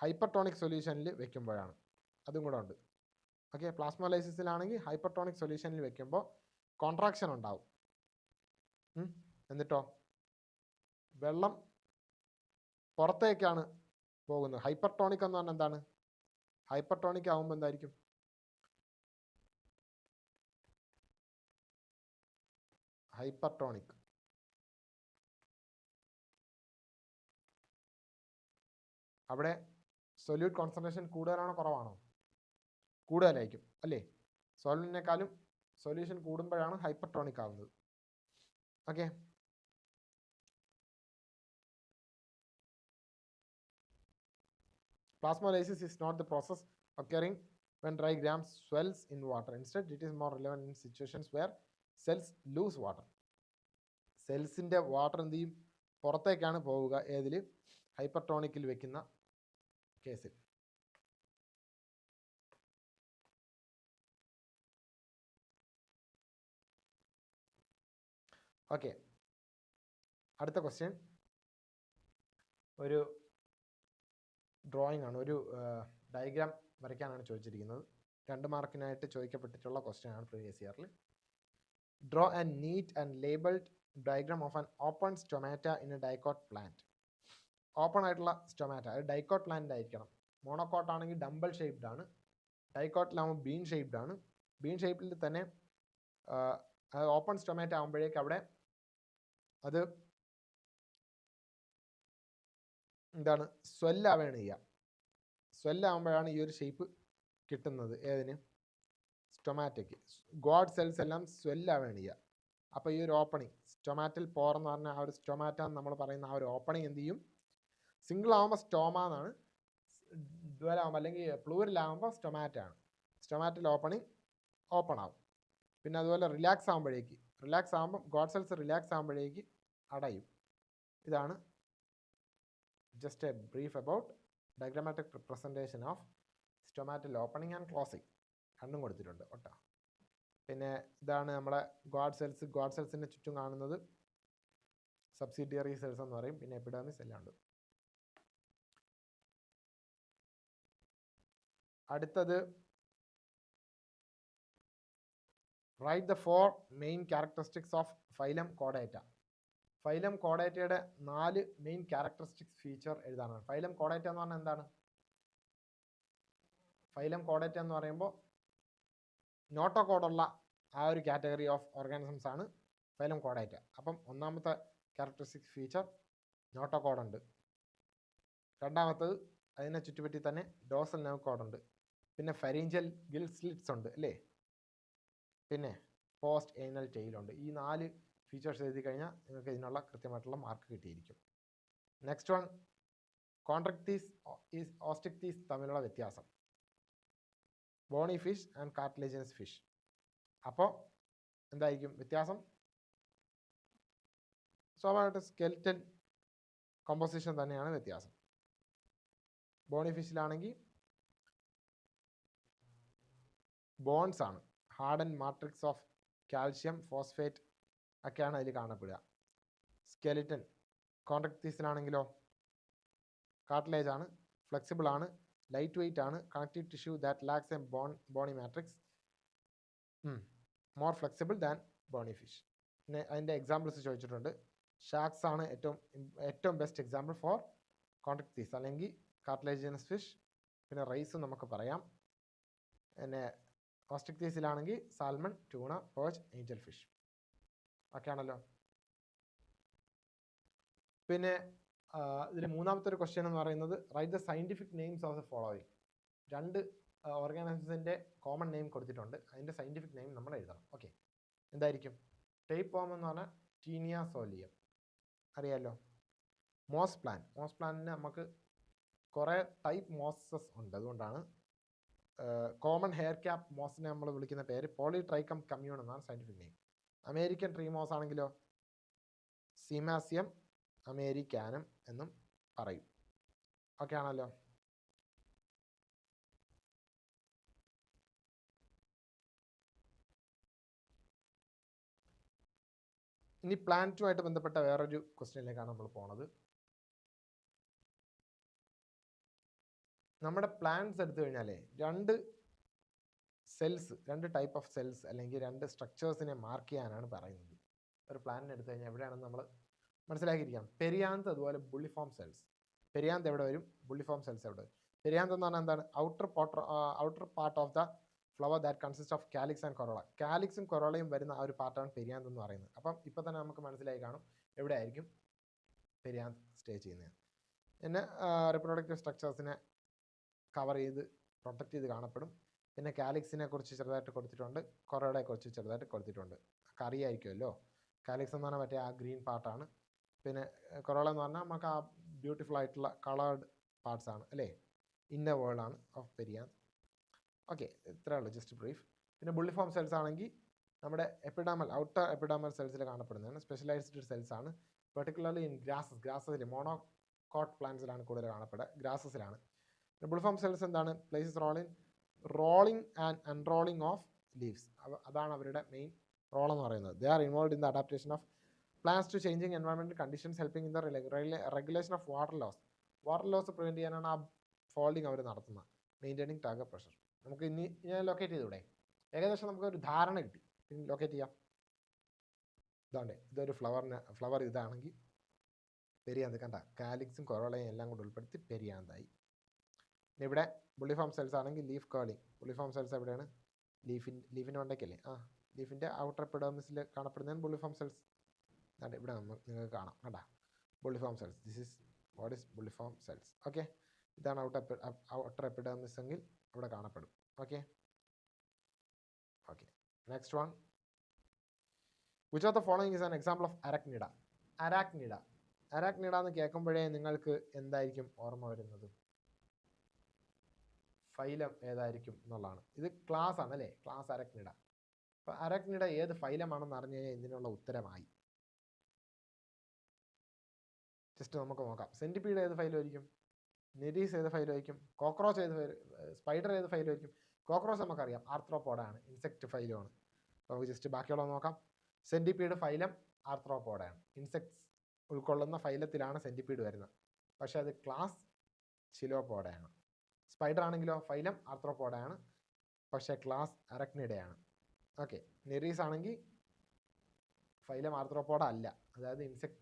hypertonic solutionൽ വെക്കുമ്പോഴാണ്. അതും കൂടെ ഉണ്ട്. ഓക്കെ, പ്ലാസ്മോലൈസിസിലാണെങ്കിൽ ഹൈപ്പർട്ടോണിക് സൊല്യൂഷനിൽ വെക്കുമ്പോൾ കോൺട്രാക്ഷൻ ഉണ്ടാവും. എന്നിട്ടോ വെള്ളം പുറത്തേക്കാണ് പോകുന്നത്. ഹൈപ്പർട്ടോണിക് എന്ന് പറഞ്ഞാൽ എന്താണ്? ഹൈപ്പർട്ടോണിക് ആകുമ്പോൾ എന്തായിരിക്കും? ഹൈപ്പർട്ടോണിക് അവിടെ സൊല്യൂട്ട് കോൺസെൻട്രേഷൻ കൂടുതലാണോ കുറവാണോ? കൂടുതലായിരിക്കും അല്ലേ? സോൾവെന്റിനേക്കാളും സൊല്യൂഷൻ കൂടുമ്പോഴാണ് ഹൈപ്പർട്ടോണിക് ആവുന്നത്. Okay, plasmolysis is not the process occurring when dry gram swells in water. Instead, it is more relevant in situations where cells lose water. സെൽസിൻ്റെ വാട്ടർ എന്ത് ചെയ്യും? പുറത്തേക്കാണ് പോവുക. ഏതിൽ? ഹൈപ്പർട്ടോണിക്കിൽ വെക്കുന്ന കേസിൽ. ഓക്കെ, അടുത്ത ക്വസ്റ്റ്യൻ ഒരു ഡ്രോയിങ് ആണ്. ഒരു ഡയഗ്രാം വരയ്ക്കാനാണ് ചോദിച്ചിരിക്കുന്നത്. 2 മാർക്കിനായിട്ട് ചോദിക്കപ്പെട്ടിട്ടുള്ള ക്വസ്റ്റ്യൻ ആണ് പ്രീവിയസ് ഇയറിൽ. Draw and neat and labelled diagram of an open stomata in A dicot plant. Open ആയിട്ടുള്ള സ്റ്റൊമാറ്റ, അത് ഡൈക്കോട്ട് പ്ലാന്റ് ആയിരിക്കണം. മോണോക്കോട്ട് ആണെങ്കിൽ ഡംബിൾ ഷേപ്ഡ് ആണ്. ഡൈക്കോട്ടിലാകുമ്പോൾ ബീൻ ഷേപ്ഡ് ആണ്. ബീൻ ഷേപ്പിൽ തന്നെ ഓപ്പൺ സ്റ്റൊമാറ്റ ആകുമ്പോഴേക്ക് അവിടെ അത് എന്താണ്? സ്വെല്ലാവുകയാണ് ചെയ്യുക. സ്വെല്ലാവുമ്പോഴാണ് ഈ ഒരു ഷേപ്പ് കിട്ടുന്നത്. ഏതിന്? സ്റ്റൊമാറ്റയ്ക്ക്. ഗോഡ് സെൽസ് എല്ലാം സ്വെല്ലാവുകയാണ് ചെയ്യുക. അപ്പോൾ ഈ ഒരു ഓപ്പണിങ് സ്റ്റൊമാറ്റൽ പോർ എന്ന് പറഞ്ഞാൽ ആ ഒരു സ്റ്റൊമാറ്റ എന്ന് നമ്മൾ പറയുന്ന ആ ഒരു ഓപ്പണിങ് എന്ത് ചെയ്യും? സിംഗിൾ ആകുമ്പോൾ സ്റ്റോമ എന്നാണ്, ഡുവലാകുമ്പോൾ അല്ലെങ്കിൽ പ്ലൂരലാകുമ്പോൾ സ്റ്റൊമാറ്റ ആണ്. സ്റ്റൊമാറ്റൽ ഓപ്പണിങ് ഓപ്പൺ ആവും. പിന്നെ അതുപോലെ റിലാക്സ് ആകുമ്പോൾ ഗോഡ് സെൽസ് റിലാക്സ് ആകുമ്പോഴേക്ക് അടയും. ഇതാണ് just a brief about diagrammatic representation of stomatal opening and closing. രണ്ടും കൊടുത്തിട്ടുണ്ട് കേട്ടോ. പിന്നെ ഇതാണ് നമ്മുടെ ഗോഡ് സെൽസിൻ്റെ ചുറ്റും കാണുന്നത് സബ്സിഡിയറി സെൽസ് എന്ന് പറയും. പിന്നെ എപ്പിഡെർമിസ് എല്ലാം ഉണ്ട്. അടുത്തത് write the 4 main characteristics of phylum കോഡേറ്റ. ഫൈലം കോഡേറ്റയുടെ 4 മെയിൻ ക്യാരക്ടറിസ്റ്റിക്സ് ഫീച്ചർ എഴുതാനാണ്. ഫൈലം കോഡേറ്റ എന്ന് പറഞ്ഞാൽ എന്താണ്? ഫൈലം കോഡേറ്റ എന്ന് പറയുമ്പോൾ നോട്ടോകോഡുള്ള ആ ഒരു കാറ്റഗറി ഓഫ് ഓർഗാനിസംസ് ആണ് ഫൈലം കോഡേറ്റ. അപ്പം ഒന്നാമത്തെ ക്യാരക്ടറിസ്റ്റിക് ഫീച്ചർ നോട്ടോകോഡുണ്ട്. രണ്ടാമത്തത് അതിനെ ചുറ്റുപറ്റി തന്നെ ഡോസൽ നെർവ് കോഡുണ്ട്. പിന്നെ ഫരീഞ്ചൽ ഗിൽ സ്ലിറ്റ്സ് ഉണ്ട് അല്ലേ? പിന്നെ പോസ്റ്റ് ഏനൽ ടെയിലുണ്ട്. ഈ 4 ഫീച്ചേഴ്സ് എഴുതി കഴിഞ്ഞാൽ നിങ്ങൾക്ക് ഇതിനുള്ള കൃത്യമായിട്ടുള്ള മാർക്ക് കിട്ടിയിരിക്കും. നെക്സ്റ്റ് വൺ, കോൺട്രക്ടീസ് ഓസ്റ്റിക്ടീസ് തമ്മിലുള്ള വ്യത്യാസം. Bony fish and cartilaginous fish. അപ്പോൾ എന്തായിരിക്കും വ്യത്യാസം? സ്വാഭാവികമായിട്ട് സ്കെൽറ്റൽ കോമ്പോസിഷൻ തന്നെയാണ് വ്യത്യാസം. ബോണി ഫിഷിലാണെങ്കിൽ ബോൺസ് ആണ്, harden matrix of calcium phosphate ഒക്കെയാണ് അതിൽ കാണപ്പെടുക. സ്കെലിറ്റൻ കോൺട്രക്ടീസിലാണെങ്കിലോ കാർട്ടിലേജ് ആണ്, ഫ്ലെക്സിബിൾ ആണ്, ലൈറ്റ് വെയിറ്റ് ആണ്, connective tissue that lacks a bony matrix, more flexible than bony fish. പിന്നെ അതിൻ്റെ എക്സാമ്പിൾസ് ചോദിച്ചിട്ടുണ്ട്. ഷാക്സ് ആണ് ഏറ്റവും ബെസ്റ്റ് എക്സാമ്പിൾ ഫോർ കോൺട്രക്ടീസ് അല്ലെങ്കിൽ കാർട്ടിലേജിനസ് ഫിഷ്. പിന്നെ റൈസും നമുക്ക് പറയാം. പിന്നെ ഓസ്റ്റിക്ടീസിലാണെങ്കിൽ salmon, tuna, perch, angel fish ഒക്കെയാണല്ലോ. പിന്നെ ഇതിൽ മൂന്നാമത്തെ ഒരു ക്വസ്റ്റ്യൻ എന്ന് പറയുന്നത് write the scientific names of the following. 2 ഓർഗാനിസത്തിൻ്റെ കോമൺ നെയിം കൊടുത്തിട്ടുണ്ട്, അതിൻ്റെ സയൻറ്റിഫിക് നെയിം നമ്മൾ എഴുതണം. ഓക്കെ, എന്തായിരിക്കും? ടേപ്പ് വോം എന്ന് പറഞ്ഞാൽ ടീനിയ സോലിയം അറിയാമല്ലോ. മോസ് പ്ലാന്റിന് നമുക്ക് കുറേ ടൈപ്പ് മോസസ് ഉണ്ട്, അതുകൊണ്ടാണ് കോമൺ ഹെയർ ക്യാപ്പ് മോസിനെ നമ്മൾ വിളിക്കുന്ന പേര് പോളിട്രൈക്കം കമ്മ്യൂൺ എന്നാണ് scientific name. American tree moss ആണെങ്കിലോ സീമാസിയം അമേരിക്കാനം എന്നും പറയും. ഓക്കെ ആണല്ലോ. ഇനി പ്ലാന്റുമായിട്ട് ബന്ധപ്പെട്ട വേറൊരു ക്വസ്റ്റ്യനിലേക്കാണ് നമ്മൾ പോണത്. നമ്മുടെ പ്ലാന്റ്സ് എടുത്തു കഴിഞ്ഞാലേ 2 ടൈപ്പ് ഓഫ് സെൽസ് അല്ലെങ്കിൽ 2 സ്ട്രക്ചേഴ്സിനെ മാർക്ക് ചെയ്യാനാണ് പറയുന്നത്. ഒരു പ്ലാന്റിനെ എടുത്തു കഴിഞ്ഞാൽ എവിടെയാണെന്ന് നമ്മൾ മനസ്സിലാക്കിയിരിക്കാം. പെരിയാന്ത് അതുപോലെ ബുള്ളിഫോം സെൽസ്. പെരിയാന്ത് എവിടെ വരും, ബുള്ളിഫോം സെൽസ് എവിടെ വരും? പെരിയാന്ത് എന്ന് പറഞ്ഞാൽ എന്താണ്? Outer part of the flower that consist of calyx and corolla. കാലിക്സും കൊറോളയും വരുന്ന ആ ഒരു പാർട്ടാണ് പെരിയാന്ത് എന്ന് പറയുന്നത്. അപ്പം ഇപ്പം തന്നെ നമുക്ക് മനസ്സിലായി കാണും എവിടെ ആയിരിക്കും പെരിയാന്ത് സ്റ്റേ ചെയ്യുന്നത്. പിന്നെ റിപ്രൊഡക്റ്റീവ് സ്ട്രക്ചേഴ്സിനെ കവർ ചെയ്ത് പ്രൊട്ടക്റ്റ് ചെയ്ത് കാണപ്പെടും. പിന്നെ കാലിക്സിനെ കുറിച്ച് ചെറുതായിട്ട് കൊടുത്തിട്ടുണ്ട്, കൊറോളയെ കുറിച്ച് ചെറുതായിട്ട് കൊടുത്തിട്ടുണ്ട്. അറിയായിരിക്കുമല്ലോ. കാലിക്സ് എന്ന് പറഞ്ഞാൽ മറ്റേ ആ ഗ്രീൻ പാർട്ടാണ്. പിന്നെ കൊറോള എന്ന് പറഞ്ഞാൽ നമുക്ക് ആ ബ്യൂട്ടിഫുൾ ആയിട്ടുള്ള കളേർഡ് പാർട്സ് ആണ് അല്ലേ, ഇന്നർ വേൾഡ് ആണ് ഓഫ് പെരിയാന്ത്. ഓക്കെ, ഇത്രയേ ഉള്ളൂ, ജസ്റ്റ് ബ്രീഫ്. പിന്നെ ബുള്ളിഫോം സെൽസ് ആണെങ്കിൽ നമ്മുടെ ഔട്ടർ എപ്പിഡാമൽ സെൽസിൽ കാണപ്പെടുന്നതാണ്. സ്പെഷ്യലൈസ്ഡ് സെൽസ് ആണ്. പെർട്ടിക്കുലർലി ഇൻ ഗ്രാസസിൽ മോണോകോട്ട് പ്ലാന്റ്സിലാണ് കൂടുതൽ കാണപ്പെടുക, ഗ്രാസസിലാണ്. ബുള്ളിഫോം സെൽസ് എന്താണ്? Places rolling and unrolling of leaves. അതാണ് അവരുടെ മെയിൻ റോൾ എന്ന് പറയുന്നത്. They are involve in the adaptation of plants to changing എൻവയോൺമെന്റൽ conditions, helping in the regulation of water loss prevent ചെയ്യാനാണ് ആ ഫോൾഡിങ് അവർ നടത്തുന്നത്. Maintaining target pressure. നമുക്ക് ഇനി ലൊക്കേറ്റ് ചെയ്തൂടെ? ഏകദേശം നമുക്കൊരു ധാരണ കിട്ടി. ഇനി ലൊക്കേറ്റ് ചെയ്യാം. ഇതാണ്ട് ഇതൊരു ഫ്ലവർ ഇതാണെങ്കിൽ പെരിയാന്ത് കണ്ട, കാലിക്സും കൊറോളയും എല്ലാം കൂടെ ഉൾപ്പെടുത്തി പെരിയാന്തായി. ഇവിടെ ബുള്ളിഫോം സെൽസ് ആണെങ്കിൽ ലീഫ് കേളിംഗ്. ബുള്ളിഫോം സെൽസ് എവിടെയാണ്? ലീഫിൻ്റെ ഉണ്ടേക്കല്ലേ, ലീഫിൻ്റെ ഔട്ടർ എപ്പിഡെർമിസിൽ കാണപ്പെടുന്നതാണ് ബുള്ളിഫോം സെൽസ്. അതെ, ഇവിടെ നിങ്ങൾക്ക് കാണാം കണ്ട bulliform cells. This is what is bulliform cells. Okay, ഇതാണ് ഔട്ടർ എപ്പിഡെർമിസ് എങ്കിൽ ഇവിടെ കാണപ്പെടും. Okay, next one, which of the following is an example of Arachnida. Arachnida എന്ന് കേൾക്കുമ്പോഴേ നിങ്ങൾക്ക് എന്തായിരിക്കും ഓർമ്മ വരുന്നത്? ഫൈലം ഏതായിരിക്കും എന്നുള്ളതാണ്. ഇത് ക്ലാസ് ആണ് അല്ലേ, ക്ലാസ് അരാക്നിഡ. അപ്പോൾ അരാക്നിഡ ഏത് ഫൈലമാണെന്ന് അറിഞ്ഞു കഴിഞ്ഞാൽ ഇതിനുള്ള ഉത്തരമായി. ജസ്റ്റ് നമുക്ക് നോക്കാം. സെന്റിപീഡ് ഏത് ഫൈലമായിരിക്കും? നിരീസ് ഏത് ഫൈലമായിരിക്കും? കോക്രോച്ച് സ്പൈഡർ ഏത് ഫൈലമായിരിക്കും? കോക്രോച്ച് നമുക്കറിയാം, ആർത്രോപോഡാണ്, ഇൻസെക്ട് ഫൈലമാണ്. അപ്പോൾ നമുക്ക് ജസ്റ്റ് ബാക്കിയുള്ളത് നോക്കാം. Centipede phylum ആർത്രോപോഡാണ്. ഇൻസെക്ട്സ് ഉൾക്കൊള്ളുന്ന ഫൈലത്തിലാണ് സെന്റിപീഡ് വരുന്നത്, പക്ഷെ അത് ക്ലാസ് ചിലോപോഡയാണ്. സ്പൈഡർ ആണെങ്കിലോ ഫൈലം ആർത്രോപോഡയാണ്, പക്ഷേ ക്ലാസ് അരക്നിഡയാണ്. ഓക്കെ, നിരീസ് ആണെങ്കിൽ ഫൈലം ആർത്രോപോഡ അല്ല, അതായത് ഇൻസെക്ട്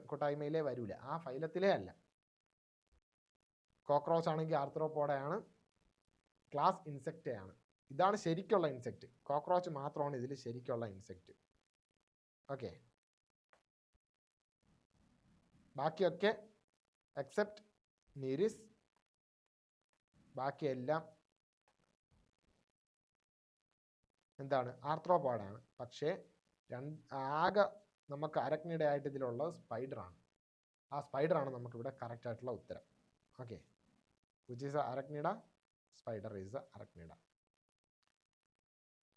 കൂട്ടായ്മയിലേ വരൂല, ആ ഫൈലത്തിലേ അല്ല. കോക്രോച്ച് ആണെങ്കിൽ ആർത്രോപോഡയാണ്, ക്ലാസ് ഇൻസെക്റ്റയാണ്. ഇതാണ് ശരിക്കുള്ള ഇൻസെക്റ്റ്. കോക്രോച്ച് മാത്രമാണ് ഇതിൽ ശരിക്കുള്ള ഇൻസെക്റ്റ്. ഓക്കെ, ബാക്കിയൊക്കെ എക്സെപ്റ്റ് നിരിസ്, ബാക്കിയെല്ലാം എന്താണ്? ആർത്രോപോഡാണ്. പക്ഷേ ആകെ നമുക്ക് അരക്നിഡ ആയിട്ട് ഇതിലുള്ളത് സ്പൈഡറാണ്. ആ സ്പൈഡറാണ് നമുക്കിവിടെ കറക്റ്റ് ആയിട്ടുള്ള ഉത്തരം. Okay, which is Arachnida? Spider is the Arachnida.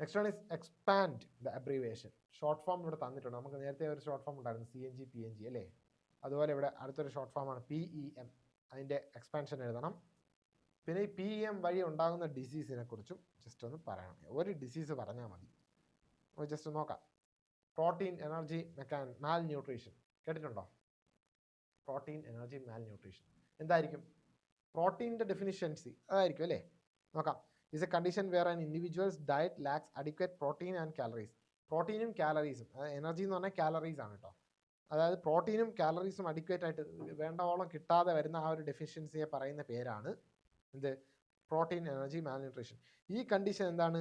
Next one is expand the abbreviation. Short form ഇവിടെ തന്നിട്ടുണ്ട്. നമുക്ക് നേരത്തെ ഒരു ഷോർട്ട് ഫോം ഉണ്ടായിരുന്നു, CNG PNG അല്ലേ. അതുപോലെ ഇവിടെ അടുത്തൊരു ഷോർട്ട് ഫോമാണ് PEM. അതിൻ്റെ എക്സ്പാൻഷൻ എഴുതണം. പിന്നെ ഈ PEM വഴി ഉണ്ടാകുന്ന ഡിസീസിനെ കുറിച്ചും ജസ്റ്റ് ഒന്ന് പറയണം. ഒരു ഡിസീസ് പറഞ്ഞാൽ മതി. നമുക്ക് ജസ്റ്റ് നോക്കാം. പ്രോട്ടീൻ എനർജി മാൽ ന്യൂട്രീഷൻ കേട്ടിട്ടുണ്ടോ? പ്രോട്ടീൻ എനർജി മാൽ ന്യൂട്രീഷൻ എന്തായിരിക്കും? പ്രോട്ടീൻ്റെ ഡെഫിനിഷ്യൻസി അതായിരിക്കും അല്ലേ. നോക്കാം. is a condition where an individual's diet lacks adequate protein and calories. പ്രോട്ടീനും കാലറീസും, എനർജി എന്ന് പറഞ്ഞാൽ കാലറീസ് ആണ് കേട്ടോ. അതായത് പ്രോട്ടീനും കാലറീസും അഡിക്വേറ്റ് ആയിട്ട് വേണ്ടവോളം കിട്ടാതെ വരുന്ന ആ ഒരു ഡെഫിഷ്യൻസിയെ പറയുന്ന പേരാണ് എന്ത്? Protein energy malnutrition. ഈ കണ്ടീഷൻ എന്താണ്?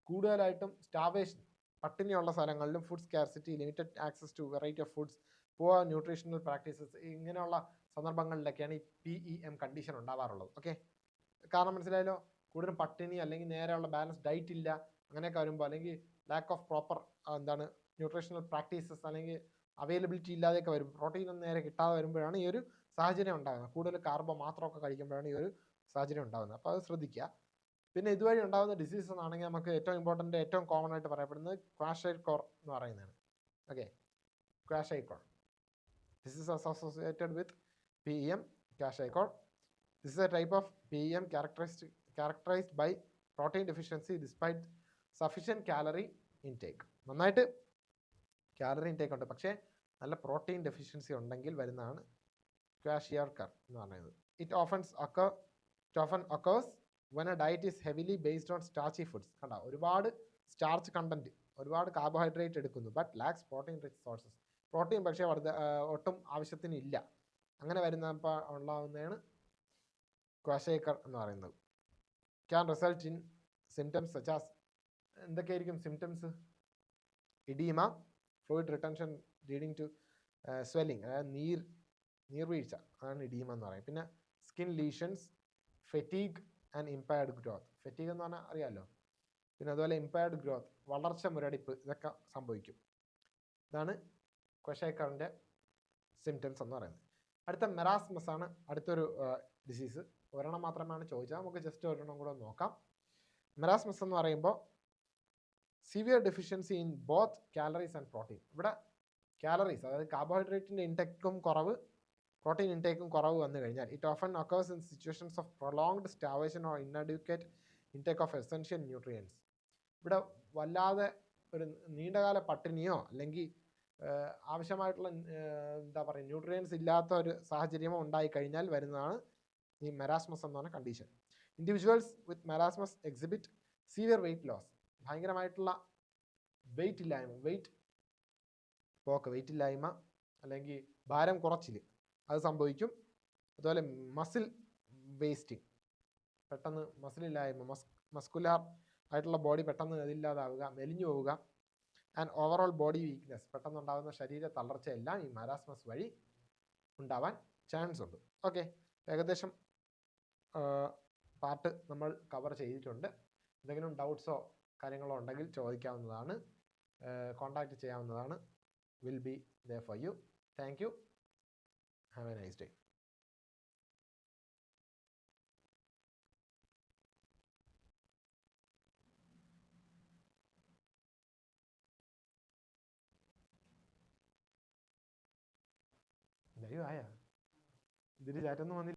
കൂടുതലായിട്ടും സ്റ്റാവേഷൻ, പട്ടിണിയുള്ള സ്ഥലങ്ങളിലും food scarcity, limited access to variety of foods, poor nutritional practices, ഇങ്ങനെയുള്ള സന്ദർഭങ്ങളിലൊക്കെയാണ് ഈ PEM കണ്ടീഷൻ ഉണ്ടാവാറുള്ളത്. ഓക്കെ, കാരണം മനസ്സിലായല്ലോ. കൂടുതലും പട്ടിണി അല്ലെങ്കിൽ നേരെയുള്ള ബാലൻസ് ഡയറ്റ് ഇല്ല, അങ്ങനെയൊക്കെ വരുമ്പോൾ, അല്ലെങ്കിൽ lack of proper nutritional practices അല്ലെങ്കിൽ അവൈലബിലിറ്റി ഇല്ലാതെയൊക്കെ വരും, പ്രോട്ടീൻ ഒന്നും നേരെ കിട്ടാതെ വരുമ്പോഴാണ് ഈ ഒരു സാഹചര്യം ഉണ്ടാകുന്നത്. കൂടുതൽ കാർബോ മാത്രമൊക്കെ കഴിക്കുമ്പോഴാണ് ഈ ഒരു സാഹചര്യം ഉണ്ടാകുന്നത്. അപ്പോൾ അത് ശ്രദ്ധിക്കുക. പിന്നെ ഇതുവഴി ഉണ്ടാകുന്ന ഡിസീസ് എന്നാണെങ്കിൽ നമുക്ക് ഏറ്റവും ഇമ്പോർട്ടൻ്റ്, ഏറ്റവും കോമൺ ആയിട്ട് പറയപ്പെടുന്നത് ക്വാഷൈക്കോർ എന്ന് പറയുന്നതാണ്. ഓക്കെ, kwashiorkor. This is associated with PEM, kwashiorkor. This is a type of PEM characterized by protein deficiency despite sufficient calorie intake. നന്നായിട്ട് കാലറി ഇൻടേക്ക് ഉണ്ട്, പക്ഷേ നല്ല പ്രോട്ടീൻ ഡെഫിഷ്യൻസി ഉണ്ടെങ്കിൽ വരുന്നതാണ് ക്വാഷിയോർക്കർ എന്ന് പറയുന്നത്. It often occurs when a diet is heavily based on starchy foods. കണ്ടോ, ഒരുപാട് സ്റ്റാർച്ച് കണ്ടന്റ്, ഒരുപാട് കാർബോഹൈഡ്രേറ്റ് എടുക്കുന്നു, but lakhs protein rich sources. Protein പക്ഷേ ഒട്ടും ആവശ്യത്തിന് ഇല്ല. അങ്ങനെ വരുന്നപ്പോൾ ഉണ്ടാകുന്നതാണ് ക്വാഷൈക്കർ എന്ന് പറയുന്നത്. Can result in symptoms such as, എന്തൊക്കെയായിരിക്കും symptoms? Oedema, fluid retention leading to swelling, അതായത് നീർവീഴ്ച, അതാണ് ഇഡീമ എന്ന് പറയുന്നത്. പിന്നെ skin lesions, fatigue and impaired growth. Fatigue എന്ന് പറഞ്ഞാൽ അറിയാമല്ലോ. പിന്നെ അതുപോലെ ഇമ്പയർഡ് ഗ്രോത്ത്, വളർച്ച മുരടിപ്പ്, ഇതൊക്കെ സംഭവിക്കും. ഇതാണ് ക്വാഷൈക്കറിൻ്റെ സിംറ്റംസ് എന്ന് പറയുന്നത്. അടുത്ത മെറാസ്മസ് ആണ് അടുത്തൊരു ഡിസീസ്. ഒരെണ്ണം മാത്രമാണ് ചോദിച്ചാൽ, നമുക്ക് ജസ്റ്റ് ഒരെണ്ണം കൂടെ നോക്കാം. മെറാസ്മസ് എന്ന് പറയുമ്പോൾ severe deficiency in both calories and protein. ഇവിടെ കാലറീസ്, അതായത് കാർബോഹൈഡ്രേറ്റിൻ്റെ ഇൻടേക്കും കുറവ്, പ്രോട്ടീൻ ഇൻടേക്കും കുറവ് വന്നു കഴിഞ്ഞാൽ it often occurs in situations of prolonged starvation or inadequate intake of essential nutrients. ഇവിടെ വല്ലാതെ ഒരു നീണ്ടകാല പട്ടിണിയോ അല്ലെങ്കിൽ ആവശ്യമായിട്ടുള്ള എന്താ പറയുക ന്യൂട്രിയൻസ് ഇല്ലാത്ത ഒരു സാഹചര്യമോ ഉണ്ടായി കഴിഞ്ഞാൽ വരുന്നതാണ് ഈ മെറാസ്മസ് എന്ന് പറഞ്ഞ condition. Individuals with marasmus exhibit severe weight loss. ഭയങ്കരമായിട്ടുള്ള വെയിറ്റ് ഇല്ലായ്മ അല്ലെങ്കിൽ ഭാരം കുറച്ചിൽ അത് സംഭവിക്കും. അതുപോലെ മസിൽ വേസ്റ്റിംഗ്, പെട്ടെന്ന് മസിലില്ലായ്മ, മസ്കുലാർ ആയിട്ടുള്ള ബോഡി പെട്ടെന്ന് അതില്ലാതാവുക, മെലിഞ്ഞു പോവുക. ആൻഡ് ഓവറോൾ ബോഡി വീക്ക്നെസ്, പെട്ടെന്നുണ്ടാകുന്ന ശരീര തളർച്ചയെല്ലാം ഈ മാരാസ്മസ് വഴി ഉണ്ടാവാൻ ചാൻസ് ഉണ്ട്. ഓക്കെ, ഏകദേശം പാർട്ട് നമ്മൾ കവർ ചെയ്തിട്ടുണ്ട്. എന്തെങ്കിലും ഡൗട്ട്സോ കാര്യങ്ങളോ ഉണ്ടെങ്കിൽ ചോദിക്കാവുന്നതാണ്, കോൺടാക്റ്റ് ചെയ്യാവുന്നതാണ്. Will be there for you. Thank you. Have a nice day. Live ആയാ ഇതിൽ ചാറ്റൊന്നും വന്നില്ല.